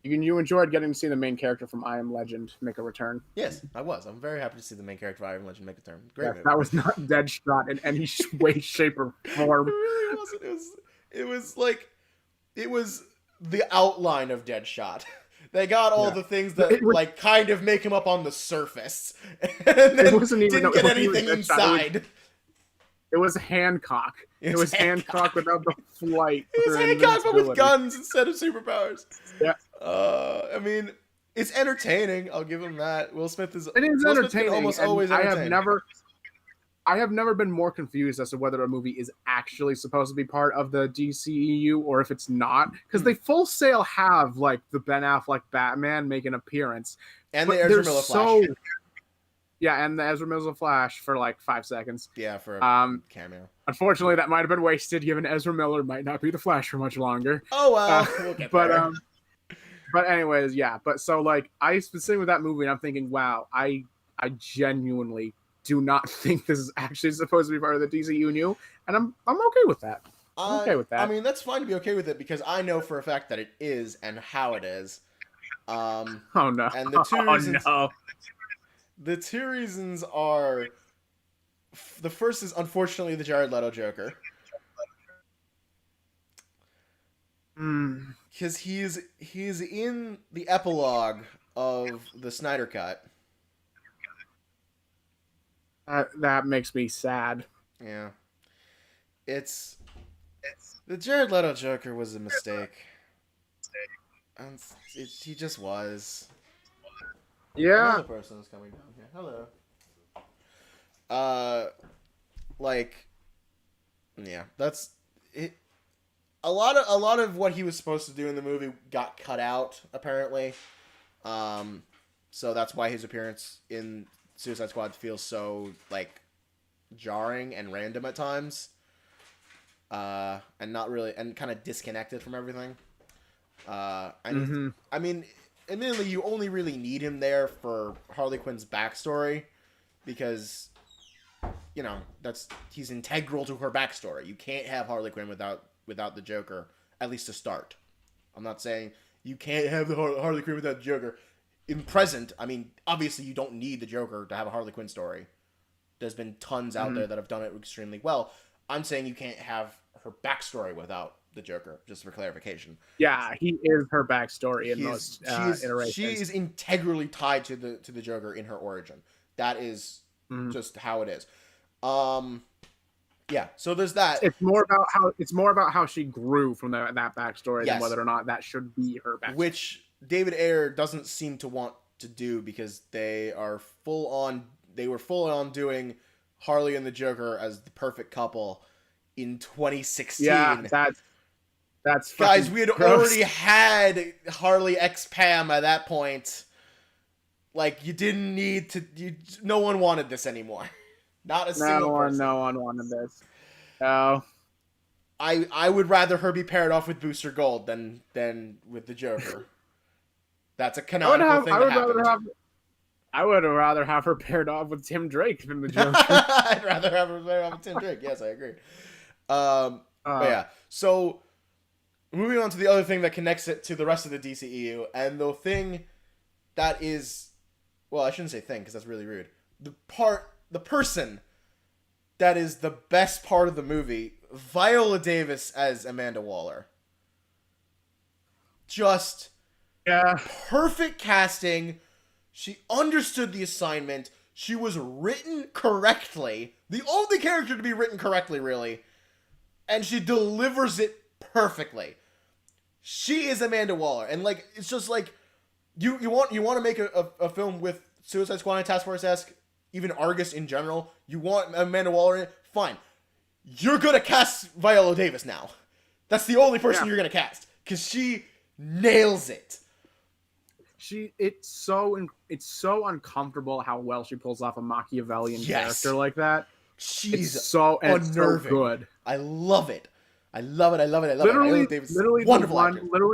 you enjoyed getting to see the main character from I Am Legend make a return. Yes, I was. I'm very happy to see the main character of I Am Legend make a return. Great movie. That was not Deadshot in any way, shape, or form. It really wasn't. It was the outline of Deadshot. They got all the things that kind of make him up on the surface, and then didn't get anything inside. It was Hancock. It was Hancock without the flight. It was Hancock, but with guns instead of superpowers. Yeah. I mean, it's entertaining. I'll give him that. Will Smith is entertaining. Almost always entertaining. I have never been more confused as to whether a movie is actually supposed to be part of the DCEU or if it's not, because they full sail have like the Ben Affleck Batman make an appearance, and the Ezra Miller Flash. Yeah, and the Ezra Miller Flash for like 5 seconds. Yeah, for a cameo. Unfortunately, that might have been wasted, given Ezra Miller might not be the Flash for much longer. Oh well, we'll get there. But anyways, yeah. But so like, I was sitting with that movie, and I'm thinking, wow, I genuinely do not think this is actually supposed to be part of the DCU, and I'm okay with that. I'm okay with that. I mean, that's fine to be okay with it because I know for a fact that it is and how it is. Oh no! And the two reasons. No. The two reasons are, the first is unfortunately the Jared Leto Joker. Because he's in the epilogue of the Snyder Cut. That makes me sad. Yeah. It's The Jared Leto Joker was a mistake. And he just was. Yeah. Another person is coming down here. Hello. Uh, like, yeah, that's it. A lot of what he was supposed to do in the movie got cut out apparently. So that's why his appearance in Suicide Squad feels so like jarring and random at times. And not really, and kind of disconnected from everything. And I mean, admittedly, you only really need him there for Harley Quinn's backstory, because he's integral to her backstory. You can't have Harley Quinn without the Joker, at least to start. I'm not saying you can't have the Harley Quinn without the Joker. In present, I mean, obviously you don't need the Joker to have a Harley Quinn story. There's been tons out there that have done it extremely well. I'm saying you can't have her backstory without the Joker, just for clarification. Yeah, he is her backstory in most iterations. She is integrally tied to the Joker in her origin. That is just how it is. Yeah, so there's that. It's more about how she grew from that backstory than whether or not that should be her backstory. Which David Ayer doesn't seem to want to do, because they were full on doing Harley and the Joker as the perfect couple in 2016. Yeah, that's guys, we had gross. already had Harley x Pam at that point. Like, you didn't need to. No one wanted this anymore. Not a single person. No one wanted this. No. I would rather her be paired off with Booster Gold than with the Joker. That's a canonical thing that happened. I would rather have her paired off with Tim Drake than the Joker. I'd rather have her paired off with Tim Drake. Yes, I agree. But yeah, so moving on to the other thing that connects it to the rest of the DCEU, and the thing that is, well, I shouldn't say thing because that's really rude. The person that is the best part of the movie, Viola Davis as Amanda Waller. Just perfect casting. She understood the assignment. She was written correctly. The only character to be written correctly, really. And she delivers it perfectly. She is Amanda Waller. And, like, it's just like, you want to make a film with Suicide Squad and Task Force-esque, even Argus in general. You want Amanda Waller in it? Fine. You're going to cast Viola Davis now. That's the only person you're going to cast. Because she nails it. It's so uncomfortable how well she pulls off a Machiavellian character like that. She's so good. I love it. Literally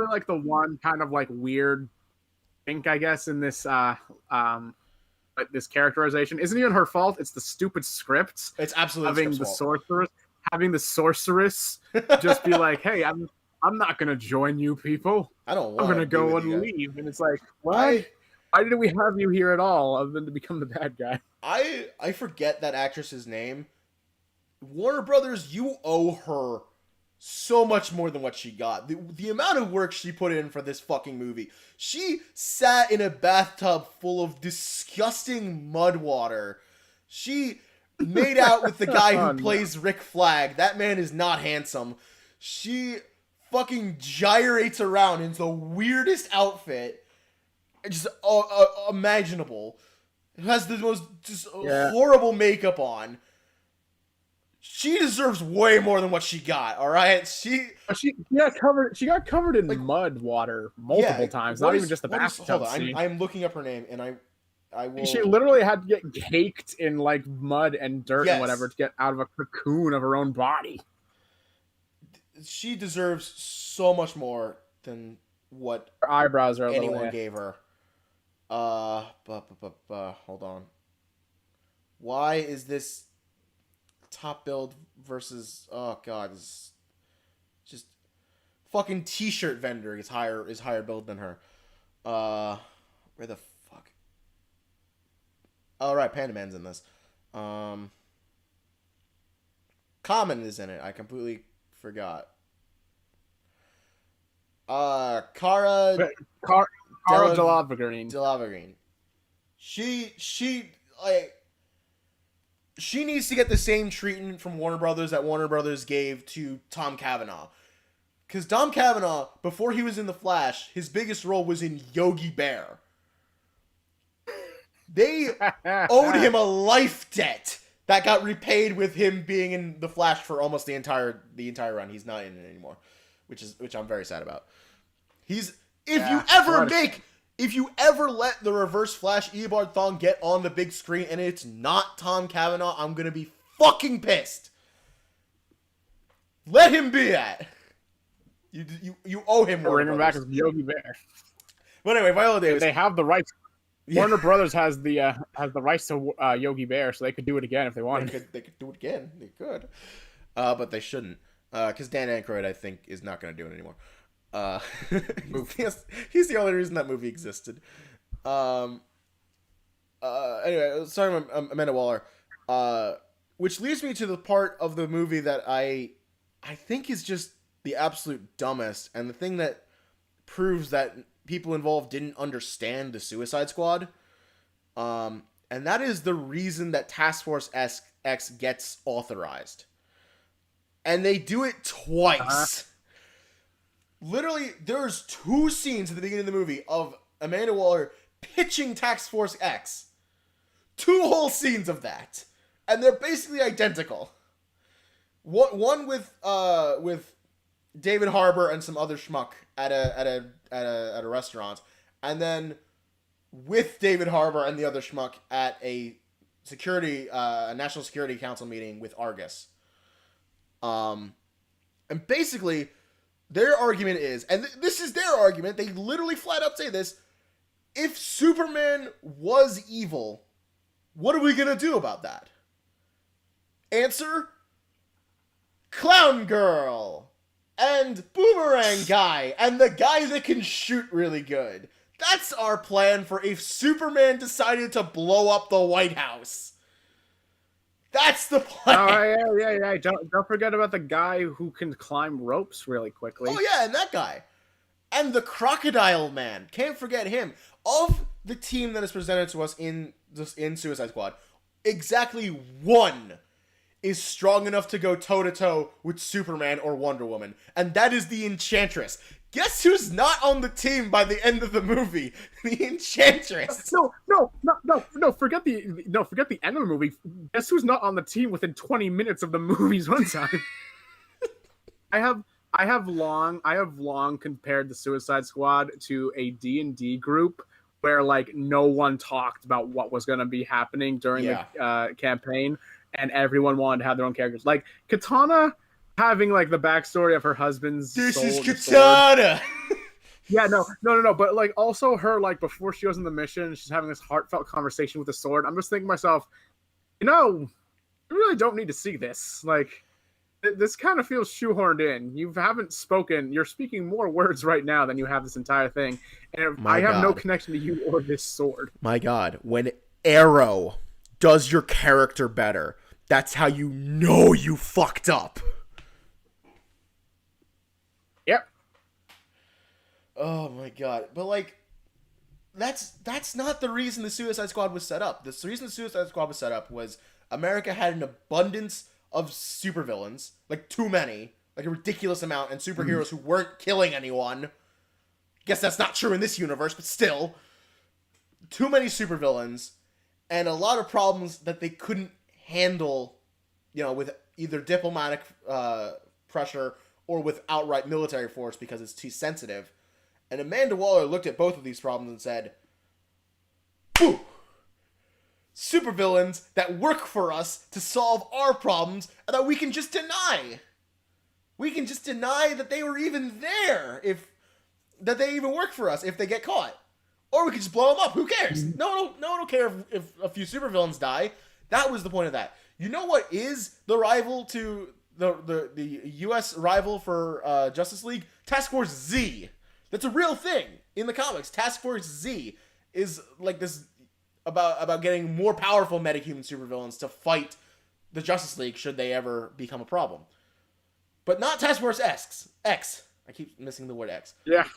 like the one kind of like weird thing, I guess, in this this characterization isn't even her fault. It's the stupid scripts. It's absolutely having the sorceress just be like, "Hey, I'm not gonna join you people. I'm gonna go and leave." And it's like, why did we have you here at all other than to become the bad guy? I forget that actress's name. Warner Brothers, you owe her so much more than what she got. The amount of work she put in for this fucking movie. She sat in a bathtub full of disgusting mud water. She made out with the guy who plays Rick Flag. That man is not handsome. She fucking gyrates around in the weirdest outfit just imaginable. It has the most horrible makeup on. She deserves way more than what she got. All right, she got covered in mud water multiple times. Not even just the bathtub scene. I'm looking up her name, and I will. She literally had to get caked in like mud and dirt and whatever to get out of a cocoon of her own body. She deserves so much more than what her eyebrows are anyone gave her. Hold on. Why is this top build versus? Oh god, this just fucking t-shirt vendor is higher build than her. Where the fuck? Oh right, Panda Man's in this. Common is in it. I completely forgot. Cara Delevingne. She she needs to get the same treatment from Warner Brothers that Warner Brothers gave to Tom Cavanaugh. Because Tom Cavanaugh, before he was in The Flash, his biggest role was in Yogi Bear. They owed him a life debt that got repaid with him being in The Flash for almost the entire run. He's not in it anymore, which I'm very sad about. If you ever let the Reverse Flash Eobard Thawne get on the big screen and it's not Tom Cavanaugh, I'm gonna be fucking pissed. Let him be that. You owe him. Bring him back as Yogi Bear. But anyway, Viola Davis. They have the rights. Yeah. Warner Brothers has the rights to Yogi Bear, so they could do it again if they wanted. They could do it again. They could, but they shouldn't, because Dan Aykroyd, I think, is not going to do it anymore. He's the only reason that movie existed. Anyway, sorry, Amanda Waller, which leads me to the part of the movie that I think is just the absolute dumbest, and the thing that proves that people involved didn't understand the Suicide Squad, and that is the reason that Task Force X gets authorized, and they do it twice. Literally, there's 2 scenes at the beginning of the movie of Amanda Waller pitching Task Force X. 2 whole scenes of that, and they're basically identical. One with David Harbour and some other schmuck at a restaurant, and then with David Harbour and the other schmuck at a National Security Council meeting with Argus. And basically, their argument is, and this is their argument, they literally flat out say this: if Superman was evil, what are we gonna do about that? Answer: Clown Girl and Boomerang Guy and the guy that can shoot really good. That's our plan for if Superman decided to blow up the White House. That's the plan. Oh, yeah. Don't forget about the guy who can climb ropes really quickly. Oh, yeah, and that guy. And the Crocodile Man. Can't forget him. Of the team that is presented to us in Suicide Squad, exactly one is strong enough to go toe-to-toe with Superman or Wonder Woman. And that is the Enchantress. Guess who's not on the team by the end of the movie? The Enchantress. No. Forget the end of the movie. Guess who's not on the team within 20 minutes of the movie's runtime? I have long compared the Suicide Squad to a D&D group where like no one talked about what was going to be happening during the campaign, and everyone wanted to have their own characters. Like Katana having like the backstory of her husband's This soul is Katana. Yeah, no. But like also her, like before she goes on the mission, she's having this heartfelt conversation with the sword. I'm just thinking to myself, you really don't need to see this. Like, this kind of feels shoehorned in. You haven't spoken. You're speaking more words right now than you have this entire thing, and I have no connection to you or this sword. My God, when Arrow does your character better, that's how you know you fucked up. Yep. Oh my God. But like, that's not the reason the Suicide Squad was set up. The reason the Suicide Squad was set up was America had an abundance of supervillains, like too many, like a ridiculous amount, and superheroes who weren't killing anyone. Guess that's not true in this universe, but still. Too many supervillains, and a lot of problems that they couldn't handle, with either diplomatic pressure or with outright military force because it's too sensitive. And Amanda Waller looked at both of these problems and said, "Boo! Supervillains that work for us to solve our problems and that we can just deny. We can just deny that they were even there, that they even work for us if they get caught. Or we could just blow them up. Who cares? No one will care if a few supervillains die." That was the point of that. You know what is the rival to the U.S. rival for Justice League? Task Force Z. That's a real thing in the comics. Task Force Z is like this about getting more powerful metahuman supervillains to fight the Justice League should they ever become a problem. But not Task Force X. I keep missing the word X. Yeah.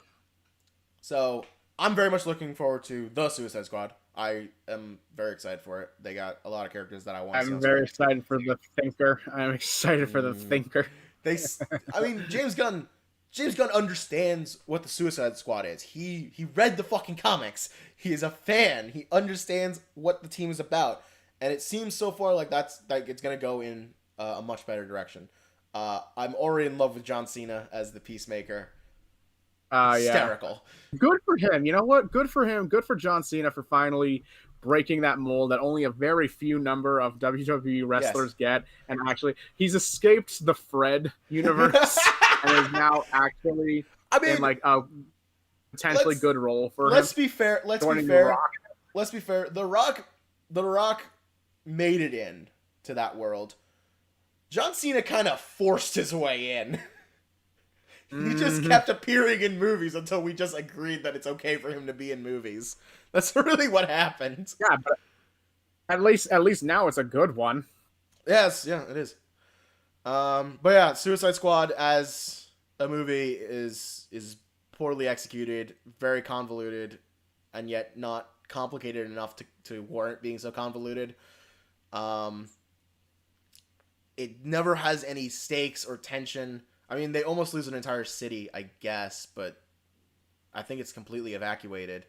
So I'm very much looking forward to the Suicide Squad. I am very excited for it. They got a lot of characters that I want to see I'm on very screen. excited for the Thinker. I'm excited for the Mm. Thinker. I mean, James Gunn understands what the Suicide Squad is. He read the fucking comics. He is a fan. He understands what the team is about, and it seems so far like it's gonna go in a much better direction. I'm already in love with John Cena as the Peacemaker. Hysterical. Yeah. Good for him. You know what? Good for him. Good for John Cena for finally breaking that mold that only a very few number of WWE wrestlers get. And actually, he's escaped the Fred universe and is now actually in like a potentially good role for him. Let's be fair. Let's be fair. The Rock made it in to that world. John Cena kind of forced his way in. He just kept appearing in movies until we just agreed that it's okay for him to be in movies. That's really what happened. Yeah, but at least now it's a good one. Yes, yeah, it is. But yeah, Suicide Squad as a movie is poorly executed, very convoluted, and yet not complicated enough to warrant being so convoluted. It never has any stakes or tension. I mean, they almost lose an entire city, I guess, but I think it's completely evacuated.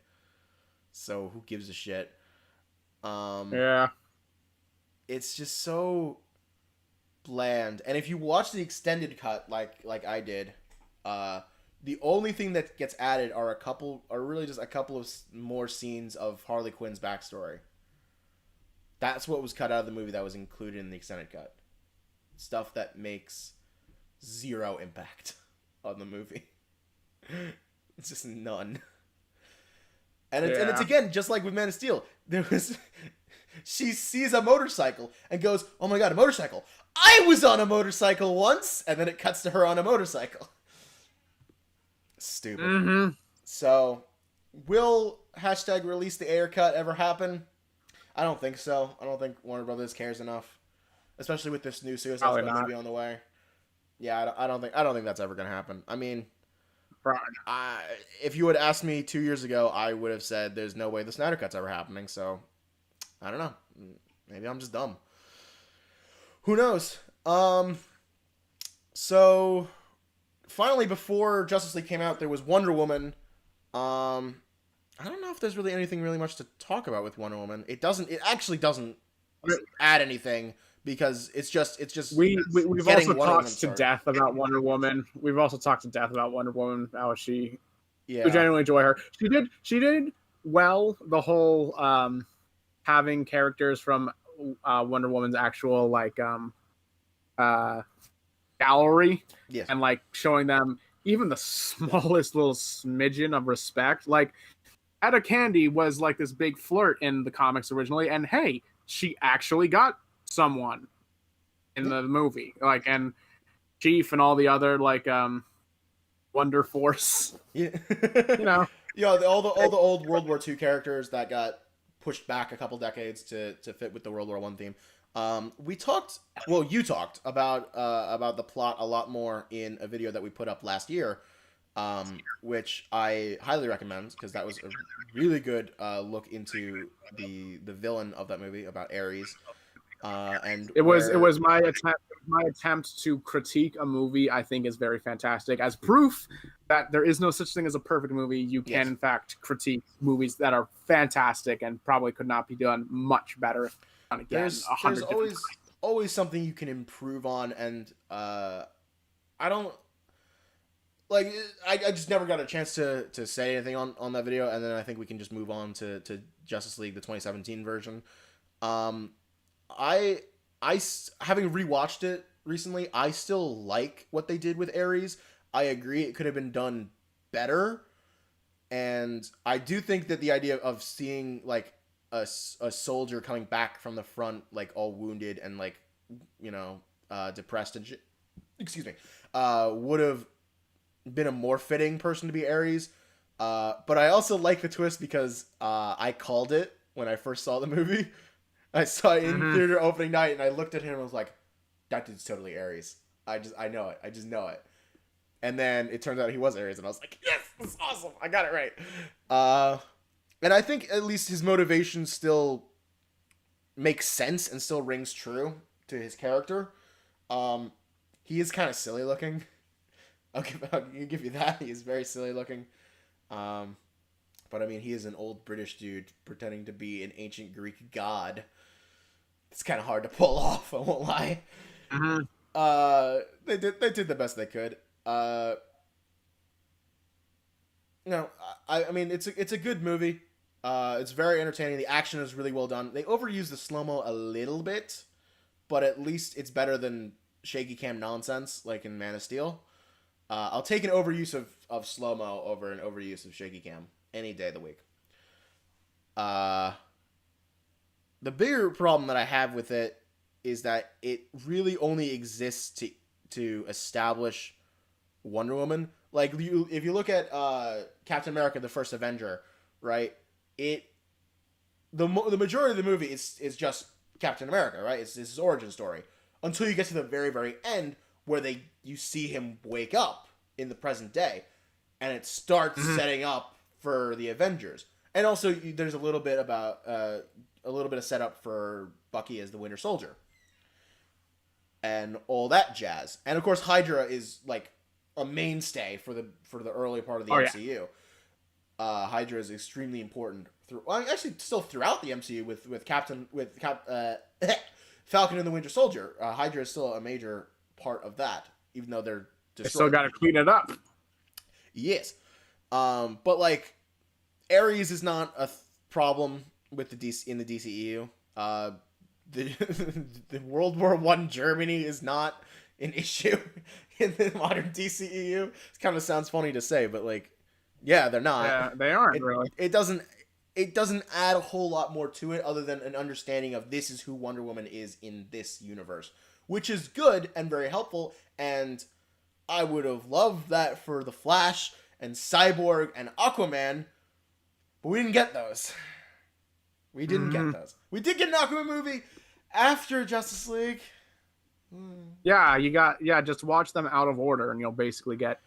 So who gives a shit? Yeah. It's just so bland. And if you watch the extended cut, like I did, the only thing that gets added are really just a couple of more scenes of Harley Quinn's backstory. That's what was cut out of the movie that was included in the extended cut. Stuff that makes zero impact on the movie. It's just none. And it's again just like with Man of Steel. She sees a motorcycle and goes, "Oh my god, a motorcycle! I was on a motorcycle once," and then it cuts to her on a motorcycle. Stupid. Mm-hmm. So, will #release the Ayer cut ever happen? I don't think so. I don't think Warner Brothers cares enough, especially with this new Suicide Squad movie on the way. Yeah, I don't think that's ever gonna happen. I mean, if you would ask me 2 years ago, I would have said there's no way the Snyder Cut's ever happening. So, I don't know. Maybe I'm just dumb. Who knows? So, finally, before Justice League came out, there was Wonder Woman. I don't know if there's really anything really much to talk about with Wonder Woman. It actually doesn't add anything. Because it's just we've also talked to death about Wonder Woman. We've also talked to death about Wonder Woman. How we genuinely enjoy her. She did well. The whole having characters from Wonder Woman's actual gallery, and like showing them even the smallest little smidgen of respect. Like Etta Candy was like this big flirt in the comics originally, and hey, she actually got someone in the movie, and Chief and all the other Wonder Force. Yeah. all the old World War II characters that got pushed back a couple decades to fit with the World War I theme. You talked about the plot a lot more in a video that we put up last year, which I highly recommend because that was a really good look into the villain of that movie about Ares. And it was my attempt to critique a movie I think is very fantastic as proof that there is no such thing as a perfect movie. You can in fact critique movies that are fantastic and probably could not be done much better. There's always something you can improve on, and I don't like. I just never got a chance to say anything on that video, and then I think we can just move on to Justice League, the 2017 version. I having rewatched it recently, I still like what they did with Ares. I agree it could have been done better, and I do think that the idea of seeing like a soldier coming back from the front all wounded and depressed and would have been a more fitting person to be Ares. But I also like the twist because I called it when I first saw the movie. I saw it in theater opening night, and I looked at him and was like, that dude's totally Ares. I know it. I just know it. And then it turns out he was Ares, and I was like, yes, this is awesome. I got it right. And I think at least his motivation still makes sense and still rings true to his character. He is kind of silly looking. I'll give you that. He is very silly looking. But I mean, he is an old British dude pretending to be an ancient Greek god. It's kind of hard to pull off, I won't lie. They did the best they could. I mean, it's a good movie. It's very entertaining. The action is really well done. They overuse the slow-mo a little bit, but at least it's better than shaky cam nonsense like in Man of Steel. I'll take an overuse of slow-mo over an overuse of shaky cam any day of the week. The bigger problem that I have with it is that it really only exists to establish Wonder Woman. Like, if you look at Captain America: The First Avenger, right? The majority of the movie is just Captain America, right? It's his origin story until you get to the very, very end where you see him wake up in the present day, and it starts setting up for the Avengers. And also, there's a little bit of setup for Bucky as the Winter Soldier, and all that jazz. And of course, Hydra is like a mainstay for the early part of the MCU. Yeah. Hydra is extremely important still throughout the MCU with Falcon and the Winter Soldier. Hydra is still a major part of that, even though they still got to clean it up. Yes, but like Ares is not a problem with the DCEU. The World War I Germany is not an issue in the modern DCEU. It kind of sounds funny to say, but like, yeah, they're not. Yeah, they aren't really. It doesn't add a whole lot more to it other than an understanding of this is who Wonder Woman is in this universe, which is good and very helpful. And I would have loved that for the Flash and Cyborg and Aquaman, but we didn't get those. We didn't get those. We did get an Aquaman movie after Justice League. Yeah, just watch them out of order, and you'll basically get.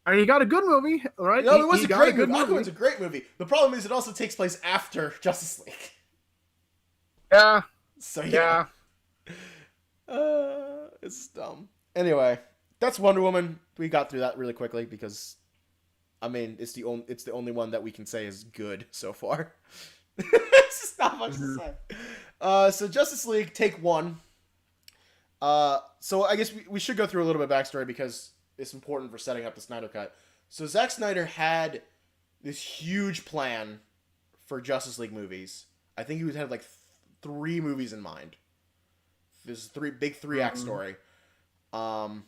I mean, you got a good movie, right? No, it was a great movie. Aquaman's a great movie. The problem is it also takes place after Justice League. Yeah. So yeah. It's dumb. Anyway, that's Wonder Woman. We got through that really quickly because, I mean, it's the only one that we can say is good so far. It's just not much to say. So Justice League, take one. So I guess we should go through a little bit of backstory because it's important for setting up the Snyder Cut. So Zack Snyder had this huge plan for Justice League movies. I think he had like 3 movies in mind. This big 3-act story. And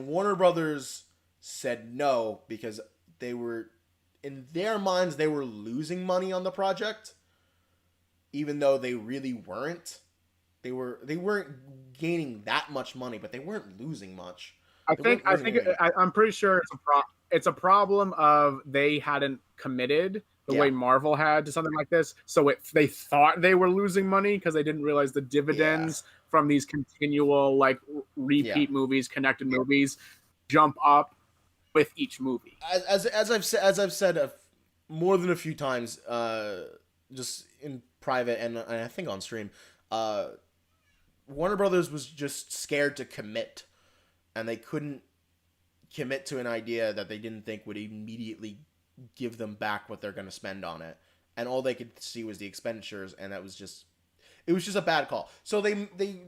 Warner Brothers said no because in their minds, they were losing money on the project, even though they really weren't. They weren't gaining that much money, but they weren't losing much. I'm pretty sure it's a problem of they hadn't committed the way Marvel had to something like this. So they thought they were losing money because they didn't realize the dividends from these continual like repeat movies, connected movies, jump up with each movie. As I've said more than a few times, just in private and I think on stream. Warner Brothers was just scared to commit, and they couldn't commit to an idea that they didn't think would immediately give them back what they're going to spend on it. And all they could see was the expenditures, and it was just a bad call. So they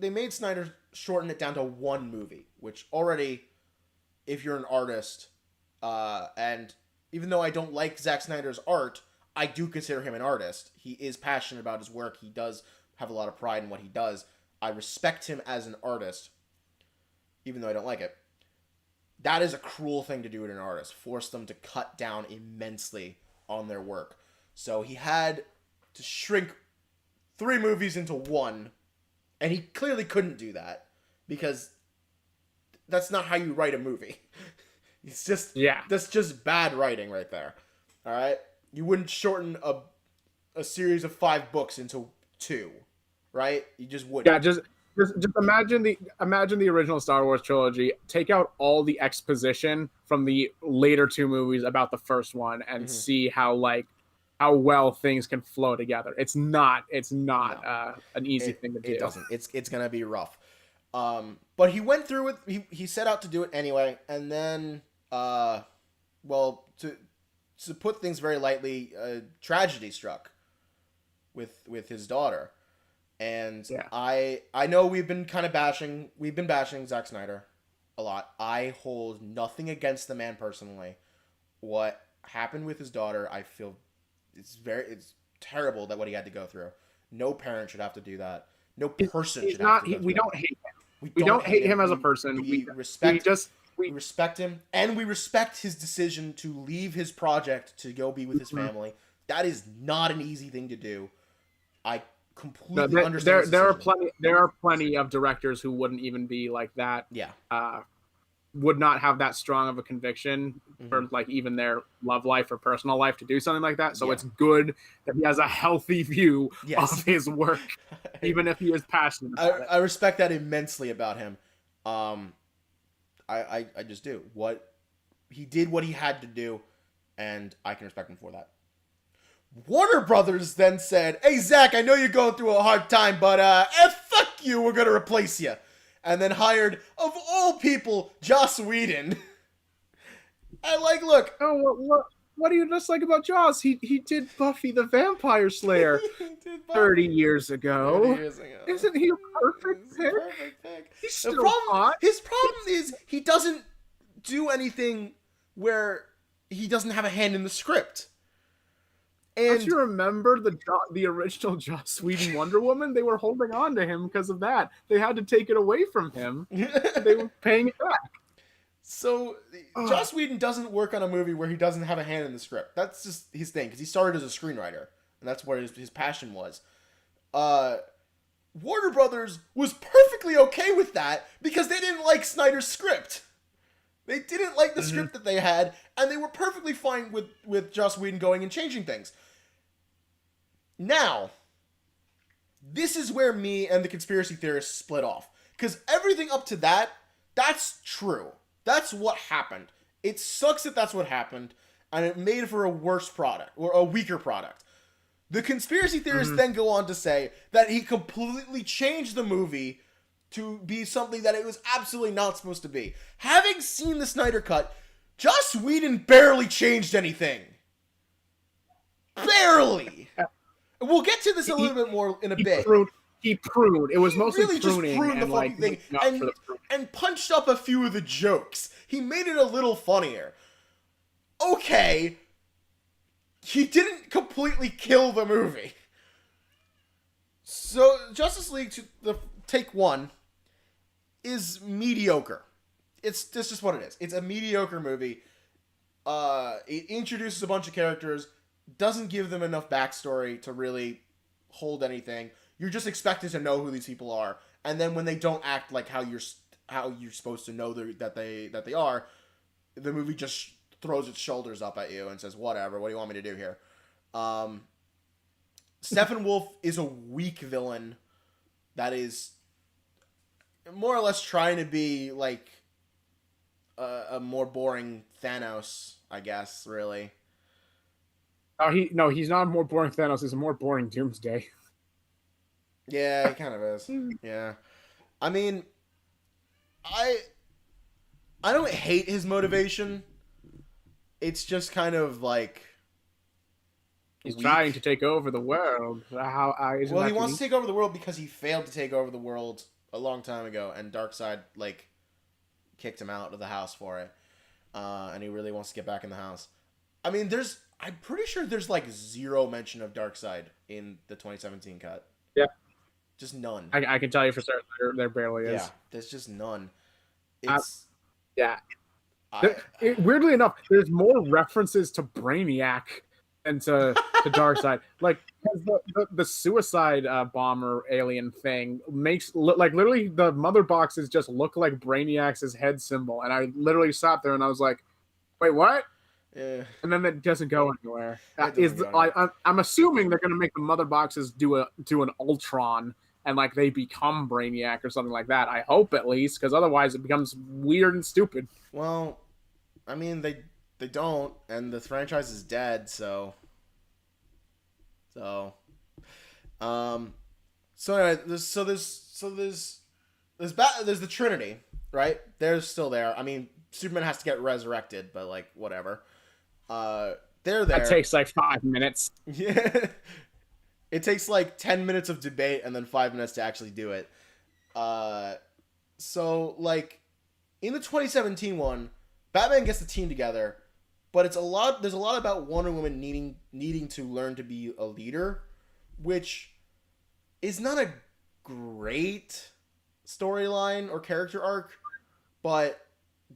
made Snyder shorten it down to 1 movie, which already, if you're an artist, and even though I don't like Zack Snyder's art, I do consider him an artist. He is passionate about his work. He does have a lot of pride in what he does. I respect him as an artist, even though I don't like it. That is a cruel thing to do to an artist. Force them to cut down immensely on their work. So he had to shrink 3 movies into 1, and he clearly couldn't do that because that's not how you write a movie. It's just that's just bad writing right there. All right, you wouldn't shorten a series of 5 books into 2. Right? You just wouldn't. Yeah, just imagine the original Star Wars trilogy. Take out all the exposition from the later 2 movies about the first one, and see how like how well things can flow together. It's not No, an easy it thing to it do. doesn't. It's gonna be rough. But he went through with he set out to do it anyway, and then well, to put things very lightly, tragedy struck with his daughter, and Yeah. I know we've been bashing Zack Snyder a lot. I hold nothing against the man personally. What happened with his daughter, I feel it's terrible that what he had to go through. No parent should have to do that. No person He's should have not. to go through We that. don't hate him. We We don't don't hate him as a We, person. we We respect just we respect him, and we respect his decision to leave his project to go be with his family. That is not an easy thing to do. I completely understand. There are plenty of directors who wouldn't even be like that. Yeah. Would not have that strong of a conviction for like even their love life or personal life to do something like that. So it's good that he has a healthy view of his work, even if he is passionate about it. I respect that immensely about him. I just do. He did what he had to do, and I can respect him for that. Warner Brothers then said, "Hey Zach, I know you're going through a hard time, but fuck you, we're gonna replace you." And then hired, of all people, Joss Whedon. Look. Oh, what do you dislike about Joss? He did Buffy the Vampire Slayer 30 years ago. Isn't he a perfect pick? He's still hot. His problem is he doesn't do anything where he doesn't have a hand in the script. And don't you remember the original Joss Whedon Wonder Woman? They were holding on to him because of that. They had to take it away from him. They were paying it back. So Joss Whedon doesn't work on a movie where he doesn't have a hand in the script. That's just his thing, because he started as a screenwriter, and that's what his passion was. Warner Brothers was perfectly okay with that because they didn't like Snyder's script. They didn't like the script that they had, and they were perfectly fine with Joss Whedon going and changing things. Now, this is where me and the conspiracy theorists split off. Because everything up to that, that's true. That's what happened. It sucks that that's what happened, and it made for a worse product, or a weaker product. The conspiracy theorists then go on to say that he completely changed the movie to be something that it was absolutely not supposed to be. Having seen the Snyder Cut, Joss Whedon barely changed anything. Barely. We'll get to this a little bit more in a bit. He pruned. It was mostly really pruning. Just pruned the fucking thing and punched up a few of the jokes. He made it a little funnier. Okay. He didn't completely kill the movie. So, Justice League, the take one, is mediocre. That's just what it is. It's a mediocre movie. It introduces a bunch of characters, doesn't give them enough backstory to really hold anything. You're just expected to know who these people are, and then when they don't act like how you're supposed to know that they are, the movie just throws its shoulders up at you and says, "Whatever. What do you want me to do here?" Steppenwolf is a weak villain that is more or less trying to be like a more boring Thanos, I guess. Really. He's not a more boring Thanos. He's a more boring Doomsday. Yeah, he kind of is. Yeah. I mean, I don't hate his motivation. It's just kind of like he's trying to take over the world. He wants to take over the world because he failed to take over the world a long time ago, and Darkseid kicked him out of the house for it, and he really wants to get back in the house. I mean, I'm pretty sure there's zero mention of Darkseid in the 2017 cut. Yeah. Just none. I can tell you for certain there barely is. Yeah, there's just none. Weirdly enough, there's more references to Brainiac than to Darkseid. The suicide bomber alien thing makes literally the mother boxes just look like Brainiac's head symbol, and I literally sat there and I was like, "Wait, what?" Yeah. And then it doesn't go anywhere. I'm assuming they're going to make the mother boxes do an Ultron and they become Brainiac or something like that. I hope at least, because otherwise it becomes weird and stupid. Well, I mean they don't, and the franchise is dead, so So, so anyway, there's the Trinity, right? They're still there. I mean, Superman has to get resurrected, but like whatever. They're there. That takes like 5 minutes. Yeah. It takes like 10 minutes of debate and then 5 minutes to actually do it. So like in the 2017 one, Batman gets the team together, but there's a lot about Wonder Woman needing to learn to be a leader, which is not a great storyline or character arc, but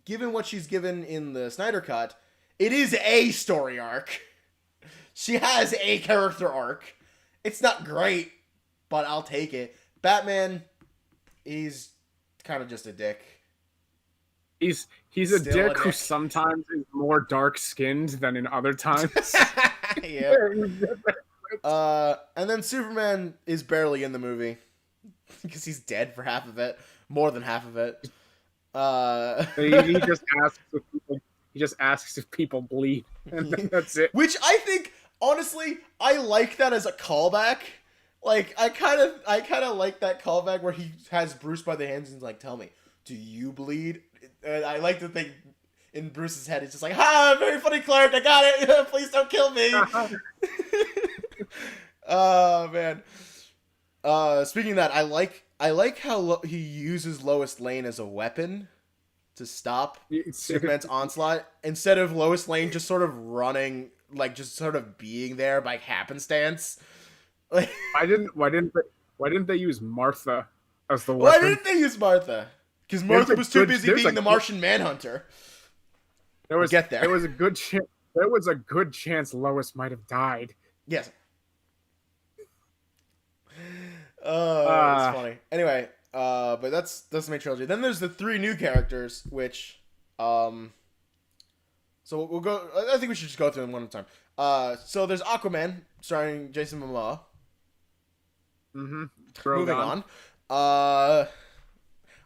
given what she's given in the Snyder Cut, it is a story arc. She has a character arc. It's not great, but I'll take it. Batman, he's kind of just a dick. He's a dick who sometimes is more dark skinned than in other times. Yeah. And then Superman is barely in the movie because he's dead for half of it, more than half of it. He just asks if people bleed, and that's it. Which I think, honestly, I like that as a callback. Like, I kind of like that callback where he has Bruce by the hands and he's like, "Tell me, do you bleed?" And I like to think in Bruce's head, it's just like, "Ha, very funny, Clark. I got it. Please don't kill me." Oh man. Speaking of that, I like how he uses Lois Lane as a weapon to stop Superman's onslaught instead of Lois Lane just sort of running, like just sort of being there by happenstance. Like, why didn't they use Martha as the weapon? Why didn't they use Martha? Because Martha was too busy being the Martian Manhunter. There was get there. There was a good chance. There was a good chance Lois might have died. Yes. It's funny. Anyway, but that's the main trilogy. Then there's the 3 new characters, which, so we'll go. I think we should just go through them one at a time. So there's Aquaman, starring Jason Momoa. Moving on. I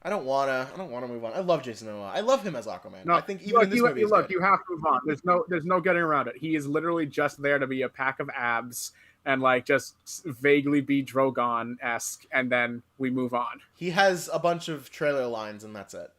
don't wanna move on. I love Jason Momoa. I love him as Aquaman. No, I think even in this movie, you have to move on. There's no getting around it. He is literally just there to be a pack of abs and like just vaguely be Drogon-esque, and then we move on. He has a bunch of trailer lines, and that's it.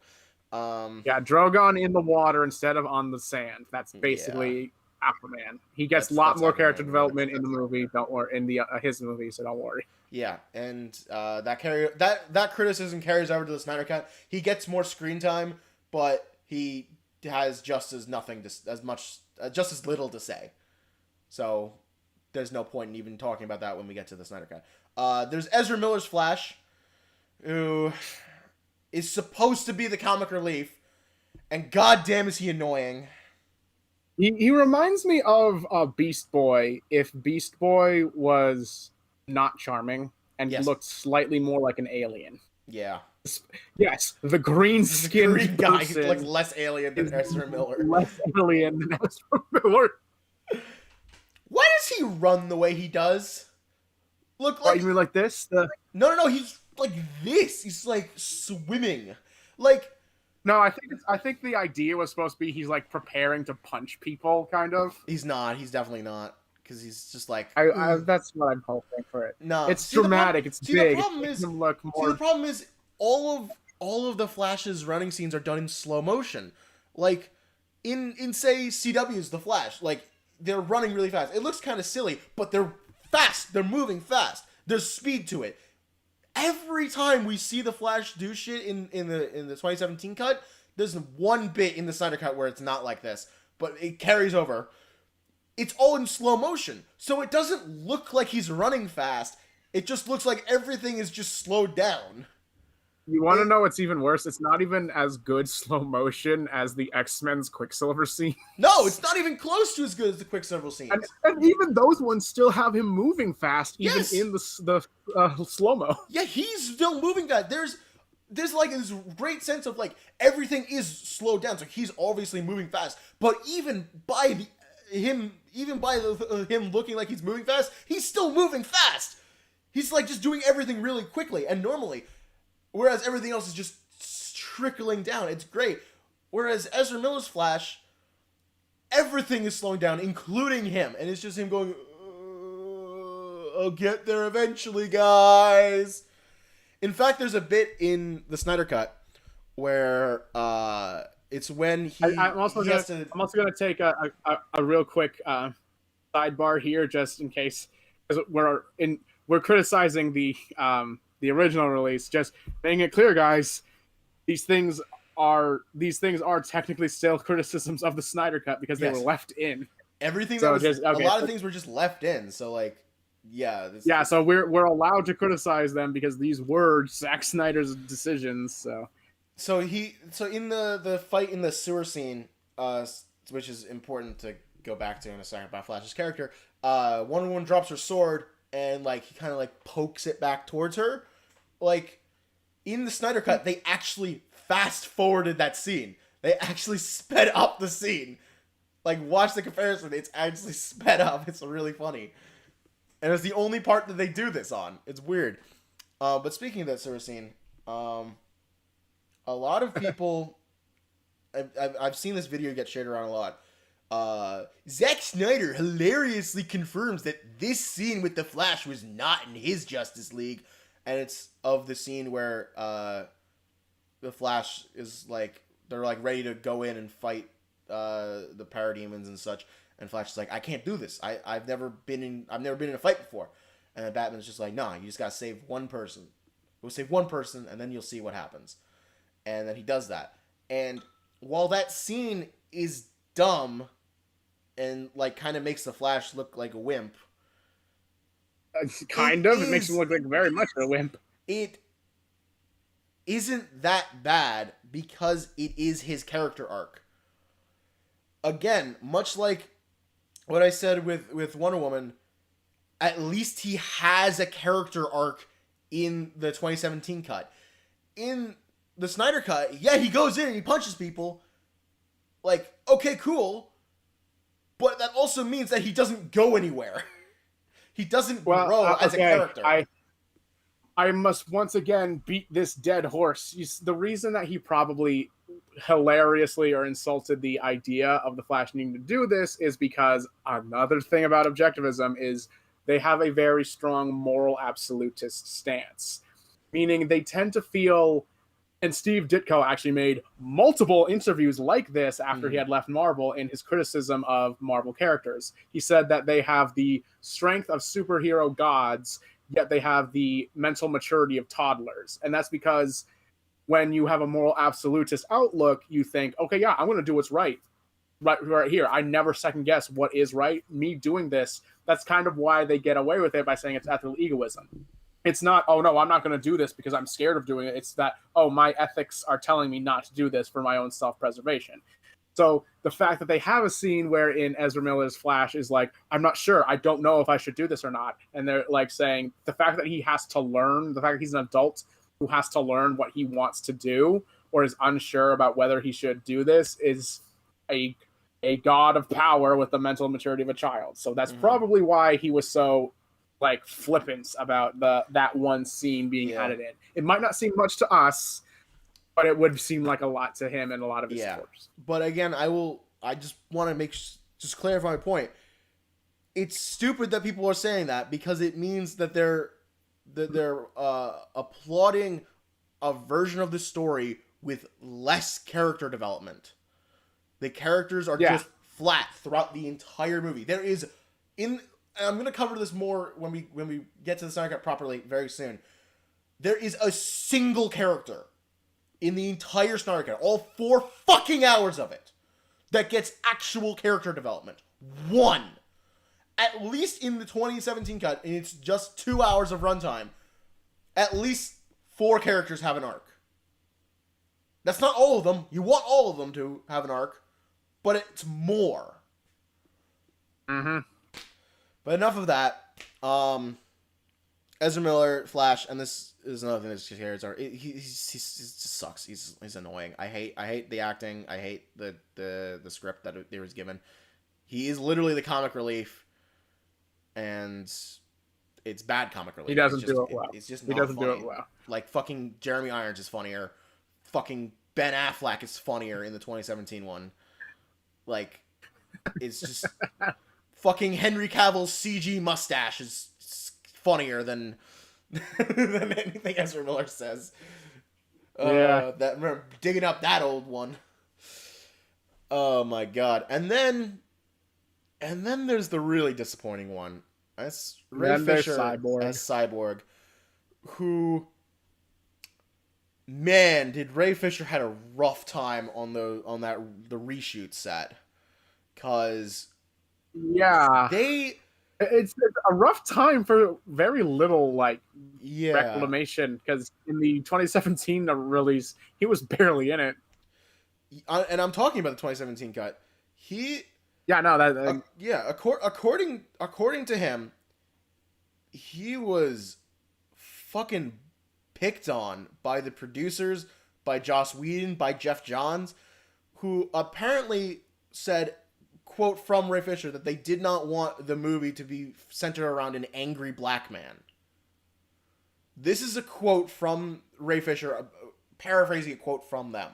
Yeah, Drogon in the water instead of on the sand. That's basically Aquaman. He gets a lot more character development in the movie. Don't worry, in the his movie, so don't worry. Yeah, and that criticism carries over to the Snyder Cut. He gets more screen time, but he has just as little to say. So there's no point in even talking about that when we get to the Snyder Cut. There's Ezra Miller's Flash, who is supposed to be the comic relief, and goddamn is he annoying. He reminds me of Beast Boy if Beast Boy was not charming and looked slightly more like an alien. Yeah. Yes, the green-skinned guy who looks less alien than Ezra Miller. Less alien than Ezra Miller. Why does he run the way he does? Look like you mean like this? No. He's like this. He's like swimming. Like no, I think the idea was supposed to be he's like preparing to punch people, kind of. He's not. He's definitely not. Because he's just like that's what I'm hoping for it. No, it's dramatic. It's big. The problem is all of the Flash's running scenes are done in slow motion. Like in say CW's The Flash, like they're running really fast. It looks kind of silly, but they're fast. They're moving fast. There's speed to it. Every time we see the Flash do shit in the 2017 cut, there's one bit in the Snyder cut where it's not like this, but it carries over. It's all in slow motion, so it doesn't look like he's running fast. It just looks like everything is just slowed down. You want to know what's even worse? It's not even as good slow motion as the X-Men's Quicksilver scene. No, it's not even close to as good as the Quicksilver scene. And even those ones still have him moving fast, even in the slow-mo. Yeah, he's still moving fast. There's like this great sense of like everything is slowed down, so he's obviously moving fast. But even by him looking like he's moving fast, he's still moving fast. He's like just doing everything really quickly and normally. Whereas everything else is just trickling down. It's great. Whereas Ezra Miller's Flash, everything is slowing down, including him. And it's just him going... I'll get there eventually, guys. In fact, there's a bit in the Snyder Cut where it's when I'm also gonna take a real quick sidebar here, just in case, because we're criticizing the original release. Just making it clear, guys, these things are technically still criticisms of the Snyder Cut because they were left in. Everything so that was a lot of things were just left in. So like, yeah. So we're allowed to criticize them because these were Zack Snyder's decisions. So in the fight in the sewer scene, which is important to go back to in a second about Flash's character, Wonder Woman drops her sword and like he kind of like pokes it back towards her. Like in the Snyder Cut, they actually fast forwarded that scene. They actually sped up the scene. Like watch the comparison. It's actually sped up. It's really funny. And it's the only part that they do this on. It's weird. But speaking of that sewer scene, a lot of people, I've seen this video get shared around a lot. Zack Snyder hilariously confirms that this scene with the Flash was not in his Justice League, and it's of the scene where the Flash is like they're like ready to go in and fight the parademons and such, and Flash is like, I can't do this. I've never been in a fight before, and then Batman's just like, nah, you just gotta save one person. We'll save one person, and then you'll see what happens. And then he does that. And while that scene is dumb and like kind of makes the Flash look like a wimp. It makes him look like very much a wimp. It isn't that bad because it is his character arc. Again, much like what I said with Wonder Woman, at least he has a character arc in the 2017 cut. In the Snyder Cut, yeah, he goes in and he punches people. Like, okay, cool. But that also means that he doesn't go anywhere. He doesn't grow as a character. I must once again beat this dead horse. The reason that he probably hilariously or insulted the idea of the Flash needing to do this is because another thing about objectivism is they have a very strong moral absolutist stance. Meaning they tend to feel... And Steve Ditko actually made multiple interviews like this after he had left Marvel in his criticism of Marvel characters. He said that they have the strength of superhero gods, yet they have the mental maturity of toddlers. And that's because when you have a moral absolutist outlook, you think, okay, yeah, I'm going to do what's right here. I never second guess what is right. Me doing this, that's kind of why they get away with it by saying it's ethical egoism. It's not, oh no, I'm not going to do this because I'm scared of doing it. It's that, oh, my ethics are telling me not to do this for my own self-preservation. So the fact that they have a scene wherein Ezra Miller's Flash is like, I'm not sure. I don't know if I should do this or not. And they're like saying the fact that he has to learn, the fact that he's an adult who has to learn what he wants to do or is unsure about whether he should do this is a god of power with the mental maturity of a child. So that's probably why he was so like flippant about that one scene being added in. It might not seem much to us, but it would seem like a lot to him and a lot of his supporters. But again, I just want to just clarify my point. It's stupid that people are saying that because it means that they're applauding a version of the story with less character development. The characters are just flat throughout the entire movie. There is I'm going to cover this more when we get to the Snyder Cut properly very soon. There is a single character in the entire Snyder Cut, all 4 fucking hours of it, that gets actual character development. One. At least in the 2017 cut, and it's just 2 hours of runtime, at least 4 characters have an arc. That's not all of them. You want all of them to have an arc, but it's more. Mm-hmm. But enough of that. Ezra Miller, Flash, and this is another thing that just cares are he just sucks. He's annoying. I hate the acting. I hate the script that they was given. He is literally the comic relief, and it's bad comic relief. He doesn't do it well. It's just not funny. Do it well. Like fucking Jeremy Irons is funnier. Fucking Ben Affleck is funnier in the 2017 one. Like, it's just fucking Henry Cavill's CG mustache is funnier than than anything Ezra Miller says. Remember digging up that old one. Oh my god! And then there's the really disappointing one. That's Ray Fisher as Cyborg, who, man, did Ray Fisher had a rough time on the reshoot set, cause it's a rough time for very little reclamation, because in the 2017 release he was barely in it. And I'm talking about the 2017 cut. According to him, he was fucking picked on by the producers, by Joss Whedon, by Jeff Johns, who apparently said, quote from Ray Fisher, that they did not want the movie to be centered around an angry black man. This is a quote from Ray Fisher, paraphrasing a quote from them.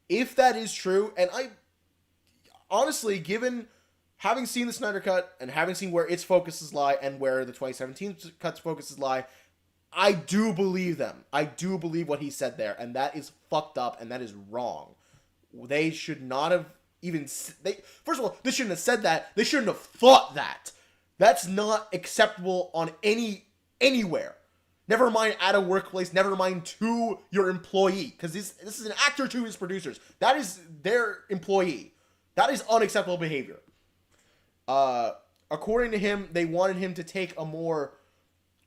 If that is true, and I honestly, given having seen the Snyder Cut and having seen where its focuses lie and where the 2017 cut's focuses lie, I do believe them. I do believe what he said there, and that is fucked up, and that is wrong. They should not have first of all, they shouldn't have said that. They shouldn't have thought that. That's not acceptable on anywhere. Never mind at a workplace, never mind to your employee, because this is an actor to his producers. That is their employee. That is unacceptable behavior. According to him, they wanted him to take a more,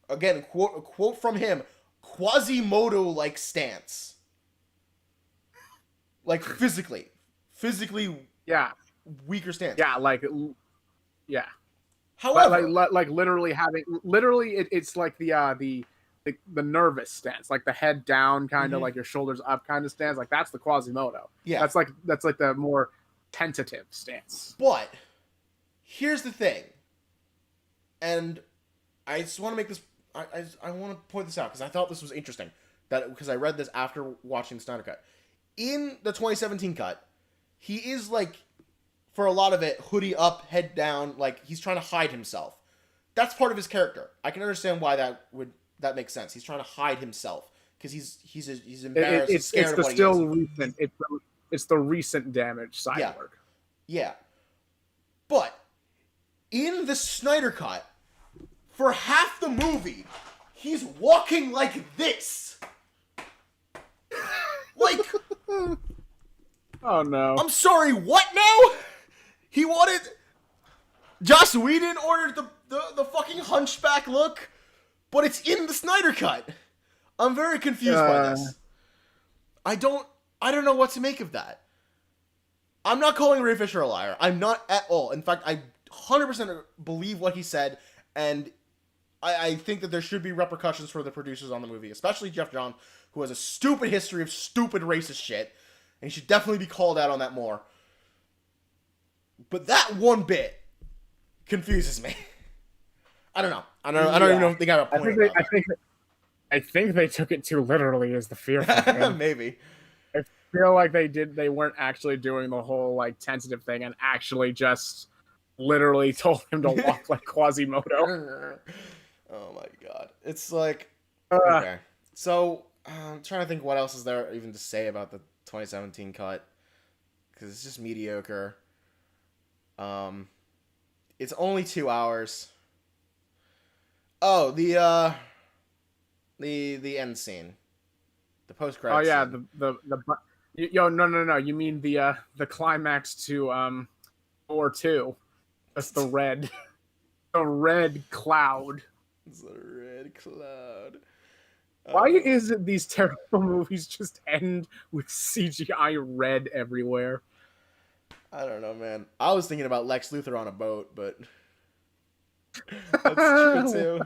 again, a quote from him, Quasimodo-like stance. Like physically weaker stance. However, it's like the nervous stance, like the head down, kind of like your shoulders up kind of stance. Like that's the Quasimodo. Yeah, that's like the more tentative stance. But here's the thing, and I just want to make this. I want to point this out because I thought this was interesting. Because I read this after watching the Snyder Cut. In the 2017 cut, he is like, for a lot of it, hoodie up, head down, like he's trying to hide himself. That's part of his character. I can understand why that makes sense. He's trying to hide himself because he's embarrassed. He's scared of what he is. It's the recent damage Cyborg. Yeah. But in the Snyder Cut, for half the movie, he's walking like this. Like, oh no. I'm sorry, what now? He wanted, Joss Whedon ordered the fucking hunchback look, but it's in the Snyder Cut. I'm very confused by this. I don't know what to make of that. I'm not calling Ray Fisher a liar. I'm not at all. In fact, I 100% believe what he said, and I think that there should be repercussions for the producers on the movie, especially Jeff Johns, who has a stupid history of stupid racist shit, and he should definitely be called out on that more. But that one bit confuses me. I don't know. I don't even know if they got a point. I think they took it too literally as the fear. Maybe. I feel like they weren't actually doing the whole like tentative thing and actually just literally told him to walk like Quasimodo. Oh my god. It's like okay. So I'm trying to think what else is there even to say about the 2017 cut, because it's just mediocre. It's only 2 hours. Oh, the end scene, the post credits. Oh yeah, scene. No. You mean the climax to Thor 2? That's the red cloud. It's a red cloud. Why is it these terrible movies just end with CGI red everywhere? I don't know, man. I was thinking about Lex Luthor on a boat, but that's true too.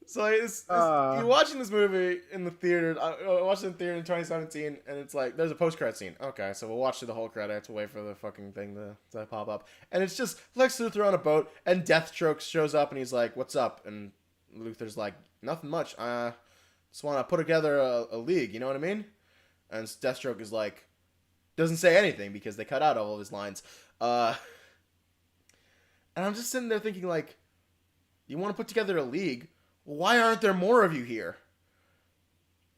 So you're watching this movie in the theater. I watched it in the theater in 2017, and it's like, there's a post-credit scene. Okay, so we'll watch through the whole credits, wait for the fucking thing to pop up. And it's just Lex Luthor on a boat, and Deathstroke shows up, and he's like, what's up? And Luthor's like, nothing much. Just want to put together a league, you know what I mean? And Deathstroke is like, doesn't say anything because they cut out all of his lines. And I'm just sitting there thinking, like, You want to put together a league? Well, why aren't there more of you here?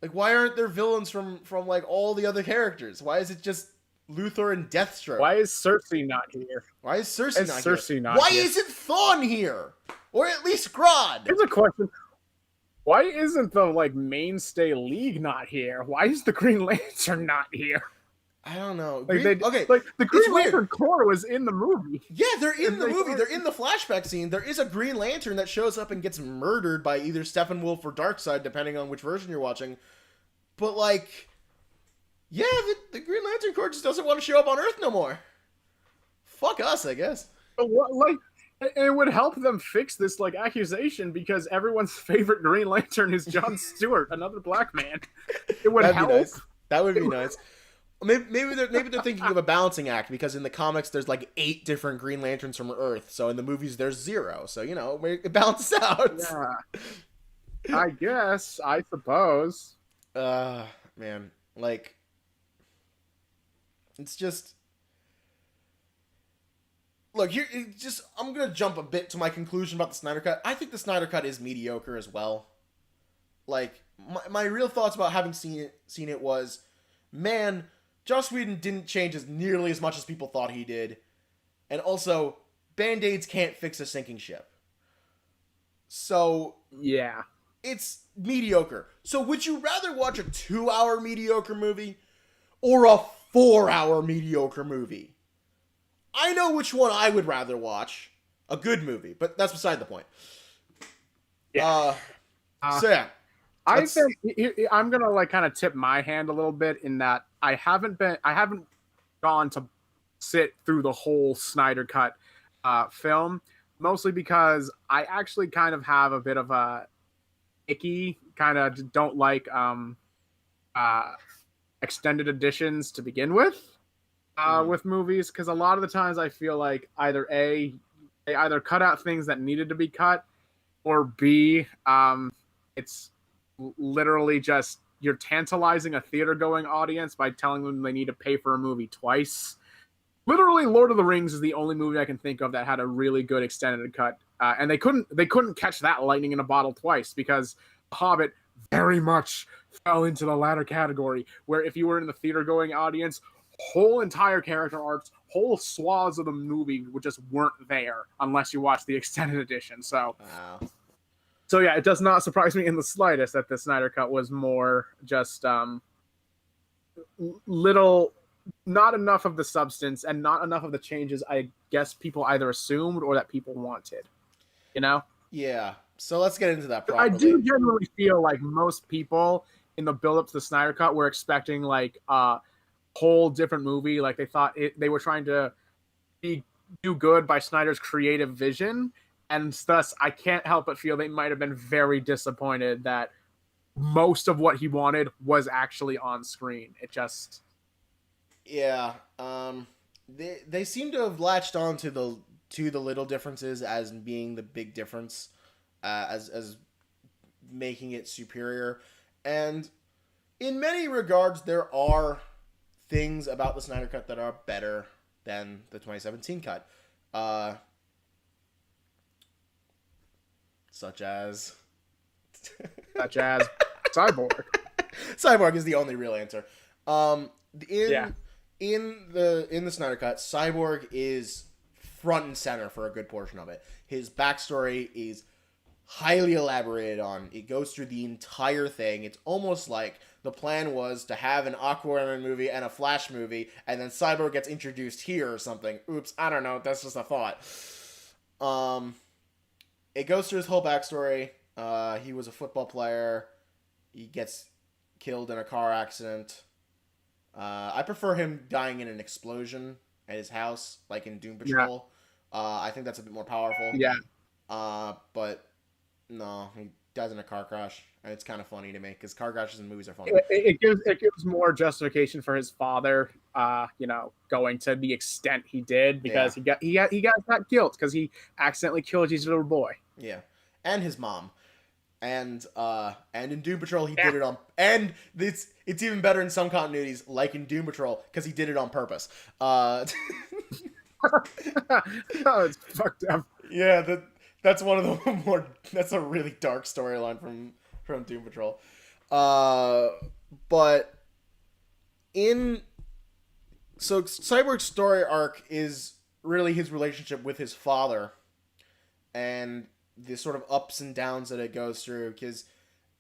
Like, why aren't there villains from like all the other characters? Why is it just Luthor and Deathstroke? Why is Cersei not here? Why is Cersei not here? Why here? isn't Thawne here? Or at least Grodd? Here's a question. Why isn't the like mainstay league not here? Why is the Green Lantern not here? I don't know. Like the Green Lantern Corps was in the movie. Yeah, they're in the movie. They're in the flashback scene. There is a Green Lantern that shows up and gets murdered by either Steppenwolf or Darkseid, depending on which version you're watching. But like, yeah, the Green Lantern Corps just doesn't want to show up on Earth no more. Fuck us, I guess. But like, it would help them fix this like accusation because everyone's favorite Green Lantern is Jon Stewart, another black man. It would help. Nice. That would be nice. Maybe they're thinking of a balancing act because in the comics there's like 8 different Green Lanterns from Earth, so in the movies there's 0. So it balances out. Yeah. I guess. I suppose. Man, like, it's just. Look, I'm gonna jump a bit to my conclusion about the Snyder Cut. I think the Snyder Cut is mediocre as well. Like, my real thoughts about having seen it was, man, Joss Whedon didn't change as nearly as much as people thought he did. And also, Band-Aids can't fix a sinking ship. So, yeah. It's mediocre. So would you rather watch a 2-hour mediocre movie or a 4-hour mediocre movie? I know which one I would rather watch. A good movie, but that's beside the point. Yeah. So yeah. I think I'm gonna like kind of tip my hand a little bit in that I haven't gone to sit through the whole Snyder Cut film, mostly because I actually kind of have a bit of a icky kind of don't like extended editions to begin with movies, because a lot of the times I feel like they either cut out things that needed to be cut, or B, it's literally just you're tantalizing a theater going audience by telling them they need to pay for a movie twice. Literally, Lord of the Rings is the only movie I can think of that had a really good extended cut, and they couldn't catch that lightning in a bottle twice, because Hobbit very much fell into the latter category, where if you were in the theater going audience, whole entire character arcs, whole swaths of the movie just weren't there unless you watched the extended edition. So. Wow. So yeah, it does not surprise me in the slightest that the Snyder Cut was more just not enough of the substance and not enough of the changes I guess people either assumed or that people wanted. You know? Yeah. So let's get into that properly. I do generally feel like most people in the build-up to the Snyder Cut were expecting like a whole different movie. Like they thought they were trying to do good by Snyder's creative vision. And thus, I can't help but feel they might have been very disappointed that most of what he wanted was actually on screen. It just... Yeah. They seem to have latched on to the little differences as being the big difference, as making it superior. And in many regards, there are things about the Snyder Cut that are better than the 2017 cut. Such as Cyborg. Cyborg is the only real answer. In the Snyder Cut, Cyborg is front and center for a good portion of it. His backstory is highly elaborated on. It goes through the entire thing. It's almost like the plan was to have an Aquaman movie and a Flash movie, and then Cyborg gets introduced here or something. Oops, I don't know. That's just a thought. It goes through his whole backstory. He was a football player. He gets killed in a car accident. I prefer him dying in an explosion at his house, like in Doom Patrol. Yeah. I think that's a bit more powerful. Yeah. But no, he dies in a car crash, and it's kind of funny to me because car crashes in movies are funny. It gives more justification for his father, going to the extent he did, because he got that guilt because he accidentally killed his little boy. Yeah, and his mom, and in Doom Patrol he did it on, and it's even better in some continuities, like in Doom Patrol, because he did it on purpose. Oh, it's fucked up. Yeah, That's one of the more. That's a really dark storyline from Doom Patrol. But so Cyborg's story arc is really his relationship with his father, and the sort of ups and downs that it goes through. Because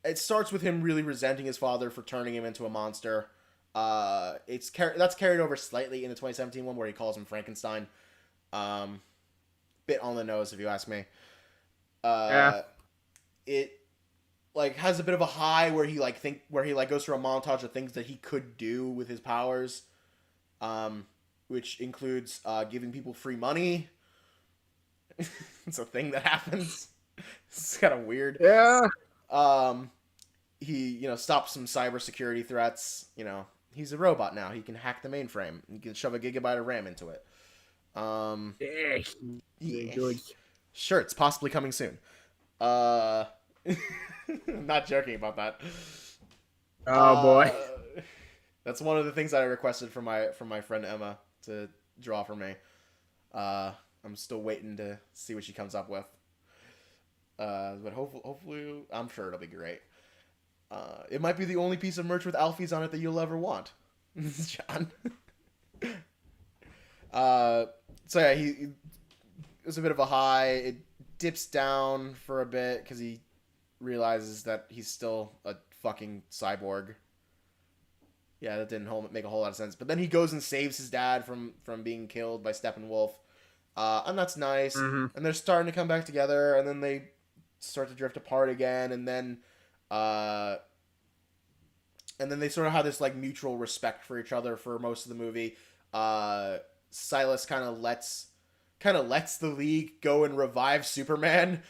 it starts with him really resenting his father for turning him into a monster. That's carried over slightly in the 2017 one where he calls him Frankenstein. Bit on the nose if you ask me. It like has a bit of a high where he goes through a montage of things that he could do with his powers, which includes giving people free money. It's a thing that happens. It's kind of weird. Yeah. He stops some cybersecurity threats. He's a robot now. He can hack the mainframe. He can shove a gigabyte of RAM into it. Yeah. Sure, it's possibly coming soon. I'm not joking about that. Oh boy. That's one of the things that I requested from my friend Emma to draw for me. I'm still waiting to see what she comes up with. But hopefully, I'm sure it'll be great. It might be the only piece of merch with Alfie's on it that you'll ever want, John. So yeah, it was a bit of a high. It dips down for a bit because he realizes that he's still a fucking cyborg. Yeah, that didn't make a whole lot of sense. But then he goes and saves his dad from being killed by Steppenwolf. And that's nice. Mm-hmm. And they're starting to come back together, and then they start to drift apart again, and then they sort of have this like mutual respect for each other for most of the movie. Silas kind of lets the League go and revive Superman.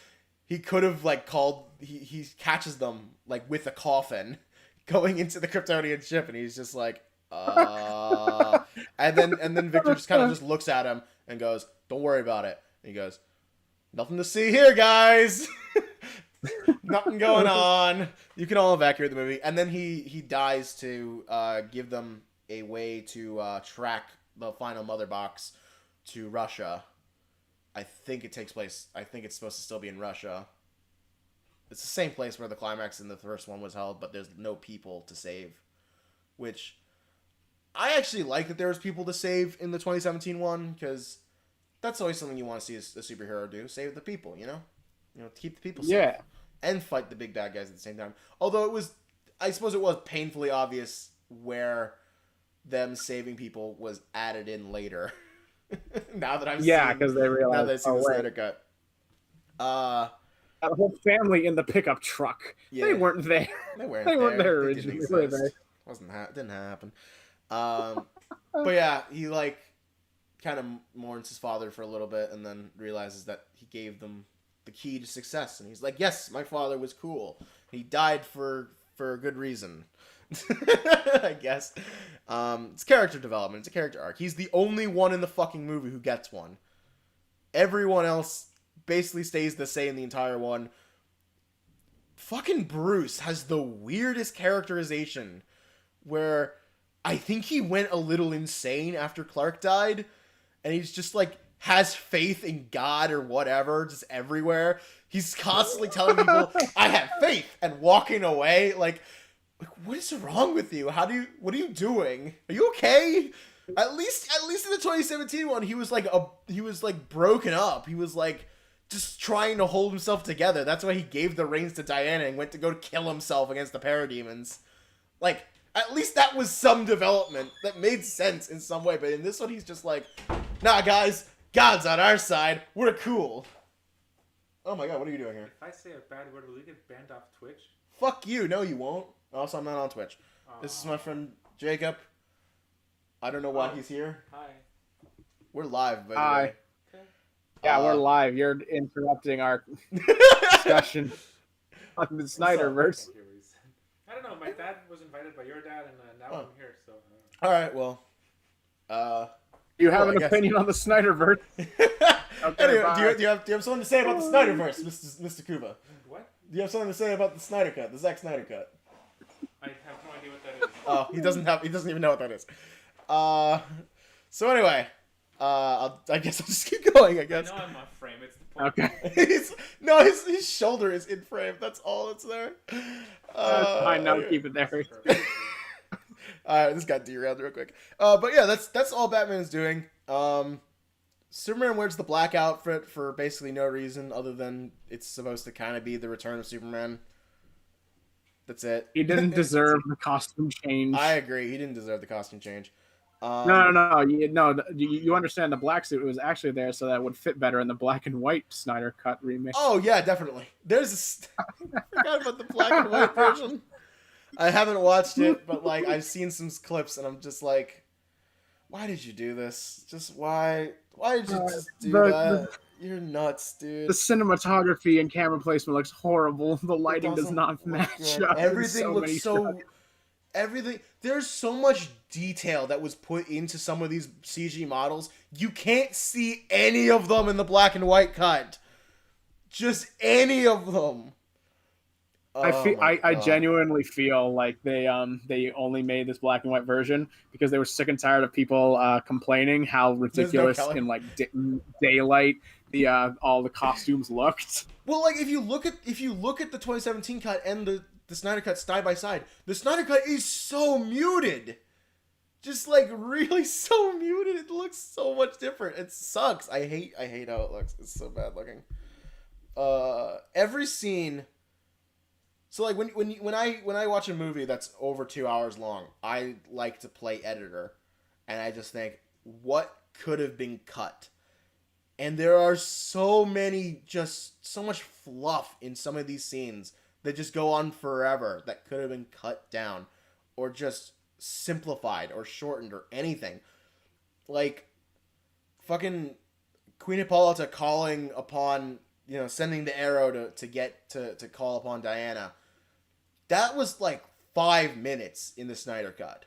He could have like called. He catches them like with a coffin, going into the Kryptonian ship, and he's just like, and then Victor just kind of just looks at him and goes, "Don't worry about it." And he goes, "Nothing to see here, guys." Nothing going on. You can all evacuate the movie. And then he dies to give them a way to track the final mother box to Russia. I think it's supposed to still be in Russia. It's the same place where the climax in the first one was held, but there's no people to save. Which, I actually like that there was people to save in the 2017 one, because that's always something you want to see a superhero do. Save the people, keep the people safe. Yeah. And fight the big bad guys at the same time. Although I suppose it was painfully obvious where them saving people was added in later. Now that because they realized. Now that I've seen the Snyder cut. That whole family in the pickup truck. Yeah. They weren't there. They weren't there originally. Were they? Didn't happen. But yeah, he like kind of mourns his father for a little bit, and then realizes that he gave them the key to success, and he's like, "Yes, my father was cool. He died for a good reason." I guess. It's character development. It's a character arc. He's the only one in the fucking movie who gets one. Everyone else basically stays the same the entire one. Fucking Bruce has the weirdest characterization, where I think he went a little insane after Clark died, and he's just like has faith in God or whatever, just everywhere. He's constantly telling people, "I have faith," and walking away. Like, what is wrong with you? What are you doing? Are you okay? At least in the 2017 one, he was like broken up. He was like just trying to hold himself together. That's why he gave the reins to Diana and went to go kill himself against the parademons. Like, at least that was some development that made sense in some way. But in this one, he's just like, "Nah, guys, God's on our side. We're cool." Oh my god, what are you doing here? If I say a bad word, will you get banned off Twitch? Fuck you. No, you won't. Also, I'm not on Twitch. This is my friend Jacob. I don't know why he's here. Hi. We're live, by the way. Okay. Yeah, we're live. You're interrupting our discussion on the Snyderverse. I don't know. My dad was invited by your dad, and now I'm here. So. All right. Well. You have an opinion on the Snyderverse? Okay, anyway, do you have something to say about the Snyderverse, Mr. Kuba? What? Do you have something to say about the Snyder Cut, the Zack Snyder Cut? I have no idea what that is. Oh, he doesn't even know what that is. So anyway, I guess I'll just keep going. I guess. I know I'm off frame. It's the Okay. No, his shoulder is in frame. That's all that's there. That's fine. Now keep it there. All right, this got derailed real quick. But yeah, that's all Batman's doing. Superman wears the black outfit for basically no reason other than it's supposed to kind of be the return of Superman. That's it. He didn't deserve the costume change. I agree. He didn't deserve the costume change. No. You understand the black suit was actually there so that it would fit better in the black and white Snyder Cut remake. Oh yeah, definitely. I forgot about the black and white version. I haven't watched it, but like I've seen some clips, and I'm just like, why did you do this? Just why? Why did you just do that? You're nuts, dude. The cinematography and camera placement looks horrible. The lighting does not match up. Everything looks so. Everything. There's so much detail that was put into some of these CG models. You can't see any of them in the black and white cut. Just any of them. I genuinely feel like they only made this black and white version because they were sick and tired of people complaining how ridiculous in like daylight all the costumes looked. Well, like if you look at the 2017 cut and the Snyder cut side by side, the Snyder cut is so muted. Just like really so muted. It looks so much different. It sucks. I hate how it looks. It's so bad looking. Every scene. So like when I watch a movie that's over 2 hours long, I like to play editor, and I just think what could have been cut. And there are so much fluff in some of these scenes that just go on forever that could have been cut down or just simplified or shortened or anything. Like fucking Queen Hippolyta calling upon, sending the arrow to call upon Diana. That was like 5 minutes in the Snyder Cut.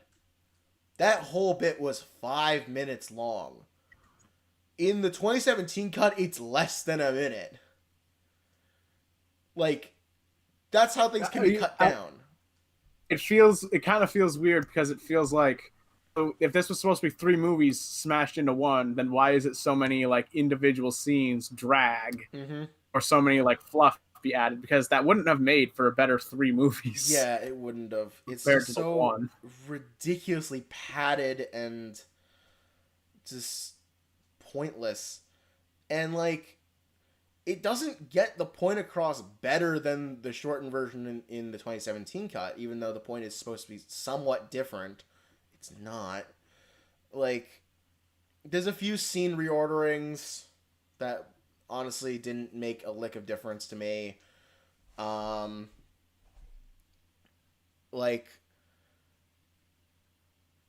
That whole bit was 5 minutes long. In the 2017 cut, it's less than a minute. Like, that's how things can be cut down. It kind of feels weird because it feels like, if this was supposed to be 3 movies smashed into one, then why is it so many like individual scenes drag, or so many like fluff be added? Because that wouldn't have made for a better 3 movies. Yeah, it wouldn't have. It's just so ridiculously padded and just pointless, and like it doesn't get the point across better than the shortened version in the 2017 cut, even though the point is supposed to be somewhat different. It's not. Like, there's a few scene reorderings that honestly didn't make a lick of difference to me. Like,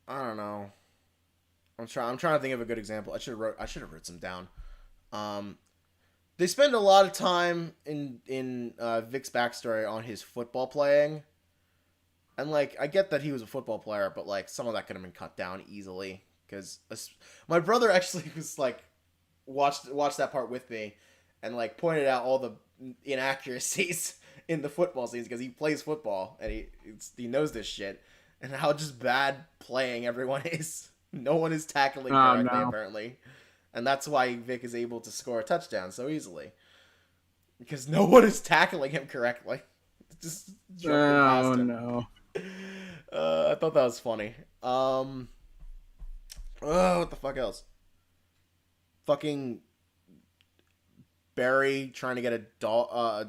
I don't know. I'm trying to think of a good example. I should have wrote some down. They spend a lot of time in Vic's backstory on his football playing. And, like, I get that he was a football player, but, like, some of that could have been cut down easily. Because my brother actually was, like, watched that part with me and, like, pointed out all the inaccuracies in the football scenes because he plays football and he knows this shit. And how just bad playing everyone is. No one is tackling correctly, apparently. And that's why Vic is able to score a touchdown so easily. Because no one is tackling him correctly. Just jumping past him. No. I thought that was funny. What the fuck else? Fucking Barry trying to get a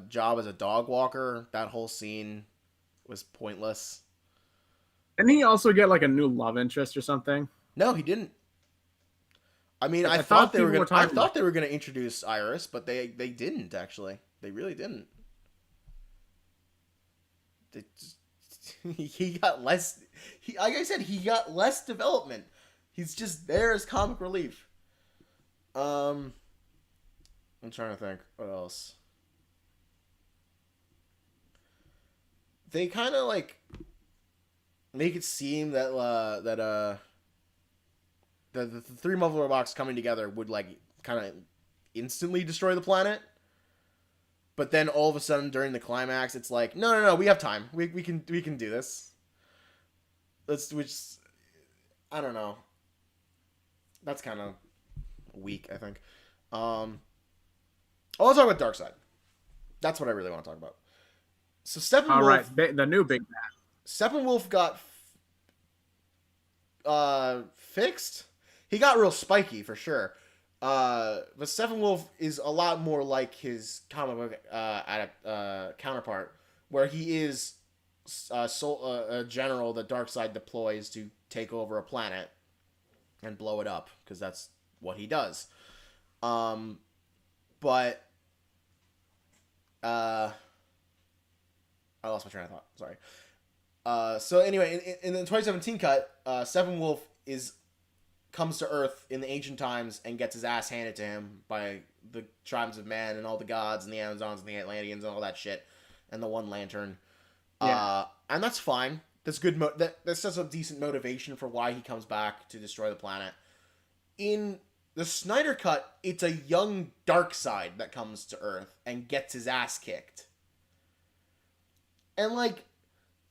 job as a dog walker. That whole scene was pointless. Didn't he also get like a new love interest or something? No, he didn't. I mean, I thought they were gonna introduce Iris, but they didn't actually. They really didn't. He got less. Like I said, he got less development. He's just there as comic relief. I'm trying to think what else. They kind of like make it seem that the 3 Marvel robots coming together would like kind of instantly destroy the planet. But then all of a sudden during the climax, it's like, no, we have time. We can do this. I don't know. That's kind of weak, I think. I want to talk about Darkseid. That's what I really want to talk about. So Steppenwolf. All right, the new big bad. Steppenwolf got fixed. He got real spiky for sure. But Steppenwolf is a lot more like his comic book counterpart, where he is a general that Darkseid deploys to take over a planet and blow it up, because that's what he does. But I lost my train of thought. Sorry. So anyway, in the 2017 cut, Steppenwolf comes to Earth in the ancient times and gets his ass handed to him by the tribes of man and all the gods and the Amazons and the Atlanteans and all that shit, and the One Lantern. Yeah. And that's fine. That's good. That sets a decent motivation for why he comes back to destroy the planet. In the Snyder cut, it's a young Darkseid that comes to Earth and gets his ass kicked. And, like,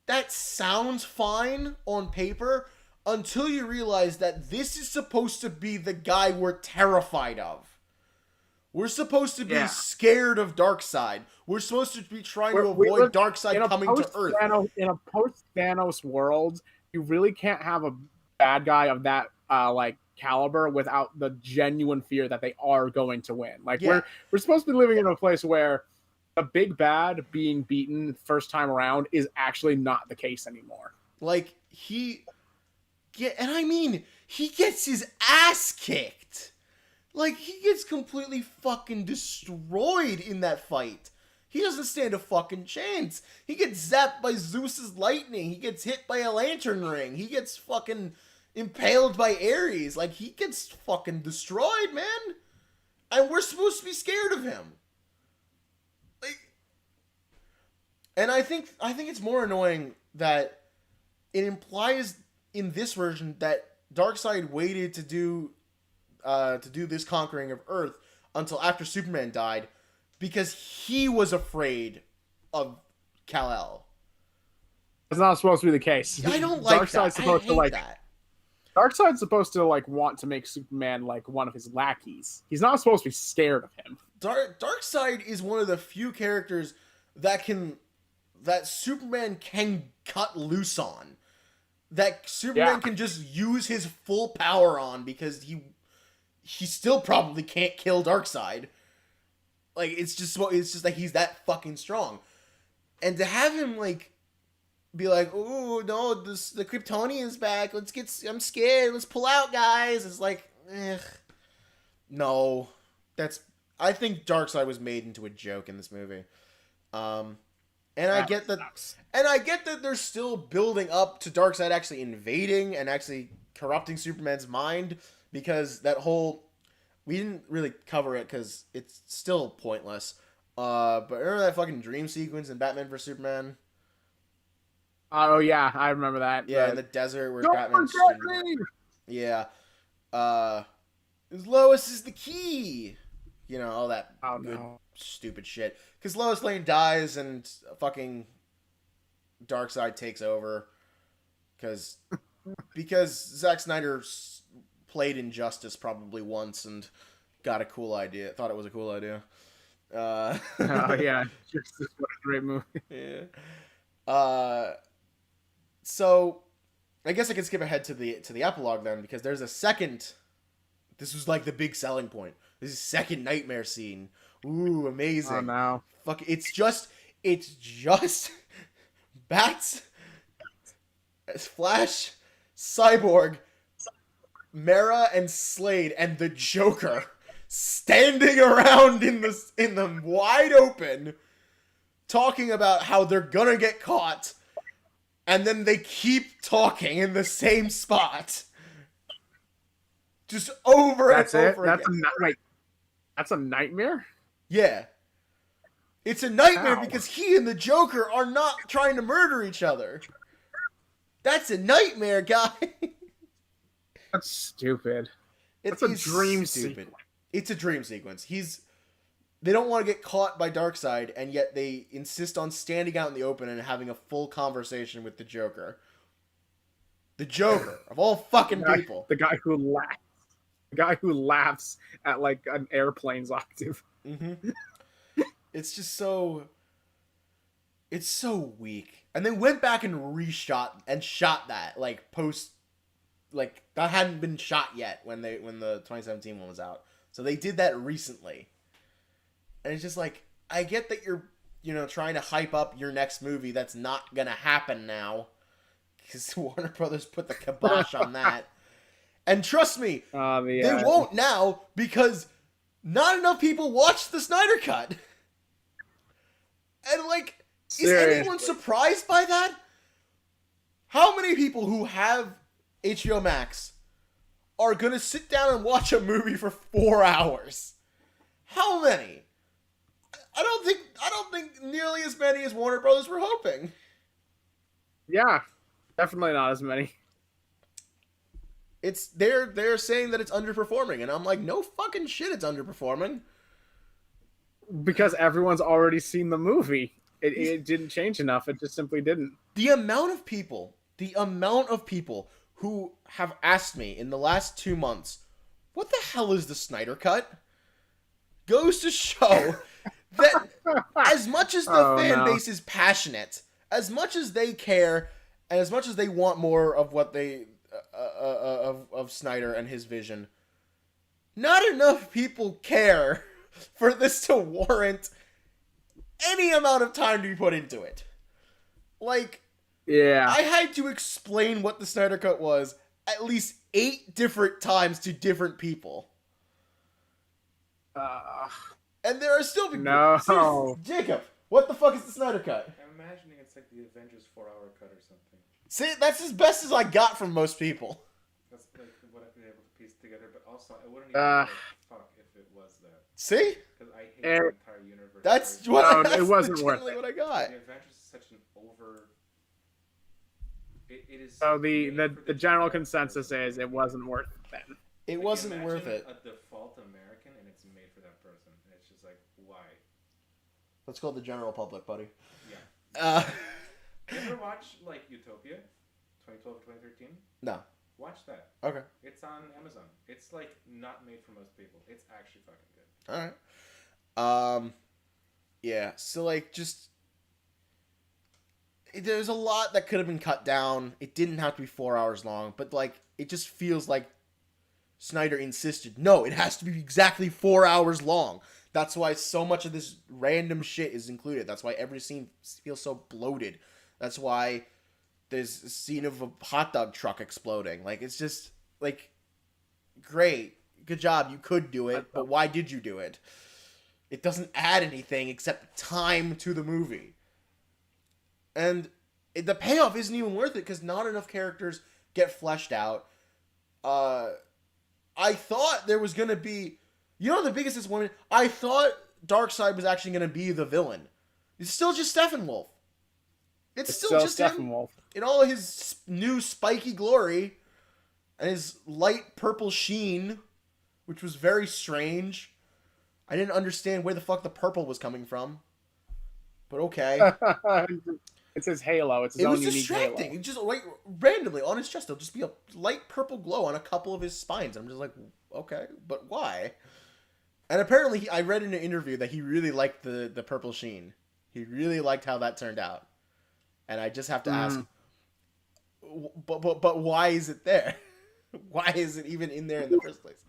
that sounds fine on paper until you realize that this is supposed to be the guy we're terrified of. We're supposed to be scared of Darkseid. We're supposed to be trying to avoid Darkseid coming to Earth. In a post-Thanos world, you really can't have a bad guy of that, caliber without the genuine fear that they are going to win. Like, we're supposed to be living in a place where a big bad being beaten first time around is actually not the case anymore. Like, he gets his ass kicked. Like, he gets completely fucking destroyed in that fight. He doesn't stand a fucking chance. He gets zapped by Zeus's lightning. He gets hit by a lantern ring. He gets fucking impaled by Ares. Like, he gets fucking destroyed, man. And we're supposed to be scared of him. Like, and I think it's more annoying that it implies in this version that Darkseid waited to do this conquering of Earth until after Superman died, because he was afraid of Kal-El. That's not supposed to be the case. I don't like Darkseid's that. supposed I hate to that. Darkseid's supposed to want to make Superman one of his lackeys. He's not supposed to be scared of him. Darkseid is one of the few characters that Superman can cut loose on. That Superman can just use his full power on, because he still probably can't kill Darkseid. Like, it's just like he's that fucking strong. And to have him be like, "Oh no, the Kryptonian's back. I'm scared. Let's pull out, guys." It's like, no. I think Darkseid was made into a joke in this movie. And I get that they're still building up to Darkseid actually invading and actually corrupting Superman's mind, because we didn't really cover it because it's still pointless. But remember that fucking dream sequence in Batman vs Superman? Oh yeah, I remember that. Yeah, in the desert where Batman's yeah. Lois is the key. You know, all that stupid shit. Because Lois Lane dies and fucking Darkseid takes over. Because Zack Snyder played Injustice probably once and got a cool idea. Thought it was a cool idea. Oh yeah, just what a great movie. Yeah. So I guess I can skip ahead to the epilogue then, because there's a second. This was like the big selling point. This is second nightmare scene. Ooh, amazing. Oh no. Fuck, it's just Bats, Flash, Cyborg, Mera, and Slade, and the Joker standing around in the wide open, talking about how they're gonna get caught, and then they keep talking in the same spot, just over and over again. That's a nightmare? Yeah. It's a nightmare because he and the Joker are not trying to murder each other. That's a nightmare, guy. That's stupid. It's a dream stupid. sequence. It's a dream sequence. They don't want to get caught by Darkseid, and yet they insist on standing out in the open and having a full conversation with the Joker. The Joker, of all fucking people. The guy who laughs at an airplane's octave. Mm-hmm. It's just so... It's so weak. And they went back and shot that, like, post... Like, that hadn't been shot yet when the 2017 one was out. So they did that recently. And it's just like, I get that you're, trying to hype up your next movie that's not gonna happen now. Because Warner Brothers put the kibosh on that. And trust me, they won't now because not enough people watched the Snyder Cut. And, like... Seriously. Is anyone surprised by that? How many people who have HBO Max are gonna sit down and watch a movie for 4 hours? How many? I don't think nearly as many as Warner Brothers were hoping. Yeah, definitely not as many. They're saying that it's underperforming, and I'm like, no fucking shit, it's underperforming. Because everyone's already seen the movie. It didn't change enough. It just simply didn't. The amount of people who have asked me in the last 2 months, what the hell is the Snyder Cut? Goes to show that as much as the fan base is passionate, as much as they care, and as much as they want more of what they of Snyder and his vision, not enough people care for this to warrant any amount of time to be put into it. Like, yeah, I had to explain what the Snyder Cut was at least 8 different times to different people. And there are still people. No. Seriously, Jacob, what the fuck is the Snyder Cut? I'm imagining it's like the Avengers 4-hour cut or something. See, that's as best as I got from most people. That's like what I've been able to piece together, but also I wouldn't even give a fuck if it was that. See? Because I hate the entire universe. That's what it wasn't worth what I got. The Avengers is such an over... It is... So the general consensus is it wasn't worth it then. It wasn't worth it. A default American and it's made for that person. And it's just like, why? Let's call the general public, buddy. Yeah. You ever watch, like, Utopia? 2012, 2013? No. Watch that. Okay. It's on Amazon. It's, like, not made for most people. It's actually fucking good. Alright. Yeah. So, like, just... There's a lot that could have been cut down. It didn't have to be 4 hours long. But, like, it just feels like Snyder insisted, no, it has to be exactly 4 hours long. That's why so much of this random shit is included. That's why every scene feels so bloated. That's why there's a scene of a hot dog truck exploding. Like, it's just, like, great. Good job. You could do it, but why did you do it? It doesn't add anything except time to the movie. And the payoff isn't even worth it because not enough characters get fleshed out. I thought there was going to be... the biggest disappointment? I thought Darkseid was actually going to be the villain. It's still just Steppenwolf. It's still just Steppenwolf. In all his new spiky glory and his light purple sheen, which was very strange. I didn't understand where the fuck the purple was coming from. But okay. It's his halo. It's his own unique halo. It was distracting. Just like randomly on his chest, there'll just be a light purple glow on a couple of his spines. I'm just like, okay, but why? And apparently, I read in an interview that he really liked the purple sheen. He really liked how that turned out. And I just have to ask, but why is it there? Why is it even in there in the first place?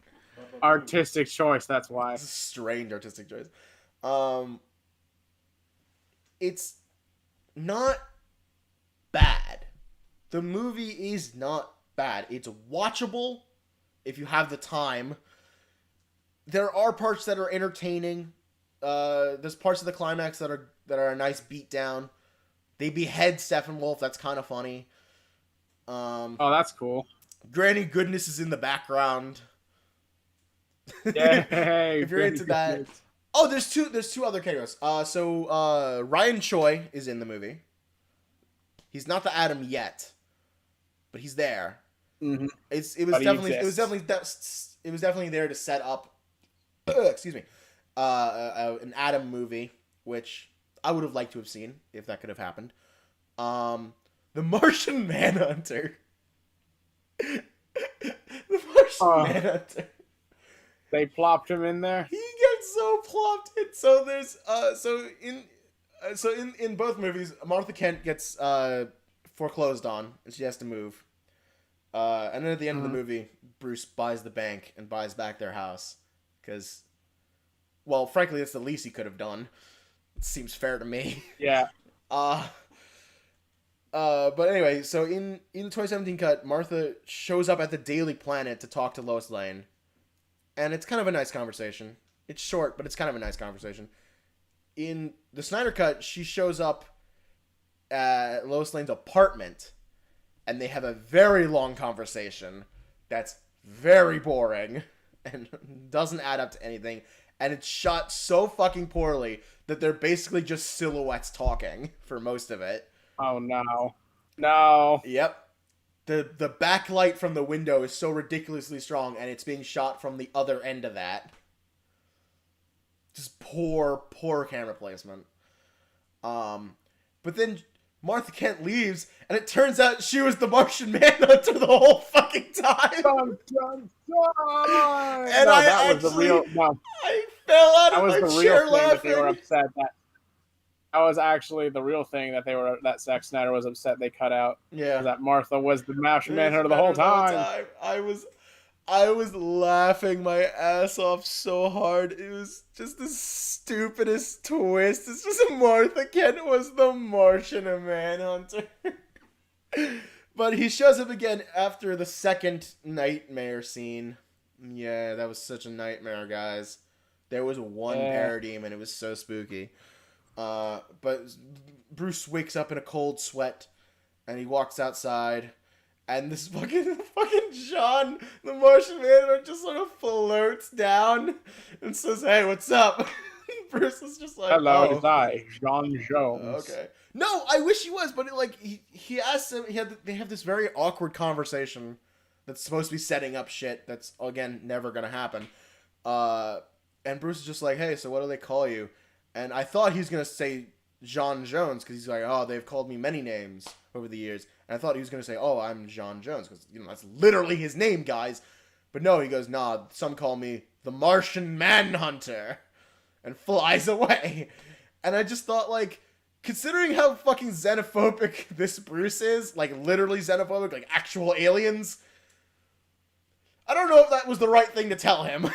Artistic choice, that's why. It's a strange artistic choice. It's not bad. The movie is not bad. It's watchable if you have the time. There are parts that are entertaining. There's parts of the climax that are a nice beatdown. They behead Steppenwolf. That's kind of funny. Oh, that's cool. Granny Goodness is in the background. Yeah, if you're into that. Oh, there's two other cameos. So Ryan Choi is in the movie. He's not the Atom yet, but he's there. Mm-hmm. It was definitely there to set up. Excuse me, an Atom movie, which I would have liked to have seen if that could have happened. The Martian Manhunter. Manhunter. They plopped him in there. He gets so plopped in. So there's in both movies, Martha Kent gets foreclosed on, and she has to move. And then at the end of the movie, Bruce buys the bank and buys back their house. Because, well, frankly, that's the least he could have done. It seems fair to me. Yeah. But anyway, so in the 2017 cut, Martha shows up at the Daily Planet to talk to Lois Lane. And it's kind of a nice conversation. It's short, but it's kind of a nice conversation. In the Snyder cut, she shows up at Lois Lane's apartment. And they have a very long conversation that's very boring and doesn't add up to anything. And it's shot so fucking poorly that they're basically just silhouettes talking for most of it. Oh, no. No. Yep. The backlight from the window is so ridiculously strong, and it's being shot from the other end of that. Just poor camera placement. But then Martha Kent leaves, and it turns out she was the Martian Manhunter the whole fucking time. Dun, dun, dun. And no, I that actually, was the real. No, I fell out that of was my the chair real thing that they were laughing. upset that was actually the real thing that Zack Snyder was upset they cut out. Yeah, that Martha was the Martian Manhunter the whole time. I was laughing my ass off so hard. It was just the stupidest twist. It's just Martha Kent was the Martian Manhunter. But he shows up again after the second nightmare scene. Yeah, that was such a nightmare, guys. There was one parademon. It was so spooky. But Bruce wakes up in a cold sweat, and he walks outside, and this fucking John, the Martian Manhunter, just sort of floats down and says, "Hey, what's up?" Bruce is just like, "Hello, oh. it's I, John Jones." Okay. No, I wish he was, but he asked him. They have this very awkward conversation that's supposed to be setting up shit that's again never gonna happen. And Bruce is just like, "Hey, so what do they call you?" And I thought he was going to say John Jones, because he's like, "Oh, they've called me many names over the years." And I thought he was going to say, "Oh, I'm John Jones," because, that's literally his name, guys. But no, he goes, "Nah, some call me the Martian Manhunter," and flies away. And I just thought, like, considering how fucking xenophobic this Bruce is, like, literally xenophobic, like, actual aliens, I don't know if that was the right thing to tell him.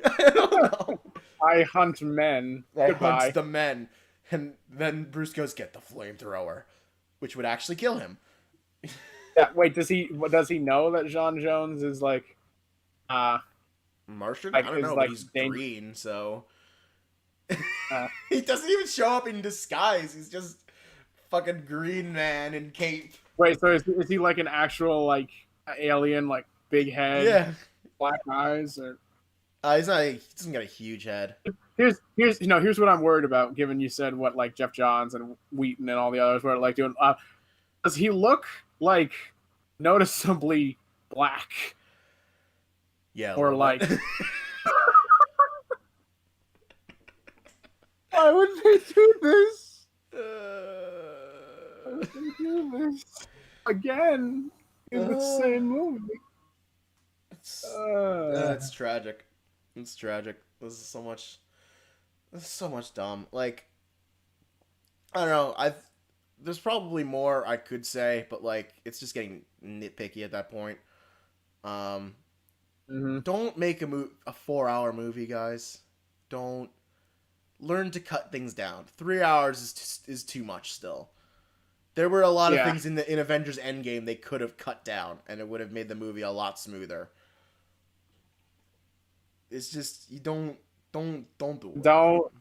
I don't know. I hunt men. I Goodbye. hunts the men. And then Bruce goes, "Get the flamethrower," which would actually kill him. Yeah, wait, does he know that John Jones is like Martian? like, I don't know, like but he's dangerous. green, so he doesn't even show up in disguise. He's just fucking green man in cape. Wait, so is he like an actual like alien, like big head, Yeah. black eyes, or He doesn't got a huge head. Here's what I'm worried about. Given you said what like Jeff Johns and Wheaton and all the others were like doing, does he look like noticeably black? Yeah. Or like, why would they do this? Why would they do this again in the same movie? It's tragic. It's tragic. This is so much dumb. Like, I don't know. There's probably more I could say, but like, it's just getting nitpicky at that point. Don't make a 4-hour movie, guys. Don't. Learn to cut things down. 3 hours is too much still. There were a lot of things in Avengers Endgame they could have cut down, and it would have made the movie a lot smoother. It's just, you don't do it. Don't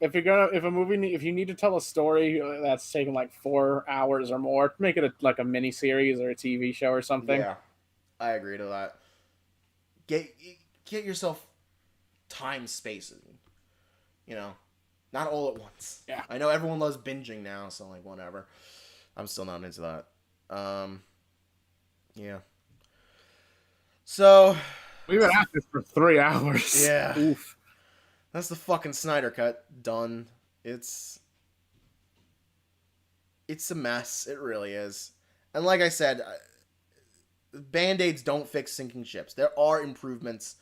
if you need to tell a story that's taking like 4 hours or more, make it like a mini series or a TV show or something. Yeah, I agree to that. Get yourself time spacing. Not all at once. Yeah. I know everyone loves binging now, so like whatever. I'm still not into that. Yeah. So we've been at this for 3 hours. Yeah. Oof. That's the fucking Snyder cut. Done. It's a mess. It really is. And like I said, Band-Aids don't fix sinking ships. There are improvements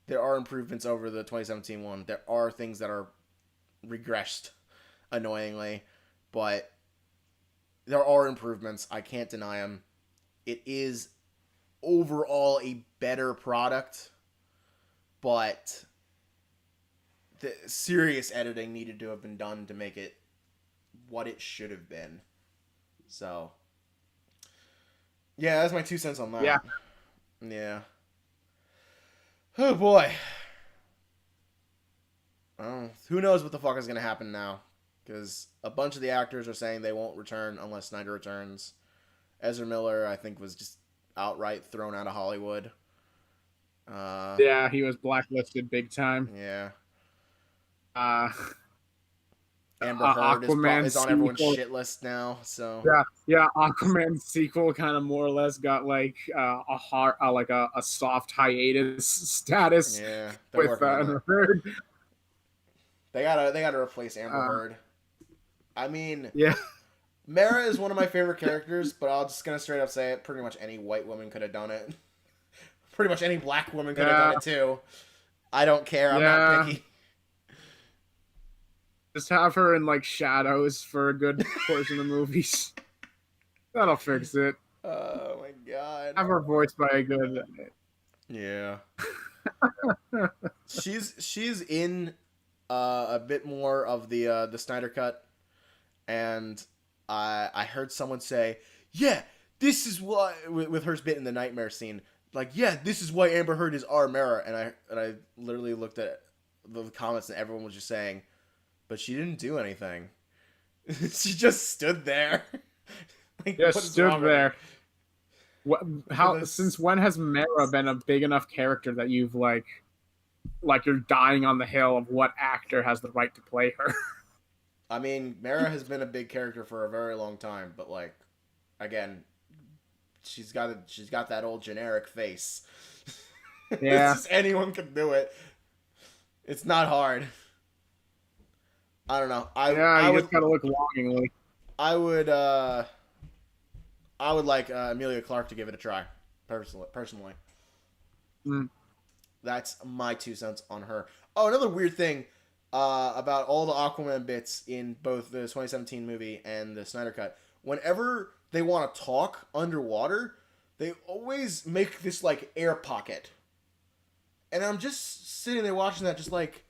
there are improvements over the 2017 one. There are things that are regressed, annoyingly, but there are improvements. I can't deny them. It is overall a better product, but the serious editing needed to have been done to make it what it should have been. So, yeah, that's my 2 cents on that. Yeah. Yeah. Oh boy. Who knows what the fuck is going to happen now? Because a bunch of the actors are saying they won't return unless Snyder returns. Ezra Miller, I think, was just outright thrown out of Hollywood. Yeah, he was blacklisted big time. Yeah. Amber Heard is on everyone's shit list now. So yeah, Aquaman's sequel kind of more or less got like a soft hiatus status. Yeah, with Amber Heard. They gotta replace Amber Heard. I mean, yeah, Mara is one of my favorite characters, but I'm just gonna straight up say it. Pretty much any white woman could have done it. Pretty much any black woman could have done it too. I don't care. I'm not picky. Just have her in like shadows for a good portion of the movies. That'll fix it. Oh my god. Have her voiced by a good. Yeah. she's in a bit more of the Snyder cut, and I heard someone say, "Yeah, this is why," with her bit in the nightmare scene. Like, yeah, this is why Amber Heard is our Mara, and I literally looked at the comments and everyone was just saying, but she didn't do anything. She just stood there. Like, just stood there. Since when has Mara been a big enough character that you've like you're dying on the hill of what actor has the right to play her? I mean, Mara has been a big character for a very long time, but like, again, she's got that old generic face. Yeah. It's just anyone can do it. It's not hard. I don't know. I just gotta look longingly. I would like Emilia Clarke to give it a try, personally. Mm. That's my 2 cents on her. Oh, another weird thing about all the Aquaman bits in both the 2017 movie and the Snyder Cut. Whenever they want to talk underwater, they always make this like air pocket. And I'm just sitting there watching that just like,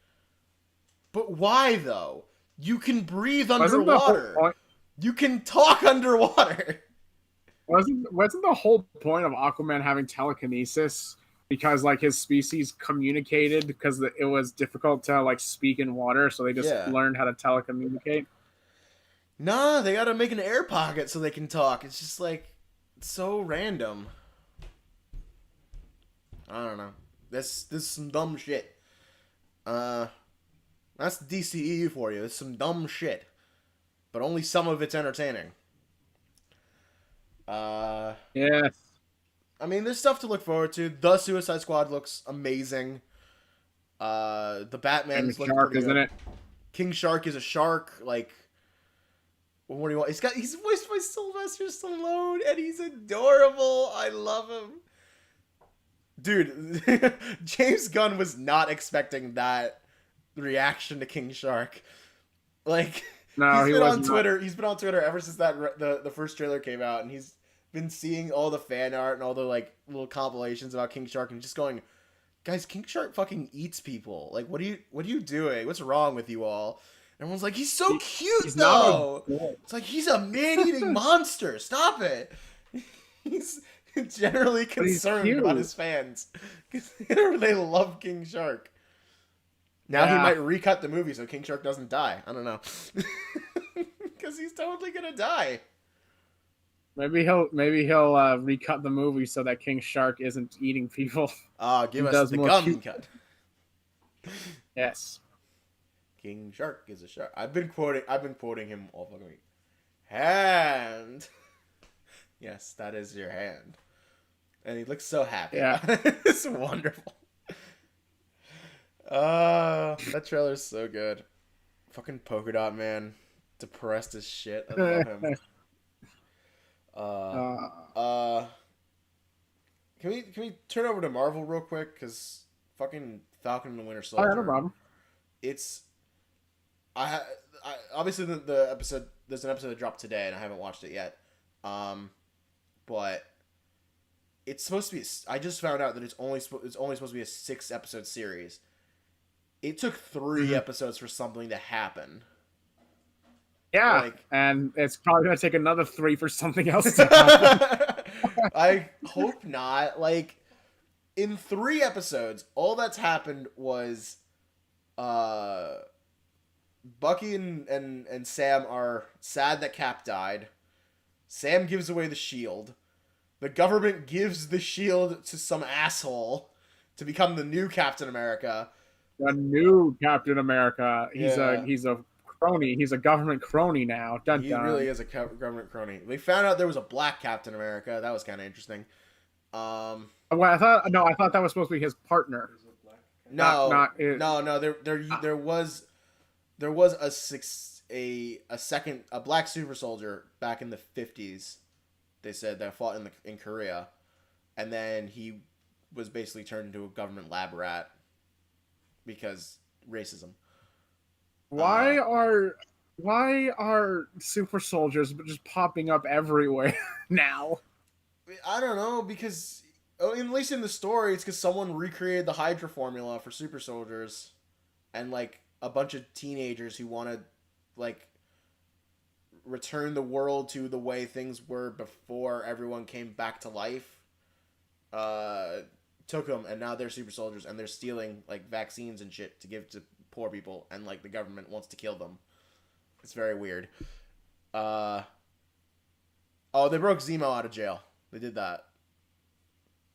but why though? You can breathe underwater. You can talk underwater. Wasn't the whole point of Aquaman having telekinesis because like his species communicated because it was difficult to like speak in water, so they just learned how to telecommunicate? Nah, they gotta make an air pocket so they can talk. It's just like so random. I don't know. This is some dumb shit. That's the DCEU for you. It's some dumb shit. But only some of it's entertaining. Yes. I mean, there's stuff to look forward to. The Suicide Squad looks amazing. The Batman's looking pretty good. Isn't it? King Shark is a shark. Like, what do you want? He's voiced by Sylvester Stallone, and he's adorable. I love him. Dude, James Gunn was not expecting that reaction to King Shark. Like, no, he's been on Twitter. He's been on Twitter ever since the first trailer came out, and he's been seeing all the fan art and all the like little compilations about King Shark, and just going, guys, King Shark fucking eats people. Like, what are you doing? What's wrong with you all? Everyone's like, he's so cute though. It's like he's a man-eating monster. Stop it. He's generally concerned about his fans because they love King Shark. Now he might recut the movie so King Shark doesn't die. I don't know. Because he's totally gonna die. Maybe he'll recut the movie so that King Shark isn't eating people. Give us the gum cut. Yes. King Shark is a shark. I've been quoting him all fucking week. Hand. Yes, that is your hand. And he looks so happy. Yeah. It's wonderful. That trailer's so good. Fucking Polka Dot Man. Depressed as shit. I love him. Can we turn over to Marvel real quick? Because fucking Falcon and the Winter Oh, yeah, Soldier. no problem. It's I obviously the episode, there's an episode that dropped today and I haven't watched it yet. But it's supposed to be. I just found out that it's only supposed to be a 6-episode series. It took 3 episodes for something to happen. Yeah, Like, and it's probably gonna take another 3 for something else to happen. I hope not. Like, in 3 episodes, all that's happened was, Bucky and Sam are sad that Cap died. Sam gives away the shield. The government gives the shield to some asshole to become the new Captain America. The new Captain America. He's Yeah. a crony. He's a government crony now. Dun, He dun. really is a government crony. We found out there was a black Captain America. That was kind of interesting. Well, I thought that was supposed to be his partner. No, Not there was a black super soldier back in the 50s. They said that fought in Korea, and then he was basically turned into a government lab rat because racism. Why are super soldiers just popping up everywhere now? I don't know, because at least in the story, it's because someone recreated the Hydra formula for super soldiers, and like a bunch of teenagers who want to like return the world to the way things were before everyone came back to life. Took them, and now they're super soldiers, and they're stealing like vaccines and shit to give to poor people, and like the government wants to kill them. It's very weird. They broke Zemo out of jail. They did that.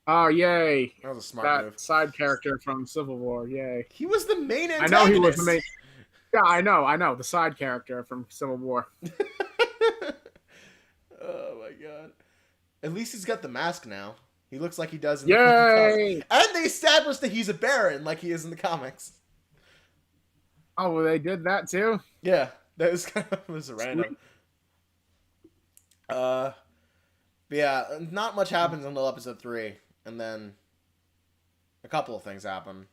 Oh, yay! That was a smart move. That side character from Civil War, yay! He was the main antagonist. I know he was the main. Yeah, I know the side character from Civil War. Oh my god! At least he's got the mask now. He looks like he does in the Yay! and they established that he's a Baron like he is in the comics. Oh, well, they did that too? Yeah, that was kind of random. But yeah, not much happens until episode 3, and then a couple of things happen.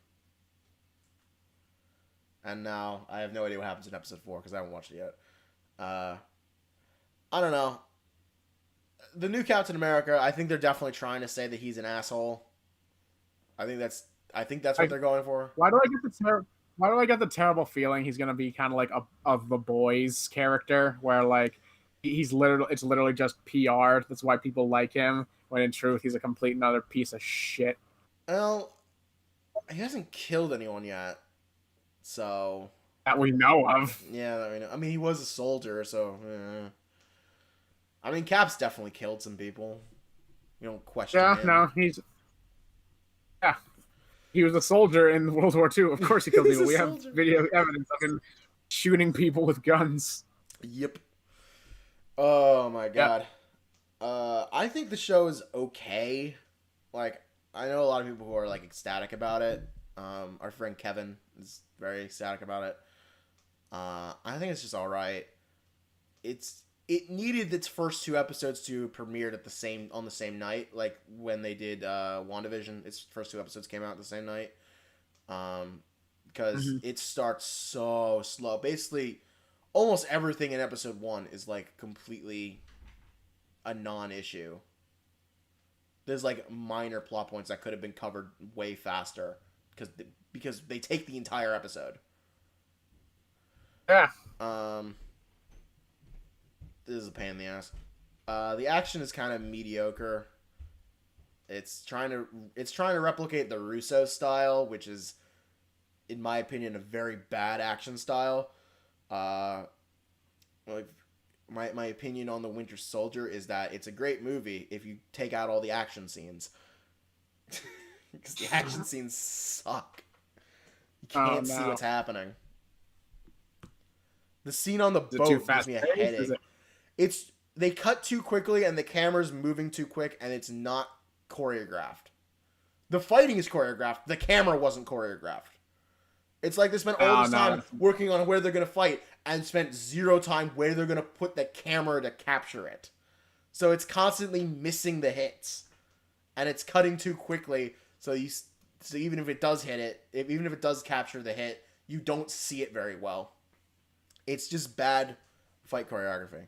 And now I have no idea what happens in episode 4 because I haven't watched it yet. I don't know. The new Captain America, I think they're definitely trying to say that he's an asshole. I think that's what they're going for. Why do I get the terrible feeling he's gonna be kind of like a The Boys character, where like it's literally just PR. That's why people like him. When in truth, he's a complete another piece of shit. Well, he hasn't killed anyone yet, so That we know of. yeah, that we know. I mean, he was a soldier, so. I mean, Cap's definitely killed some people. You don't question him. No, he was a soldier in World War II. Of course he killed people. We have video evidence of him shooting people with guns. Yep. Oh my god. Yep. I think the show is okay. Like, I know a lot of people who are like ecstatic about it. Our friend Kevin is very ecstatic about it. I think it's just all right. It needed its first 2 episodes to premiere on the same night, like when they did WandaVision. Its first 2 episodes came out the same night, because it starts so slow. Basically, almost everything in episode 1 is like completely a non-issue. There's like minor plot points that could have been covered way faster because they take the entire episode. Yeah. This is a pain in the ass. The action is kind of mediocre. It's trying to replicate the Russo style, which is, in my opinion, a very bad action style. Like my opinion on the Winter Soldier is that it's a great movie if you take out all the action scenes, because the action scenes suck. You can't see what's happening. The scene on the boat gives me a headache. They cut too quickly and the camera's moving too quick and it's not choreographed. The fighting is choreographed. The camera wasn't choreographed. It's like they spent all this time working on where they're going to fight and spent 0 time where they're going to put the camera to capture it. So it's constantly missing the hits. And it's cutting too quickly. So So even if it does hit it, even if it does capture the hit, you don't see it very well. It's just bad fight choreography.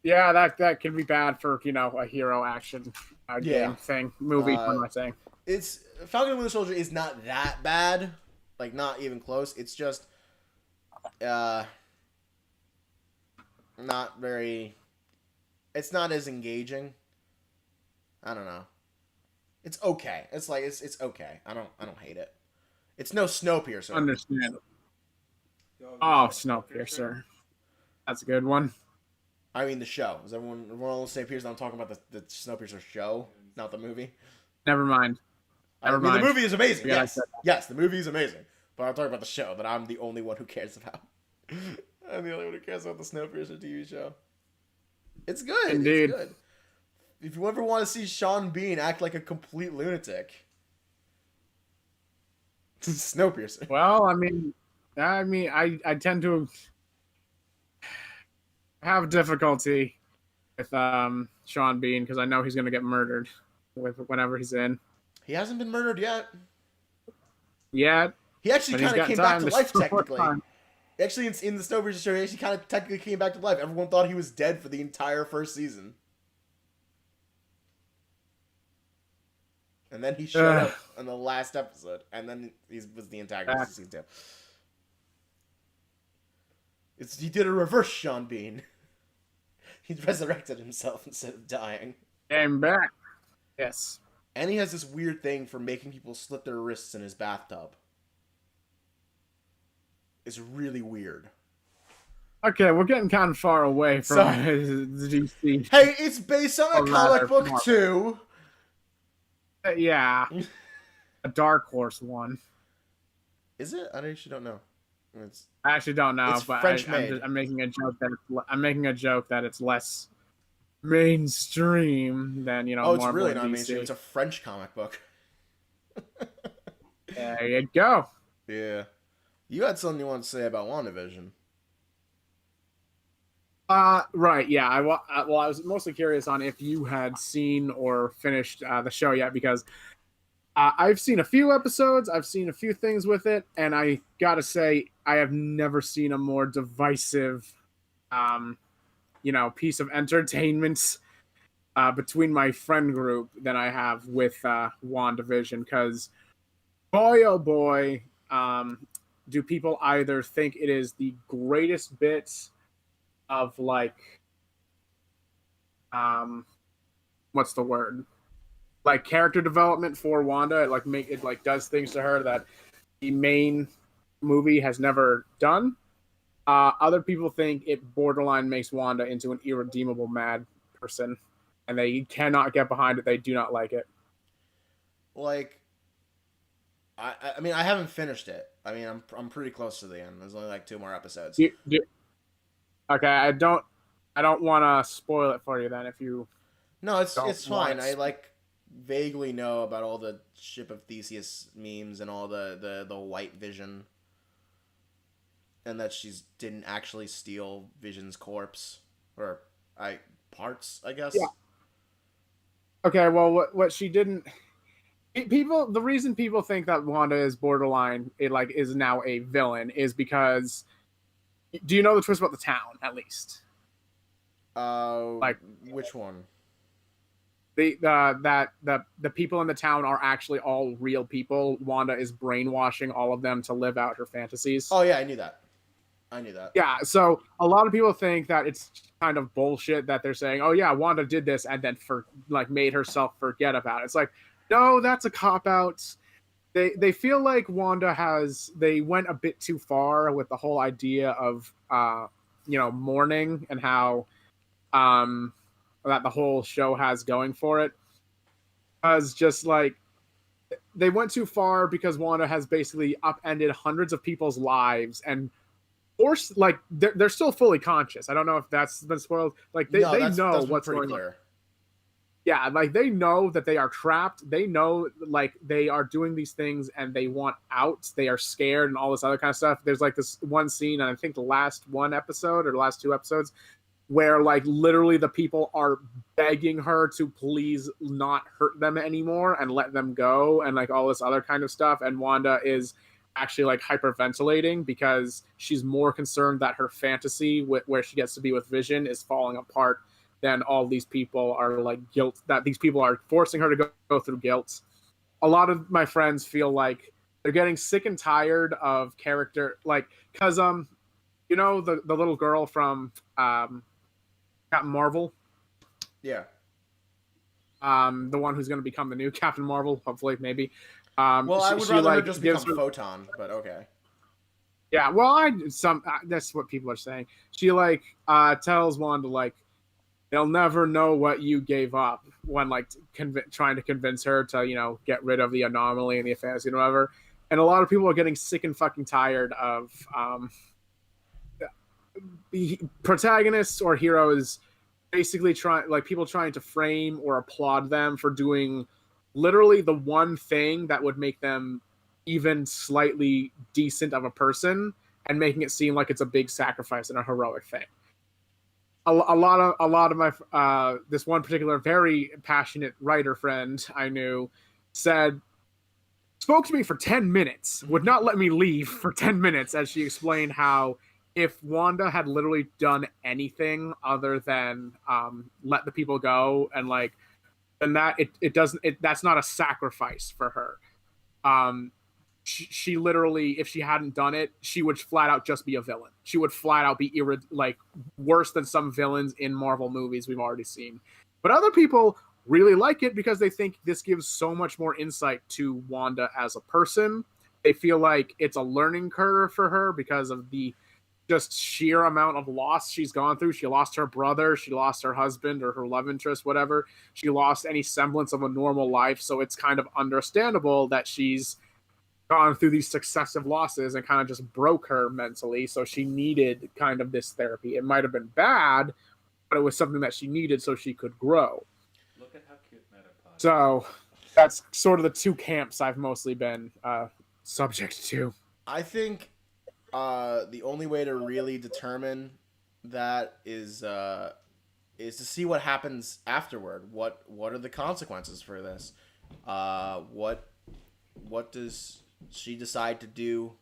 Yeah, that can be bad for, you know, a hero action game thing, movie, what am I saying? It's Falcon and Winter Soldier is not that bad. Like, not even close. It's just not very... It's not as engaging. I don't know. It's okay. It's like it's okay. I don't hate it. It's no Snowpiercer. Understand. Oh, Snowpiercer. That's a good one. I mean, the show. Is everyone on the same page? I'm talking about the Snowpiercer show, not the movie. Never mind. The movie is amazing. Yes, the movie is amazing. But I'm talking about the show that I'm the only one who cares about. I'm the only one who cares about the Snowpiercer TV show. It's good. Indeed. It's good. If you ever want to see Sean Bean act like a complete lunatic, Snowpiercer. Well, I tend to have difficulty with Sean Bean because I know he's going to get murdered whenever he's in. He hasn't been murdered yet. Yet. He actually kind of came back to life, technically. Actually, in the Snowpiercer show, he actually kind of technically came back to life. Everyone thought he was dead for the entire first season. And then he showed up in the last episode. And then he was the antagonist of season 2. He did a reverse Sean Bean. He resurrected himself instead of dying. Came back. Yes. And he has this weird thing for making people slit their wrists in his bathtub. It's really weird. Okay, we're getting kind of far away from the DC. Hey, it's based on a comic book too. Yeah. A Dark Horse one. Is it? I actually don't know. I actually don't know, but I'm making a joke that it's less mainstream than, you know. Oh, it's really not mainstream. It's a French comic book. There you go. Yeah, you had something you want to say about WandaVision. Right, yeah. I was mostly curious on if you had seen or finished the show yet, because I've seen a few episodes, I've seen a few things with it, and I gotta say, I have never seen a more divisive, piece of entertainment between my friend group than I have with WandaVision, because boy, oh boy, do people either think it is the greatest bit of, like, what's the word? Like, character development for Wanda. It does things to her that the main movie has never done. Other people think it borderline makes Wanda into an irredeemable mad person, and they cannot get behind it. They do not like it. Like, I mean, I haven't finished it. I mean, I'm pretty close to the end. There's only like 2 more episodes. Okay, I don't want to spoil it for you then. If you it's fine. I vaguely know about all the Ship of Theseus memes and all the white Vision, and that she didn't actually steal Vision's corpse or parts, I guess. Yeah. Okay, well, what she didn't. The reason people think that Wanda is borderline, is now a villain, is because. Do you know the twist about the town, at least? Which one? The people in the town are actually all real people. Wanda is brainwashing all of them to live out her fantasies. Oh yeah, I knew that. Yeah, so a lot of people think that it's kind of bullshit that they're saying, oh yeah, Wanda did this and then made herself forget about it. It's like, no, that's a cop-out. They feel like Wanda they went a bit too far with the whole idea of mourning and how that the whole show has going for it. Because they went too far because Wanda has basically upended hundreds of people's lives and forced, they're still fully conscious. I don't know if that's been spoiled. They know what's going on. Yeah, they know that they are trapped. They know, they are doing these things and they want out. They are scared and all this other kind of stuff. There's, this one scene, and I think the last 1 episode or the last 2 episodes, where like literally the people are begging her to please not hurt them anymore and let them go and like all this other kind of stuff. And Wanda is actually like hyperventilating because she's more concerned that her fantasy where she gets to be with Vision is falling apart than all these people are like guilt, that these people are forcing her to go through guilt. A lot of my friends feel like they're getting sick and tired of character, like, because you know the little girl from Captain Marvel, Yeah. The one who's going to become the new Captain Marvel, hopefully, maybe. Well, I would rather like, her just become Photon, but okay. Yeah, well, that's what people are saying. She like tells Wanda like they'll never know what you gave up when like trying to convince her to, you know, get rid of the anomaly and the fantasy and whatever. And a lot of people are getting sick and fucking tired of protagonists or heroes basically people trying to frame or applaud them for doing literally the one thing that would make them even slightly decent of a person and making it seem like it's a big sacrifice and a heroic thing. A lot of my this one particular very passionate writer friend I knew spoke to me for 10 minutes, would not let me leave for 10 minutes as she explained how if Wanda had literally done anything other than let the people go and like, then that's not a sacrifice for her. She literally, if she hadn't done it, she would flat out just be a villain. She would flat out be like worse than some villains in Marvel movies we've already seen. But other people really like it because they think this gives so much more insight to Wanda as a person. They feel like it's a learning curve for her because of the just sheer amount of loss she's gone through. She lost her brother, she lost her husband or her love interest, whatever. She lost any semblance of a normal life. So it's kind of understandable that she's gone through these successive losses and kind of just broke her mentally. So she needed kind of this therapy. It might have been bad, but it was something that she needed so she could grow. Look at how cute Metapod. So that's sort of the two camps I've mostly been subject to. I think the only way to really determine that is to see what happens afterward. What are the consequences for this? What does she decide to do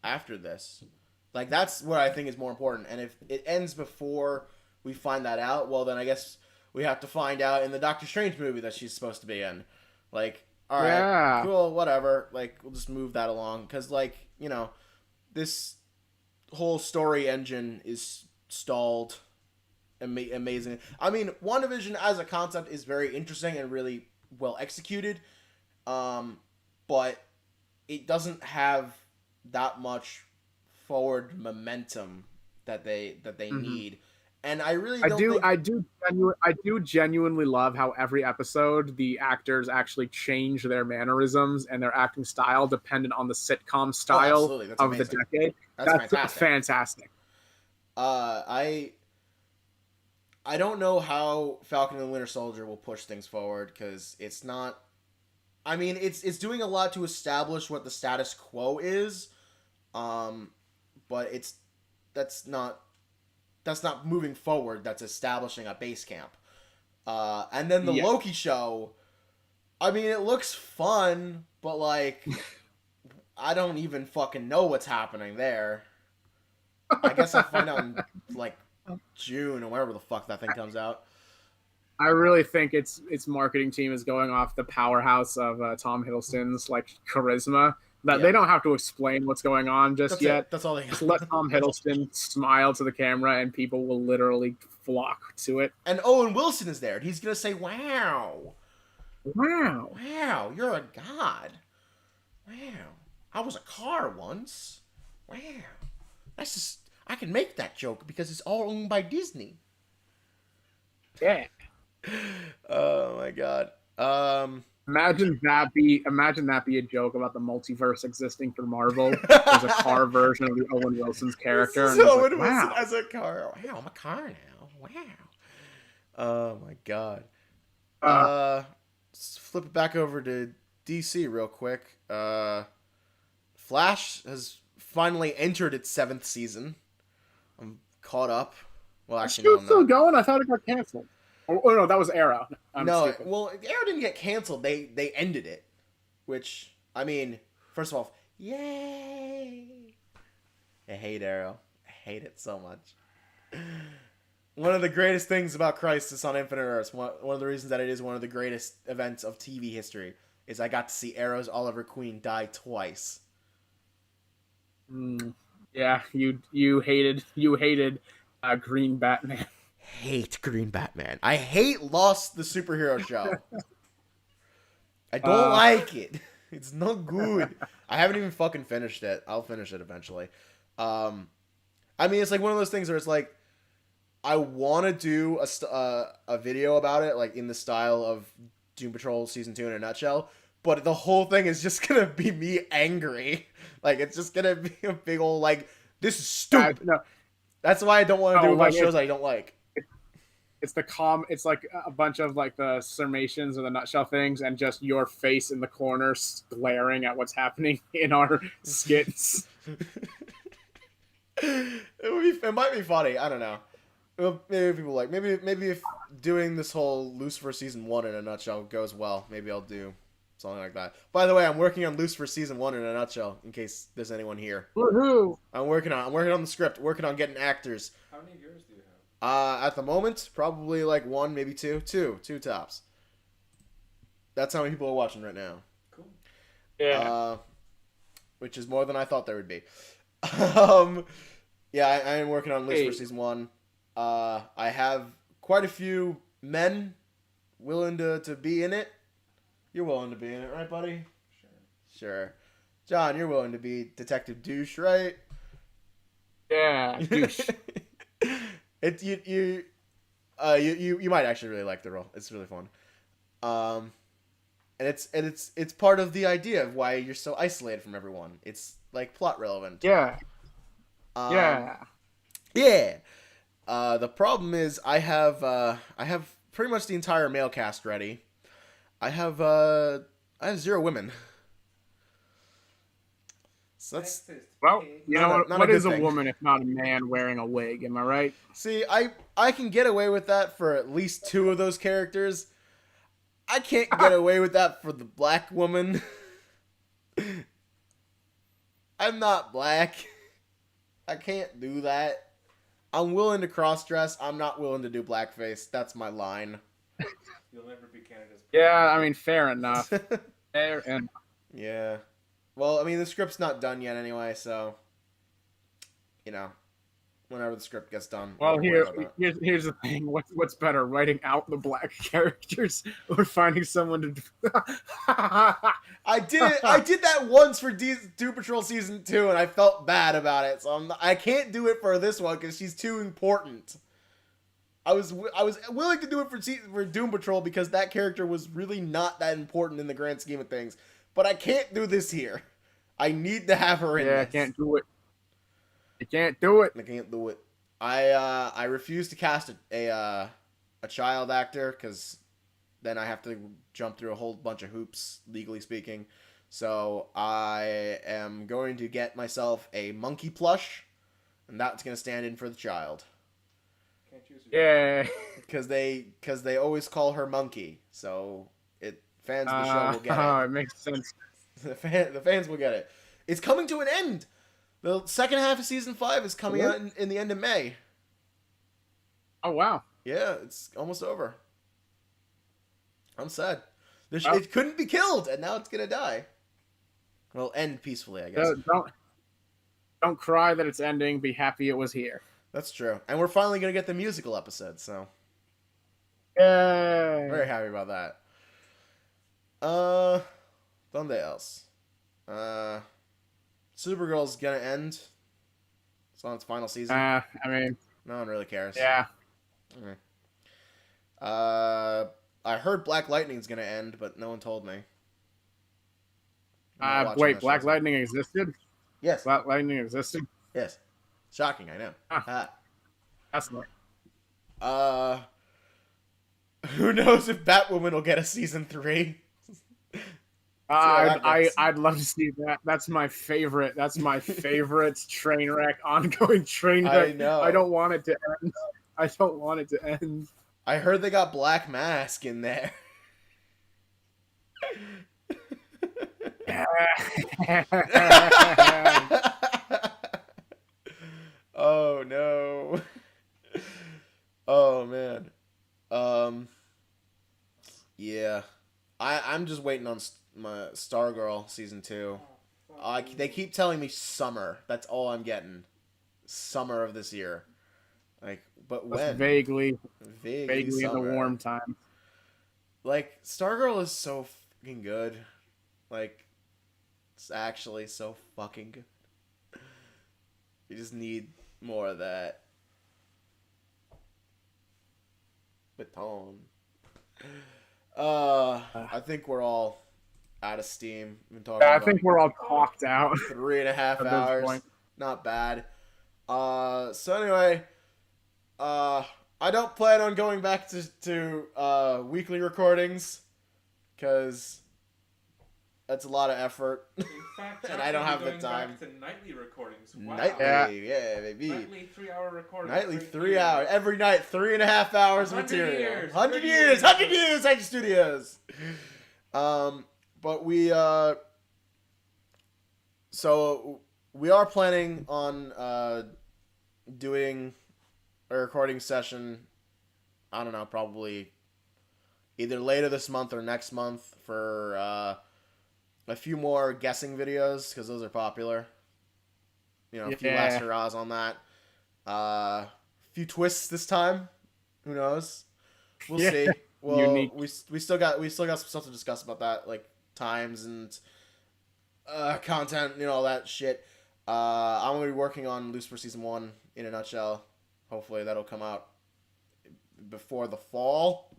after this? Like, that's what I think is more important. And if it ends before we find that out, well, then I guess we have to find out in the Doctor Strange movie that she's supposed to be in. Like, all right, cool, whatever. Like, we'll just move that along. Because, like, you know, this whole story engine is stalled. Amazing. I mean, WandaVision as a concept is very interesting and really well executed. But it doesn't have that much forward momentum that they need. And I really don't I do genuinely love how every episode the actors actually change their mannerisms and their acting style dependent on the sitcom style of amazing. the decade. That's fantastic. I don't know how Falcon and Winter Soldier will push things forward because it's not. I mean, it's doing a lot to establish what the status quo is, but that's not moving forward. That's establishing a base camp. And then the Loki show, I mean, it looks fun, but like, I don't even fucking know what's happening there. I guess I'll find out in like June or whenever the fuck that thing comes out. I really think its marketing team is going off the powerhouse of Tom Hiddleston's like charisma. That they don't have to explain what's going on just yet. That's all they just let Tom Hiddleston smile to the camera, and people will literally flock to it. And Owen Wilson is there. He's gonna say, "Wow, wow, wow, you're a god. Wow, I was a car once. Wow, that's just I can make that joke because it's all owned by Disney." Yeah. Oh my god. Imagine that be a joke about the multiverse existing for Marvel. There's a car version of the Owen Wilson's character. And Owen Wilson as a car. Wow, I'm a car now. Wow. Oh my god. Let's flip it back over to DC real quick. Flash has finally entered its 7th season. I'm caught up. Well, The actually, no, show's I'm still not. going. I thought it got canceled. Oh no, that was Arrow. I'm No, stupid. well, Arrow didn't get canceled. They ended it, which I mean, first of all, yay! I hate Arrow. I hate it so much. One of the greatest things about Crisis on Infinite Earths, one of the reasons that it is one of the greatest events of TV history, is I got to see Arrow's Oliver Queen die twice. Yeah, you hated Green Batman. Hate Green Batman. I hate Lost, the superhero show. I don't like it. It's not good. I haven't even fucking finished it. I'll finish it eventually. I mean, it's like one of those things where it's like, I want to do a video about it, like in the style of Doom Patrol Season 2 in a nutshell, but the whole thing is just going to be me angry. Like, it's just going to be a big old, like, this is stupid. No. That's why I don't want to do about shows I don't like. It's it's like a bunch of like the summations or the nutshell things and just your face in the corner glaring at what's happening in our skits. It might be funny. I don't know. Maybe people like maybe if doing this whole Lucifer season 1 in a nutshell goes well, maybe I'll do something like that. By the way, I'm working on Lucifer season 1 in a nutshell. In case there's anyone here, Woohoo! I'm working on the script, working on getting actors. How many viewers do you have? At the moment, probably like 1, maybe 2 tops. That's how many people are watching right now. Cool. Yeah. Which is more than I thought there would be. Yeah, I am working on Lucifer season 1. I have quite a few men willing to be in it. You're willing to be in it, right, buddy? Sure. John, you're willing to be Detective Douche, right? Yeah, douche. You might actually really like the role. It's really fun. And it's part of the idea of why you're so isolated from everyone. It's like plot relevant. Yeah. Yeah. The problem is I have pretty much the entire male cast ready. I have 0 women. So that's well, you know what is a thing. woman if not a man wearing a wig? Am I right? See, I can get away with that for at least 2 of those characters. I can't get away with that for the black woman. I'm not black. I can't do that. I'm willing to cross-dress. I'm not willing to do blackface. That's my line. You'll never be Canada's president. Yeah, I mean, fair enough. Fair enough. Yeah. Well, I mean, the script's not done yet anyway, so, you know, whenever the script gets done. Well, here's the thing. What's better, writing out the black characters or finding someone to... I did that once for Doom Patrol Season 2, and I felt bad about it, so I can't do it for this one because she's too important. I was willing to do it for Doom Patrol because that character was really not that important in the grand scheme of things. But I can't do this here. I need to have her in this. I can't do it. I can't do it. I can't do it. I refuse to cast a child actor because then I have to jump through a whole bunch of hoops, legally speaking. So I am going to get myself a monkey plush, and that's going to stand in for the child. Yeah. Because they always call her Monkey, so fans of the show will get it. Oh, it makes sense. The fans will get it. It's coming to an end. The second half of season 5 is coming out in the end of May. Oh wow. Yeah, it's almost over. I'm sad. It couldn't be killed, and now it's gonna die. Well, end peacefully, I guess. Don't cry that it's ending. Be happy it was here. That's true. And we're finally going to get the musical episode, so. Yay. Very happy about that. Something else. Supergirl's going to end. It's on its final season. I mean. No one really cares. Yeah. Okay. I heard Black Lightning's going to end, but no one told me. Wait, Black Lightning existed? Yes. Black Lightning existed? Yes. Shocking, I know. That's not. Who knows if Batwoman will get a season 3? I'd love to see that. That's my favorite. That's my favorite train wreck, ongoing train wreck. I know. I don't want it to end. I don't want it to end. I heard they got Black Mask in there. Oh no. Oh man. Yeah. I'm just waiting on my Stargirl season 2. They keep telling me summer. That's all I'm getting. Summer of this year. Like, but when? Vaguely Vaguely in the warm time. Like, Stargirl is so fucking good. Like, it's actually so fucking good. You just need more of that. Baton. I think we're all out of steam. I think we're all clocked out. 3.5 hours. Not bad. So anyway, I don't plan on going back to weekly recordings because that's a lot of effort. In fact, and I don't have the time. Back to nightly recordings. Wow. Nightly, yeah, baby. Nightly 3-hour recordings. Nightly 3 hours. Every night, 3.5 hours 100 material. years, 100 years. 100 years. Edge Studios. But so we are planning on doing a recording session. I don't know, probably either later this month or next month for a few more guessing videos because those are popular. You know, a few last hurrahs on that. A few twists this time. Who knows? We'll see. Well, unique. We still got some stuff to discuss about that, like times and content, you know, all that shit. I'm gonna be working on Lucifer season 1 in a nutshell. Hopefully that'll come out before the fall.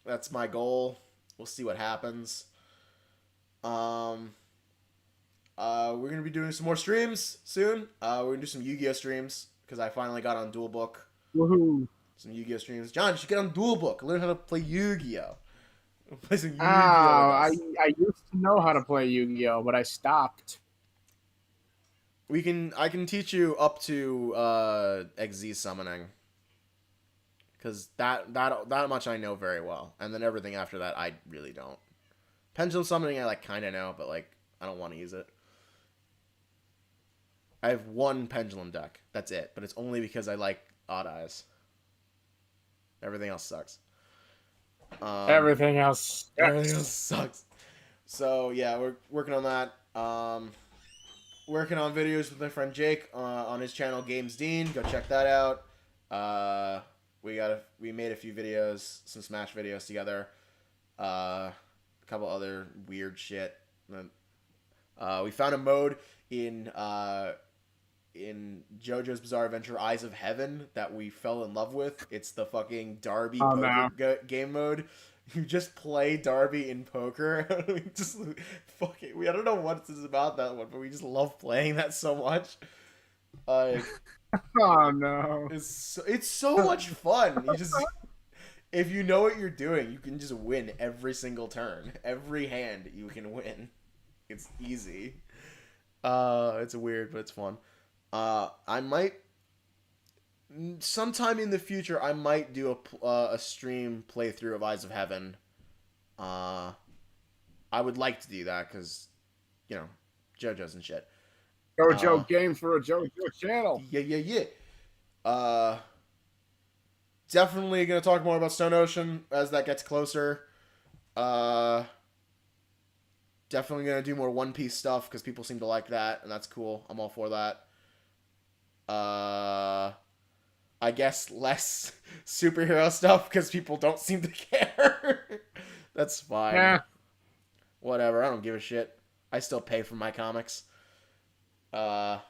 That's my goal. We'll see what happens. We're gonna be doing some more streams soon. We're gonna do some Yu-Gi-Oh streams because I finally got on Dual Book. Woohoo! Some Yu-Gi-Oh streams. John, you should get on Dual Book. Learn how to play Yu-Gi-Oh. Play some Yu-Gi-Oh. I used to know how to play Yu-Gi-Oh, but I stopped. I can teach you up to XZ summoning. Because that much I know very well. And then everything after that, I really don't. Pendulum summoning, I kind of know, but I don't want to use it. I have one pendulum deck. That's it. But it's only because I like Odd Eyes. Everything else sucks. Everything else sucks. So, yeah, we're working on that. Working on videos with my friend Jake on his channel, Games Dean. Go check that out. We made a few videos, some Smash videos together. A couple other weird shit. We found a mode in JoJo's Bizarre Adventure Eyes of Heaven that we fell in love with. It's the fucking Darby poker game mode. You just play Darby in poker. We just I don't know what this is about that one, but we just love playing that so much. Oh no! It's so much fun. You just if you know what you're doing, you can just win every single turn. Every hand you can win. It's easy. It's weird, but it's fun. I might sometime in the future I might do a stream playthrough of Eyes of Heaven. I would like to do that because, you know, JoJo's and shit. JoJo games for a JoJo channel. Yeah. Definitely gonna talk more about Stone Ocean as that gets closer. Definitely gonna do more One Piece stuff because people seem to like that, and that's cool. I'm all for that. I guess less superhero stuff because people don't seem to care. That's fine. Yeah. Whatever. I don't give a shit. I still pay for my comics. What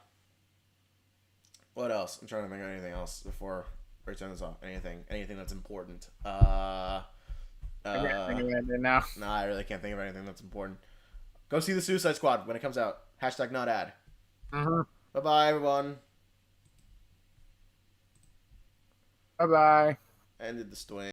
else? I'm trying to think of anything else before we turn this off. Anything that's important. I can't think of anything now. Nah, I really can't think of anything that's important. Go see the Suicide Squad when it comes out. # not ad. Bye-bye, everyone. Bye-bye. Ended the swing.